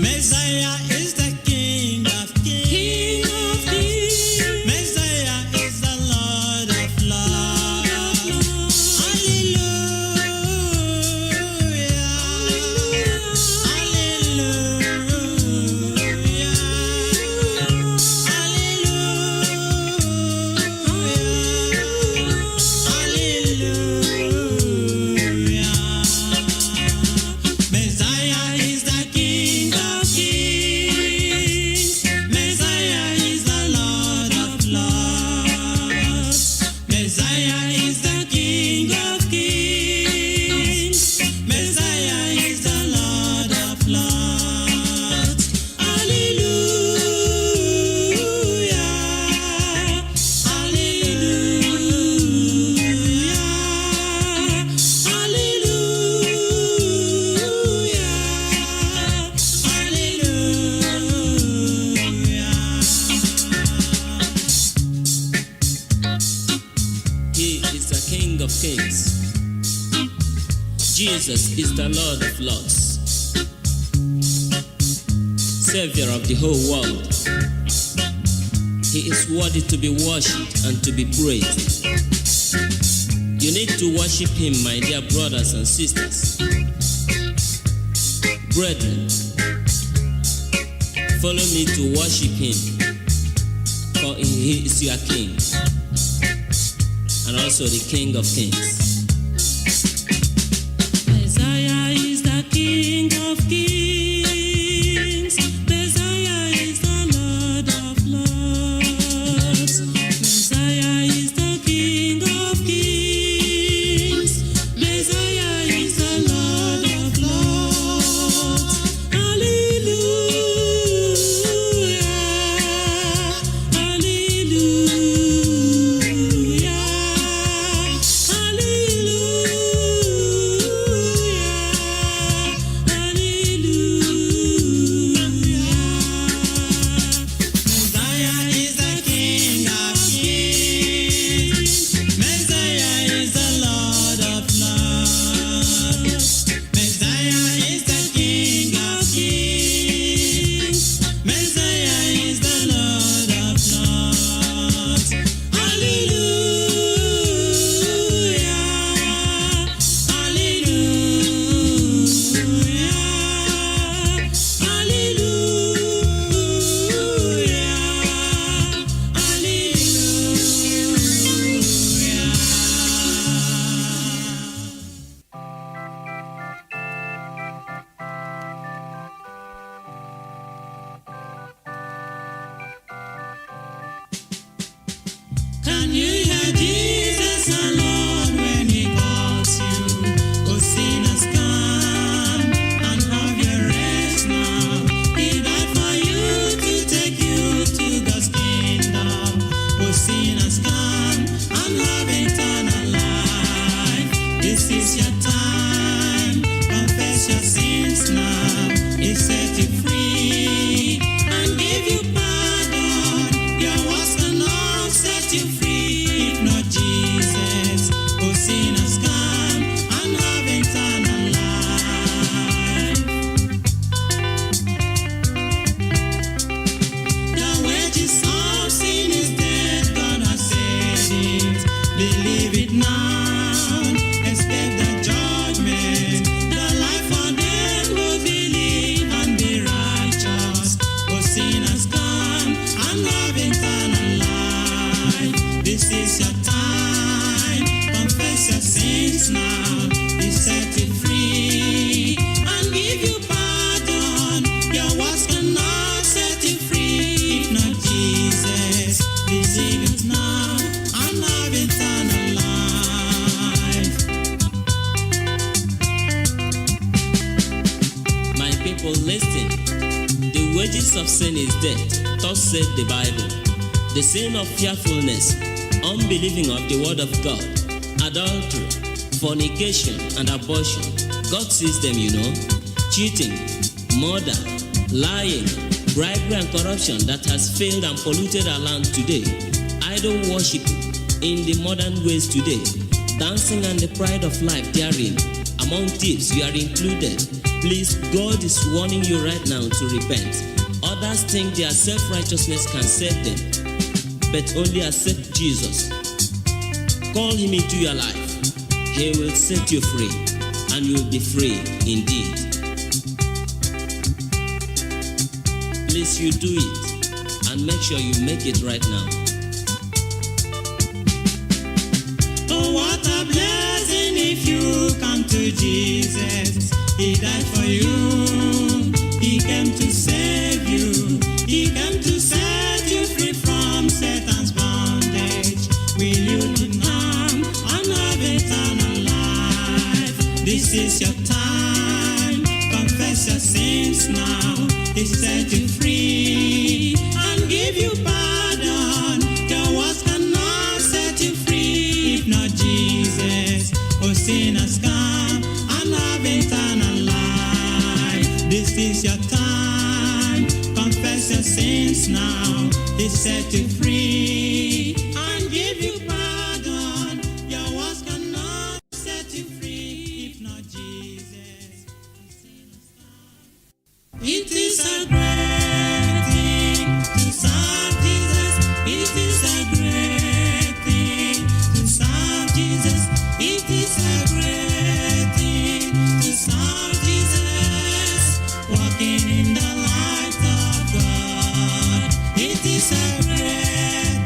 [SPEAKER 9] Messiah is the King of Kings. Messiah is the Lord of Lords. Hallelujah. Messiah is the King of Kings. Messiah is the Lord of Lords. Messiah is the King of Kings. Messiah is the Lord of Lords. Hallelujah. He is the King of Kings. Jesus is the Lord of Lords, Savior of the whole world. He is worthy to be worshipped and to be praised. You need to worship Him, my dear brothers and sisters. Brethren, follow me to worship Him, for He is your King and also the King of Kings. Messiah is the King of Kings. Messiah is the Lord of Lords. Messiah is the King of Kings. Messiah is the Lord of Lords. Hallelujah. Hallelujah. Can you hear Jesus alone when He calls you? Oh, sinners, come and have your rest now. He died for you to take you to God's kingdom. Oh, sinners, come and have eternal life. This is your time. Confess your sins now. He set you free and give you pardon. Your words cannot set you free if not Jesus. Oh, sinners, come and have eternal life. The wages of sin is death, God has said it. Believe it now, escape the judgment. The life for them who believe and be righteous. Oh, sinners, come and have eternal life. This is your time. Confess your sins now. He set you free and give you pardon. Your words cannot set you free if not Jesus. Receive it now and have eternal life. My people, listen. The wages of sin is death. Thus said the Bible. The sin of fearfulness, unbelieving of the word of God, adultery, fornication, and abortion. God sees them, you know. Cheating, murder, lying, bribery, and corruption that has failed and polluted our land today. Idol worship in the modern ways today. Dancing and the pride of life therein. Among thieves, you are included.
[SPEAKER 10] Please, God is warning you right now to repent. Others think their self-righteousness can save them, but only accept Jesus. Call him into your life. He will set you free, and you will be free indeed. Please, you do it, and make sure you make it right now.
[SPEAKER 9] Oh, what a blessing if you come to Jesus. He died for you. He came to save you. He came to set you free from Satan's bondage. Will you lean on and have eternal life? This is your time. Confess your sins now. He set you free and give you pardon. Your words cannot set you free if not Jesus. Oh, sinners, come and have eternal life. This is your time. Confess your sins now. He set you free and give you pardon. Your words cannot set you free if not Jesus. Oh, sinners, come. It is a great thing to serve Jesus. It is a great thing to serve Jesus. It is a great thing to serve Jesus. Walking in the light of God. It is a great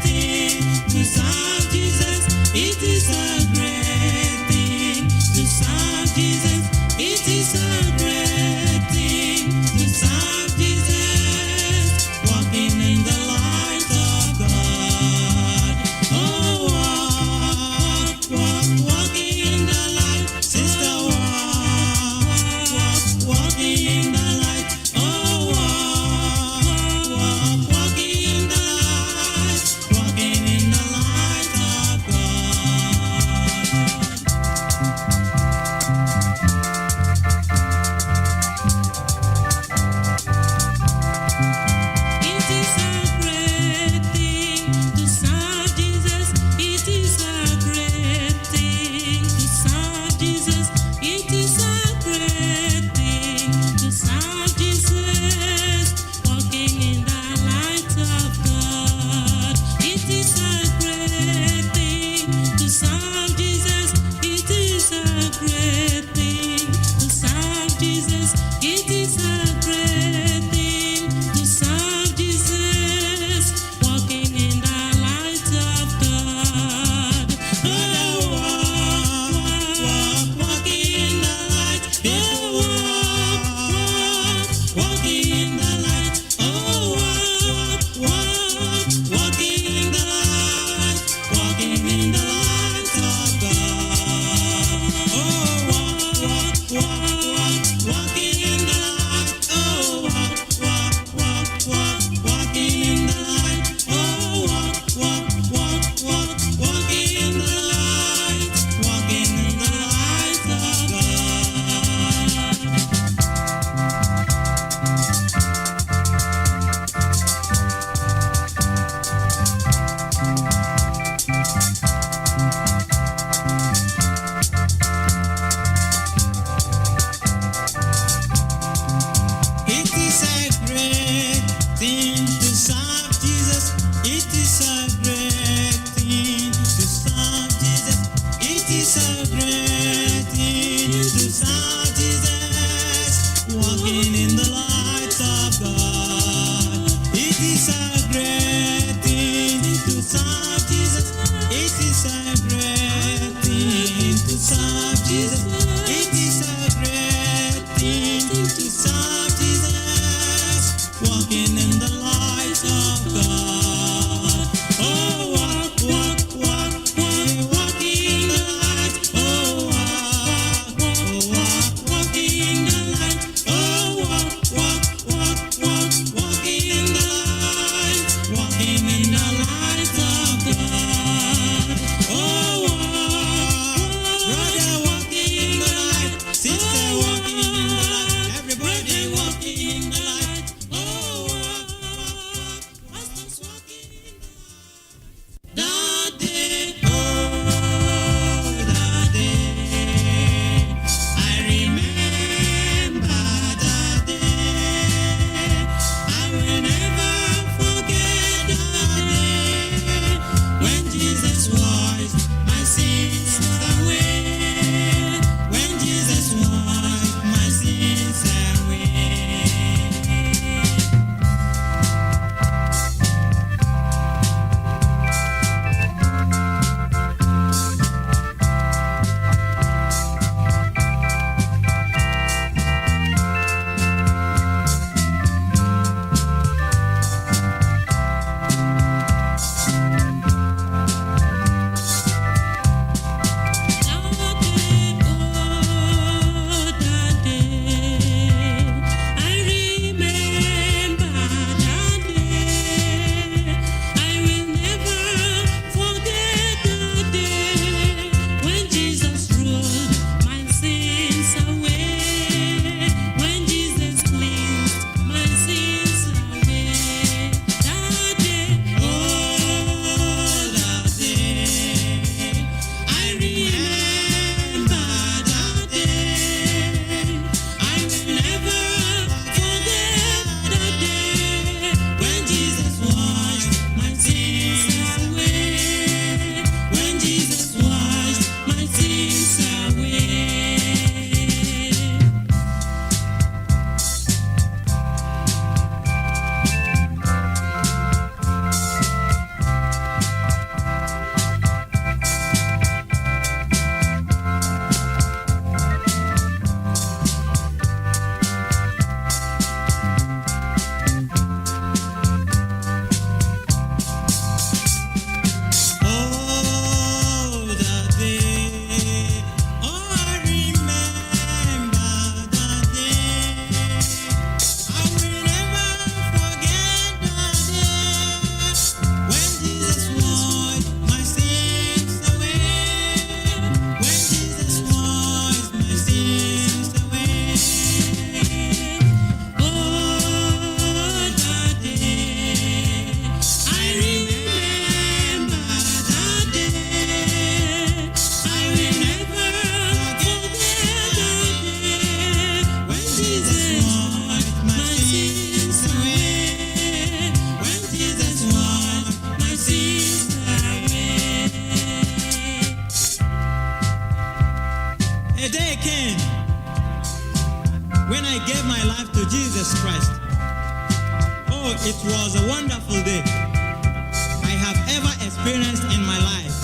[SPEAKER 9] Oh, it was a wonderful day I have ever experienced in my life.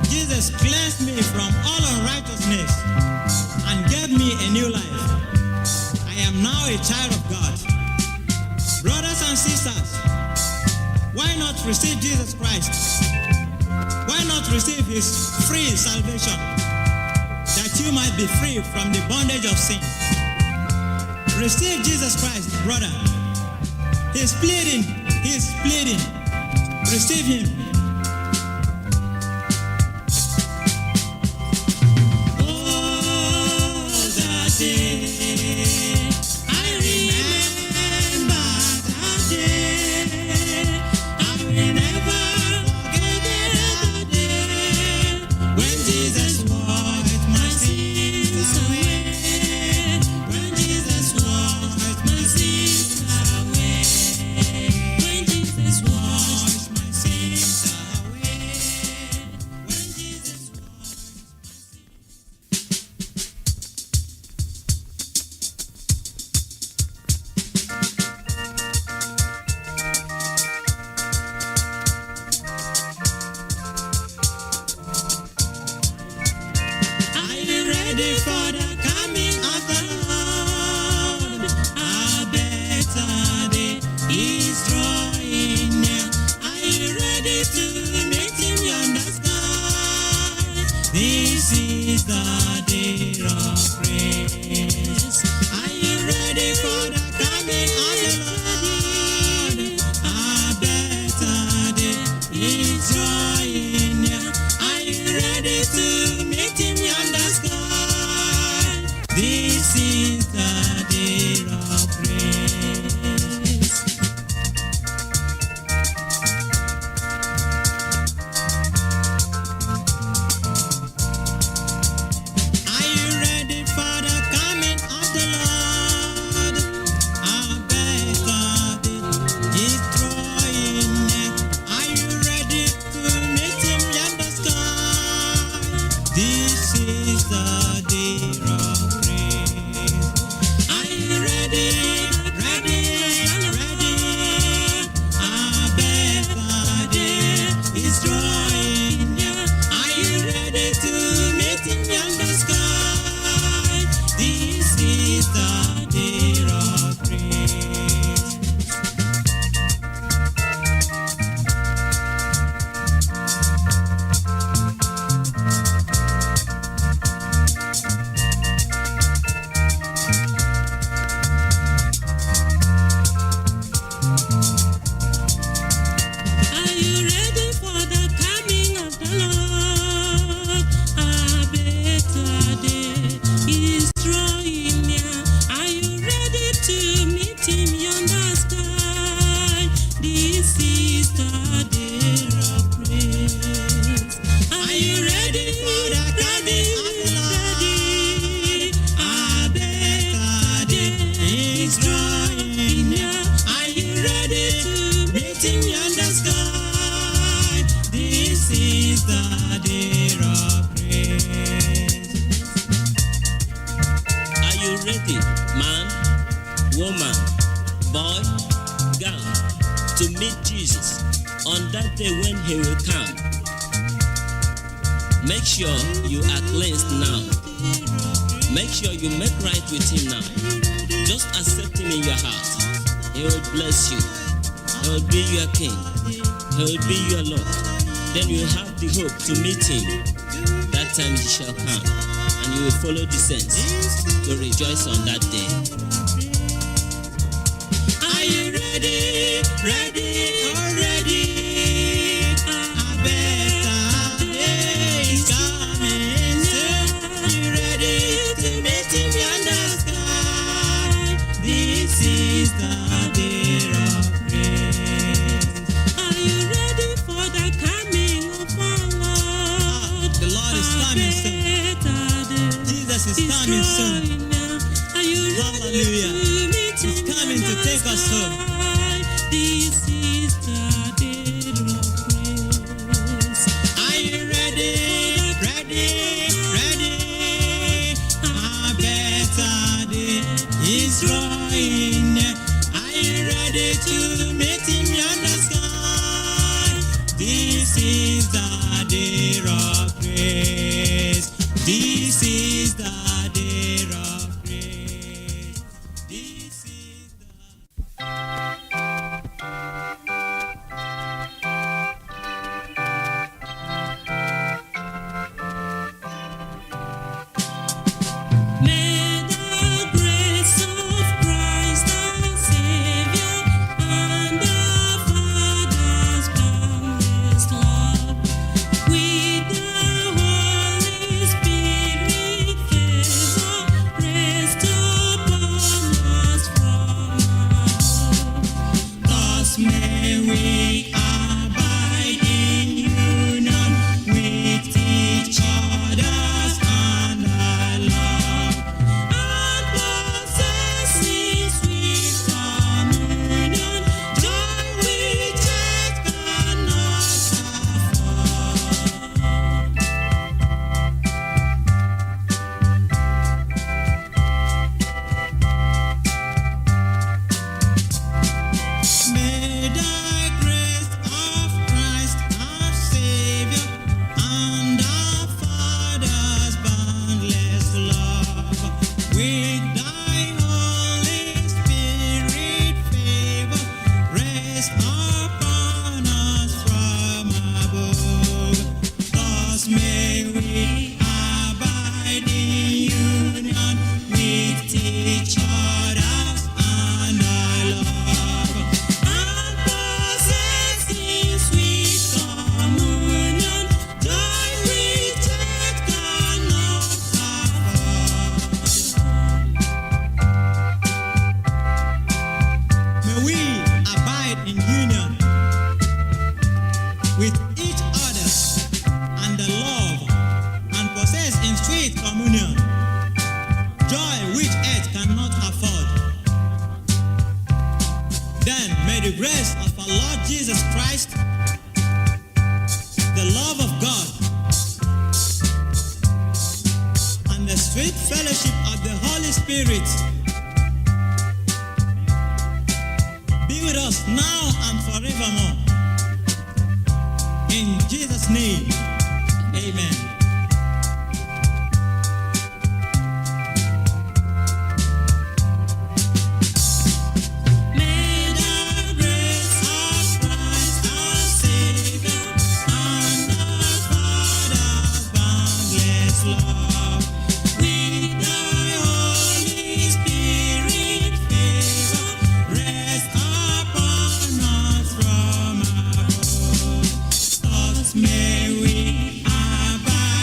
[SPEAKER 9] Jesus cleansed me from all unrighteousness and gave me a new life. I am now a child of God. Brothers and sisters, why not receive Jesus Christ? Why not receive his free salvation, that you might be free from the bondage of sin? Receive Jesus Christ, brother. He's pleading. He's pleading. Receive him. Oh, that day, I remember that day. I will never forget that day when Jesus washed my sins away. When Jesus washed my sins away. When Jesus washed my sins away. When Jesus washed my sins. Are you ready for the coming of the Lord? A better day is drawing near. Are you ready to meet him yonder sky? This is the day of praise. Are you ready for the coming of the Lord? A better day is drawing near. Are you ready to meet him yonder sky? This is the day of praise. Are you ready for the coming of the Lord? A better day is drawing near. Are you ready to meet him yonder sky? This is the day of praise. Are you ready? Ready? Ready? A better day is drawing near. Are you ready to meet him yonder sky? This is the day of praise. Are you ready for the coming of the Lord? A better day is drawing near. Are you ready to meet him yonder sky? This is the day of praise. Are you ready for the coming of the Lord? A better day is drawing near. Are you ready to meet him yonder sky? This is the day of praise.
[SPEAKER 10] Are you ready, man, woman, boy, girl, to meet Jesus on that day when he will come? Make sure you are cleansed now. Make sure you make right with him now. Just accept him in your heart. He will bless you. He will be your king. He will be your Lord. Then you will have the hope to meet him. That time he shall come, and you will follow the saints to rejoice on that day.
[SPEAKER 9] Are you ready? Ready? Ready? A better day is coming soon. Are you ready to meet him yonder sky? This is the day of praise. Are you ready for the coming of our Lord? The Lord is coming soon. Jesus is coming soon. Hallelujah. He's coming to take us home. This is the day of praise. Are you ready? Ready? Ready? A better day is drawing. Are you ready? we abide in union with each other and our love, and possessing sweet communion, joy which earth cannot afford. May the grace of Christ our Savior and our Father's boundless love, with thy Holy Spirit favor, rest upon us from above. Thus may we abide in union with each other and our love, and possessing sweet communion, joy which earth cannot afford. May we abide in union with each other and the love, and possess in sweet communion joy which earth cannot afford. Then may the grace of our Lord Jesus Christ, the love of God, and the sweet fellowship of the Holy Spirit be with us now and forevermore. In Jesus' name, amen. May the grace of Christ our Savior and our Father's boundless love, with thy Holy Spirit favor, rest upon us from above. Thus may we abide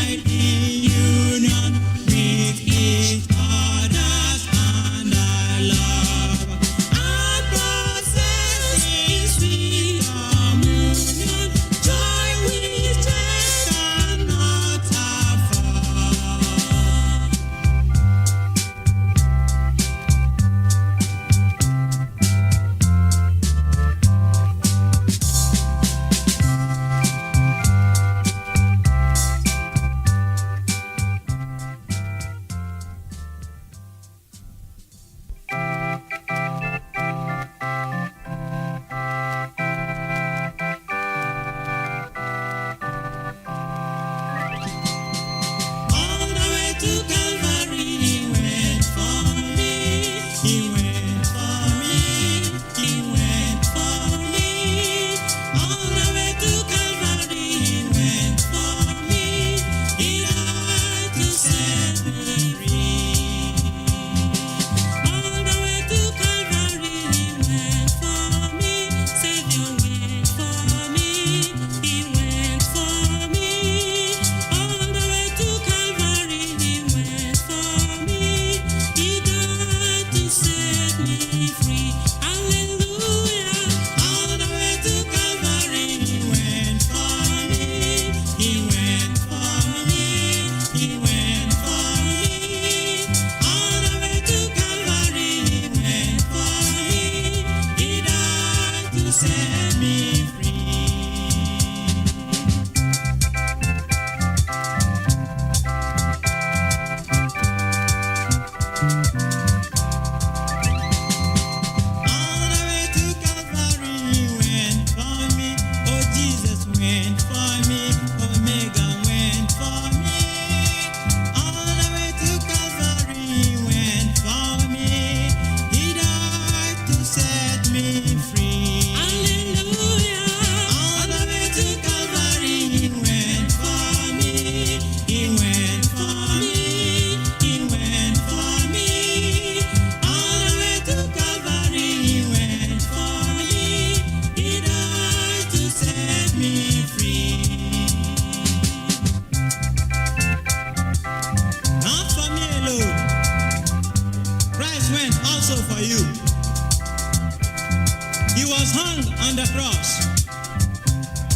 [SPEAKER 9] He was hung on the cross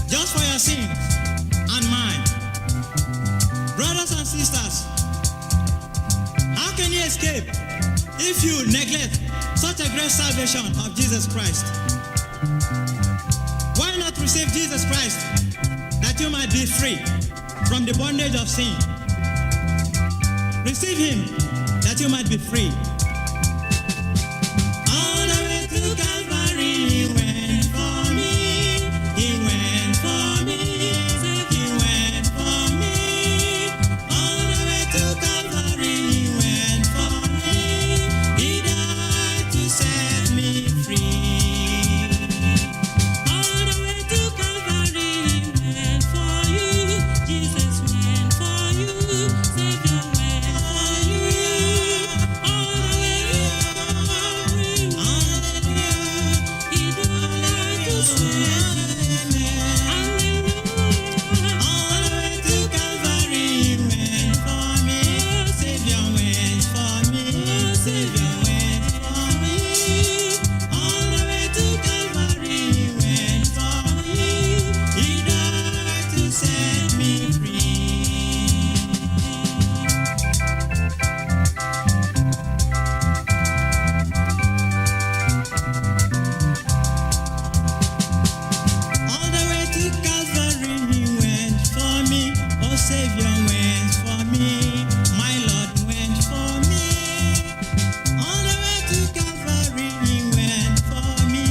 [SPEAKER 9] just for your sins and mine. Brothers and sisters, how can you escape if you neglect such a great salvation of Jesus Christ? Why not receive Jesus Christ that you might be free from the bondage of sin? Receive him that you might be free. All the way to Calvary, he went for me. He went for me. He went for me. All the way to Calvary, he went for me. He died to set me free. All the way to Calvary, he went for you. Jesus went for you. Savior went for you. All the way to Calvary, he died to set me free. All the way to Calvary, he went for me. Savior went for me. Savior went for me. All the way to Calvary, he went for me. He died to set me free. All the way to Calvary, he went for me. Oh, Savior went for me. My Lord went for me. All the way to Calvary, he went for me.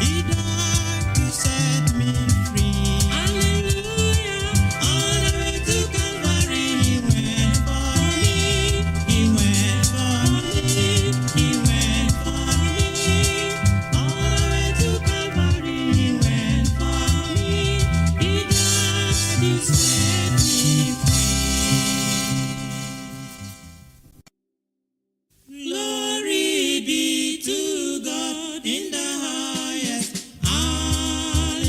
[SPEAKER 9] He died to set me free. Hallelujah. All the way to Calvary, he went for me. He went for me. He went for me. All the way to Calvary, he went for me. He died to set me free. Glory be to God in the highest. Hallelujah.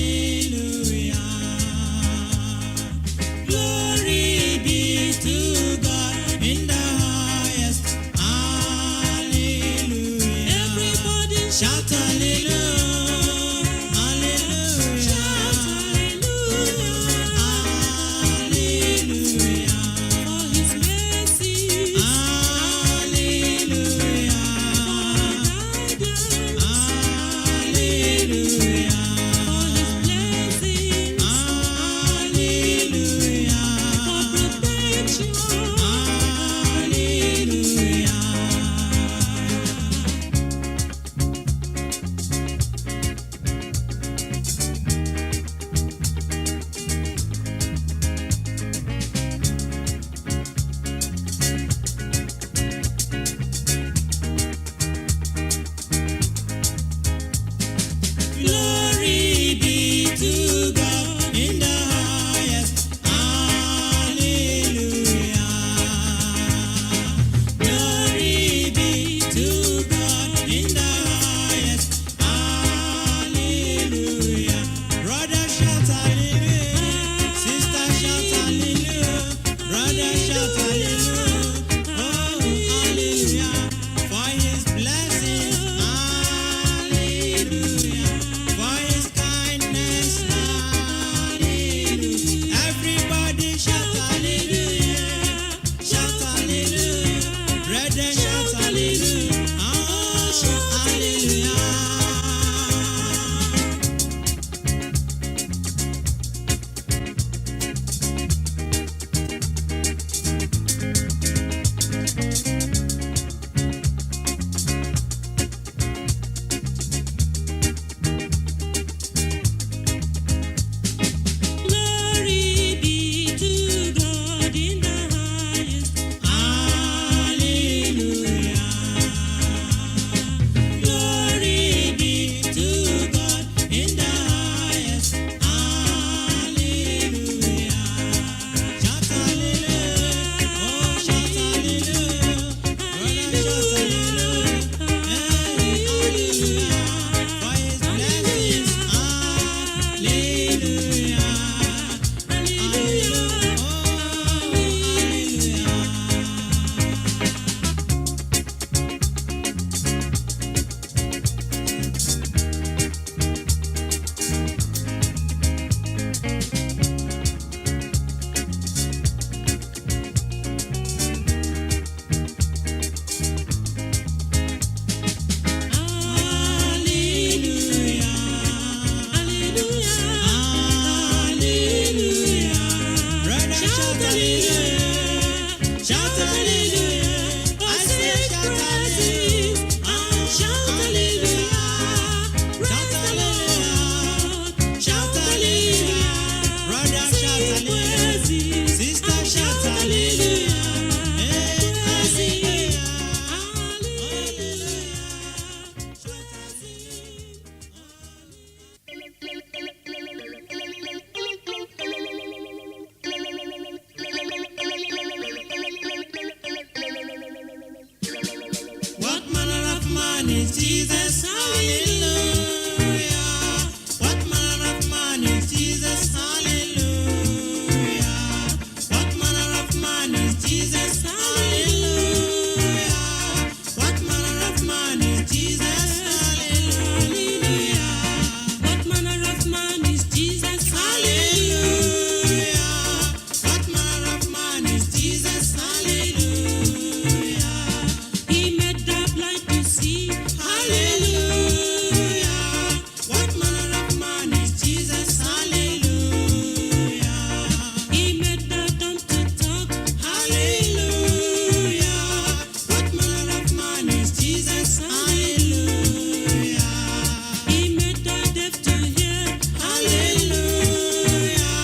[SPEAKER 9] Glory be to God in the highest. Hallelujah. Everybody shout hallelujah. Hallelujah. Shout hallelujah. Hallelujah. For his mercy. Hallelujah. For guidance. Hallelujah. For his blessings. Hallelujah. For protection. Hallelujah. Glory is Jesus? Hallelujah. What manner of man is Jesus? Hallelujah. What manner of man is Jesus? Hallelujah. What manner of man is Jesus? Hallelujah. What manner of man is Jesus? Hallelujah. What manner of man is Jesus? Hallelujah. He made the blind to see. Hallelujah. What manner of man is Jesus? Hallelujah. He made the dumb to talk. Hallelujah. What manner of man is Jesus? Hallelujah. He made the deaf to hear. Hallelujah.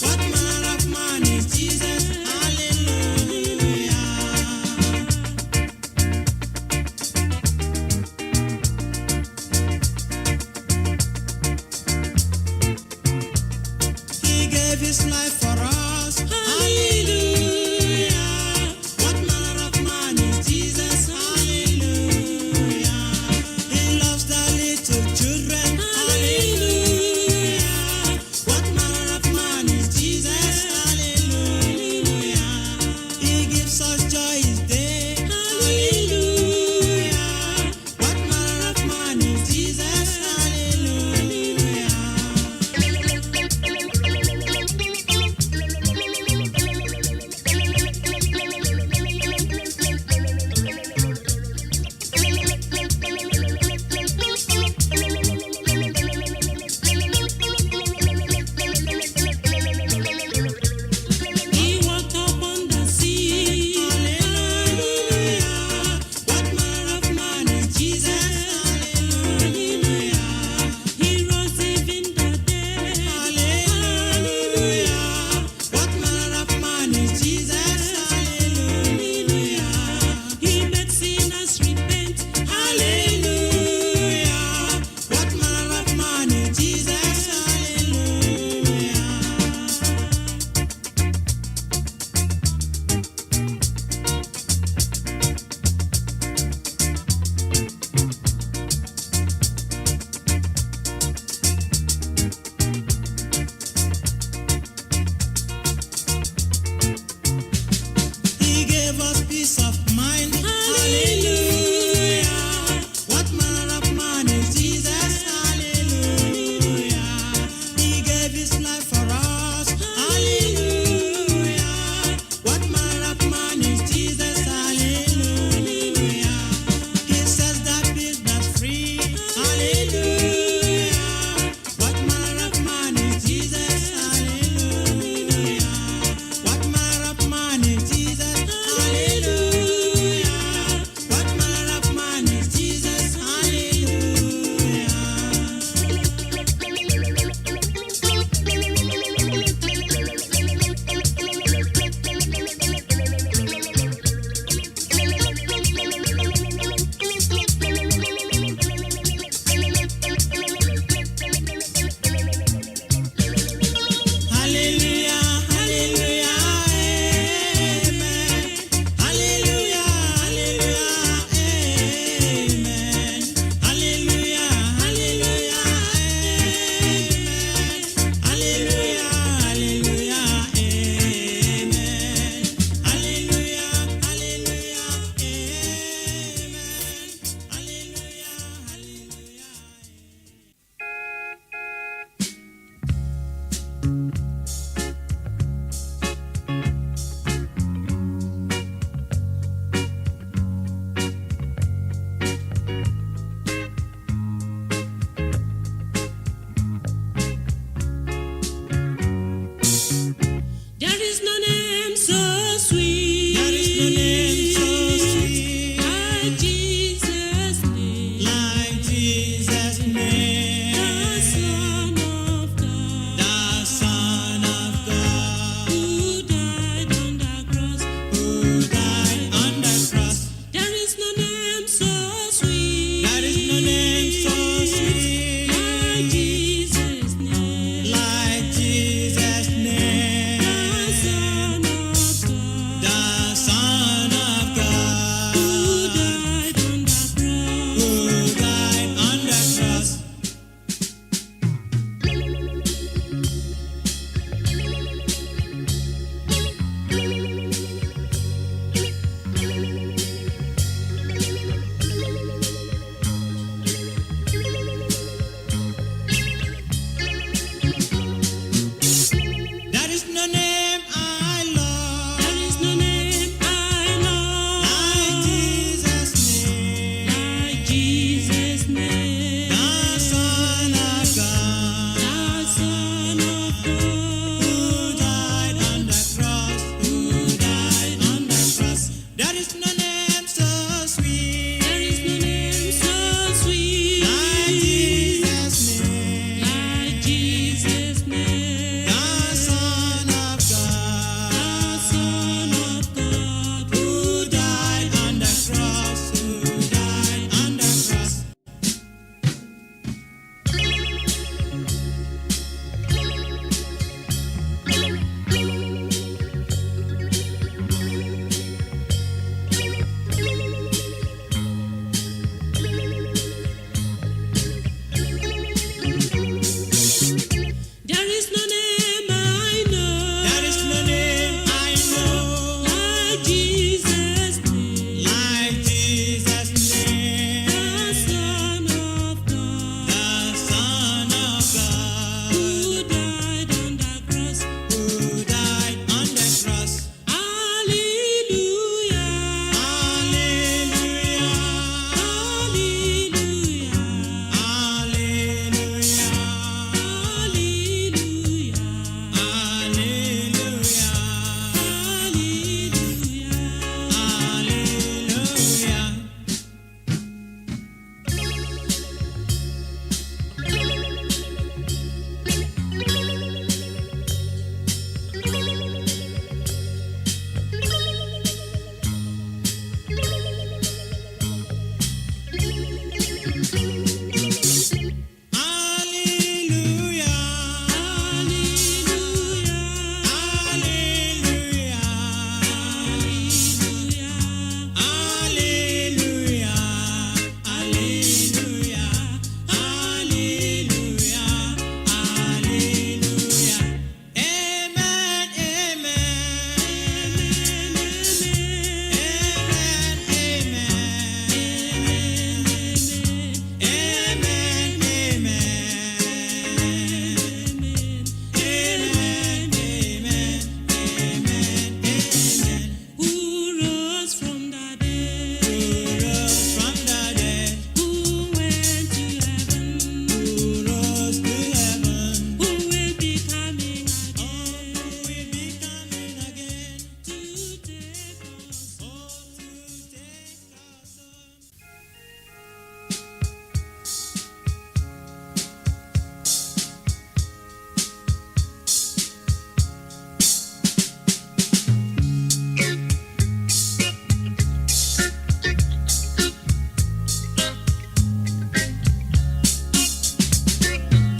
[SPEAKER 9] What manner of man is Jesus? Hallelujah. He gave his life for us. Hallelujah. What manner of man is Jesus? Hallelujah. He loves the little children. Hallelujah. What manner of man is Jesus? Hallelujah. He gives us joy each day. Hallelujah. What manner of man is Jesus? Hallelujah.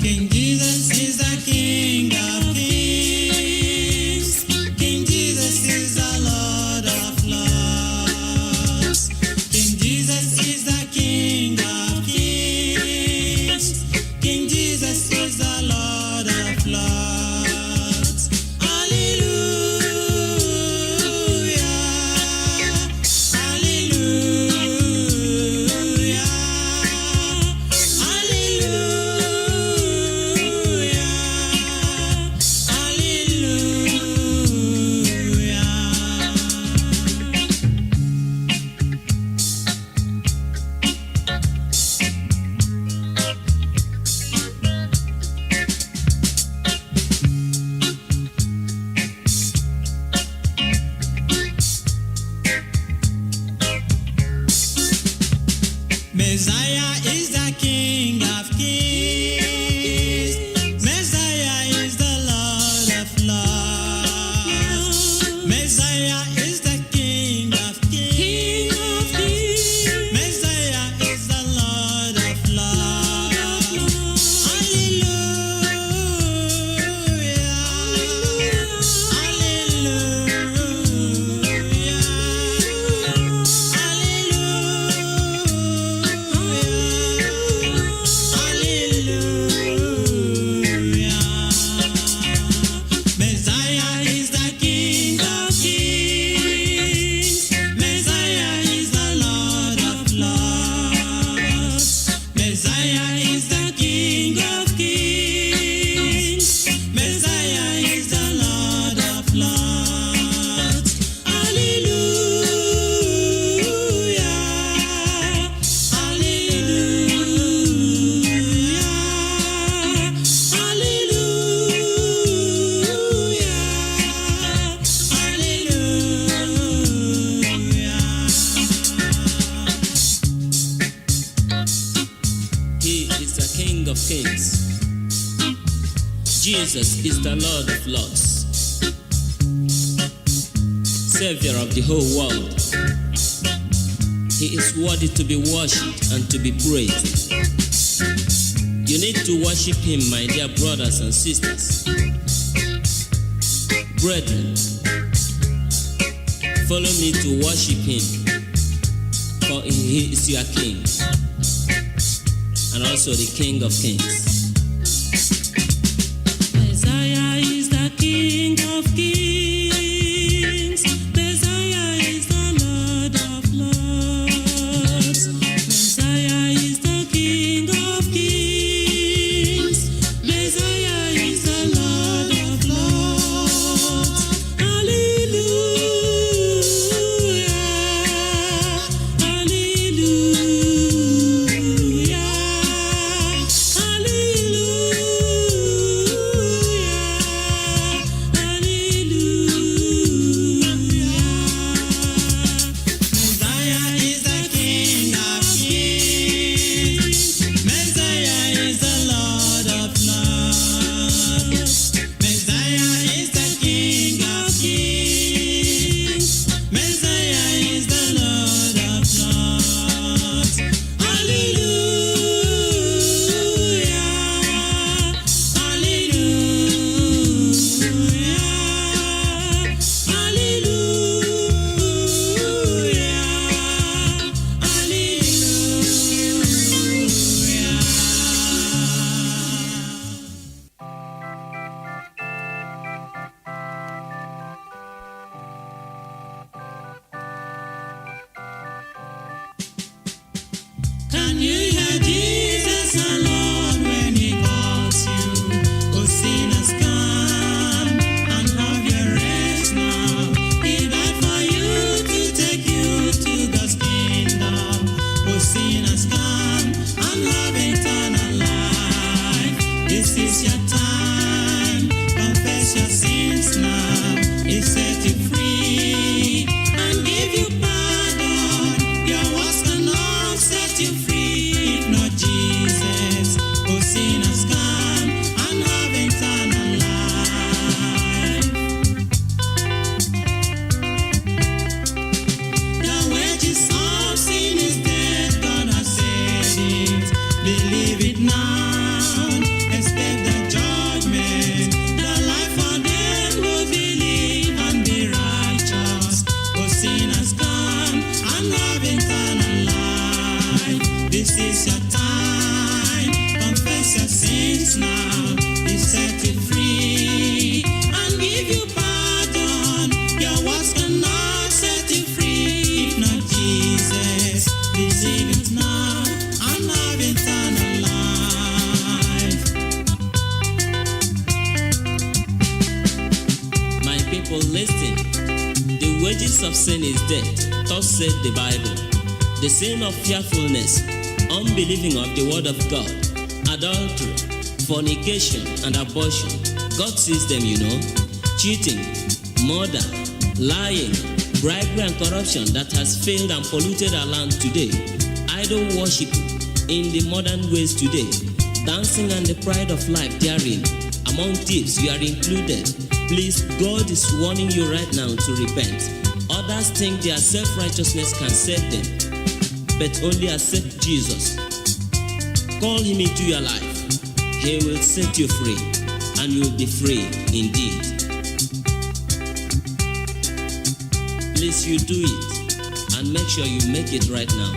[SPEAKER 9] King Jesus is the King of Kings. King Jesus is the Lord of Lords. King Jesus is the King of Kings. King Jesus is the Lord of Lords. Hallelujah. Hallelujah. Messiah is the King of Kings. Messiah is the Lord of Lords. Messiah is the King of Kings. Messiah is the Lord of Lords. Hallelujah. Messiah is the King of Kings. Messiah is the Lord of Lords. Messiah is the King of Kings. Messiah is the Lord of Lords. Hallelujah.
[SPEAKER 10] He is the King of Kings. Jesus is the Lord of Lords, Savior of the whole world. He is worthy to be worshipped and to be praised. You need to worship Him, my dear brothers and sisters. Brethren, follow me to worship Him, for He is your King and also the King of Kings.
[SPEAKER 9] Messiah is the King of Kings. Messiah is the Lord of Lords. Messiah is the King of Kings. Messiah is the Lord of Lords. Hallelujah. Hallelujah. Can you hear Jesus alone when he calls you? Oh, sinners, come and have your rest now. He died for you to take you to God's kingdom. Oh, sinners, come and have eternal life. This is your time. Confess your sins now. He set you free and give you pardon. Your words cannot set you free. If not Jesus, oh sinners, come and have eternal life. The wages of sin is death, God has said it. Believe it now.
[SPEAKER 10] people, listen. The wages of sin is death, thus said the Bible. The sin of fearfulness, unbelieving of the word of God, adultery, fornication, and abortion. God sees them, you know. Cheating, murder, lying, bribery, and corruption that has failed and polluted our land today. Idol worship in the modern ways today. Dancing and the pride of life therein. Among thieves, you are included. Please, God is warning you right now to repent. Others think their self-righteousness can save them, but only accept Jesus. Call him into your life. He will set you free, and you will be free indeed. Please, you do it, and make sure you make it right now.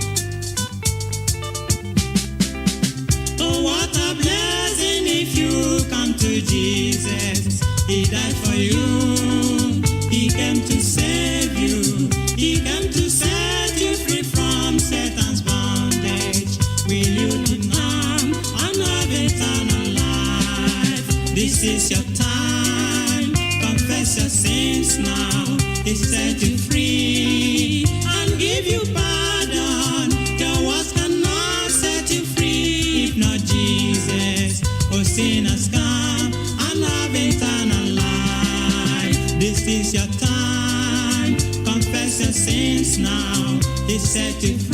[SPEAKER 9] Oh, what a blessing if you come to Jesus. He died for you. He came to save you. He came to set you free from Satan's bondage. Will you leave now and have eternal life? This is your time. Confess your sins now. He set you free and give you pardon. Your words cannot set you free if not Jesus. Oh, sinners, come and have eternal life. This is your time. Confess your sins now. He set you free.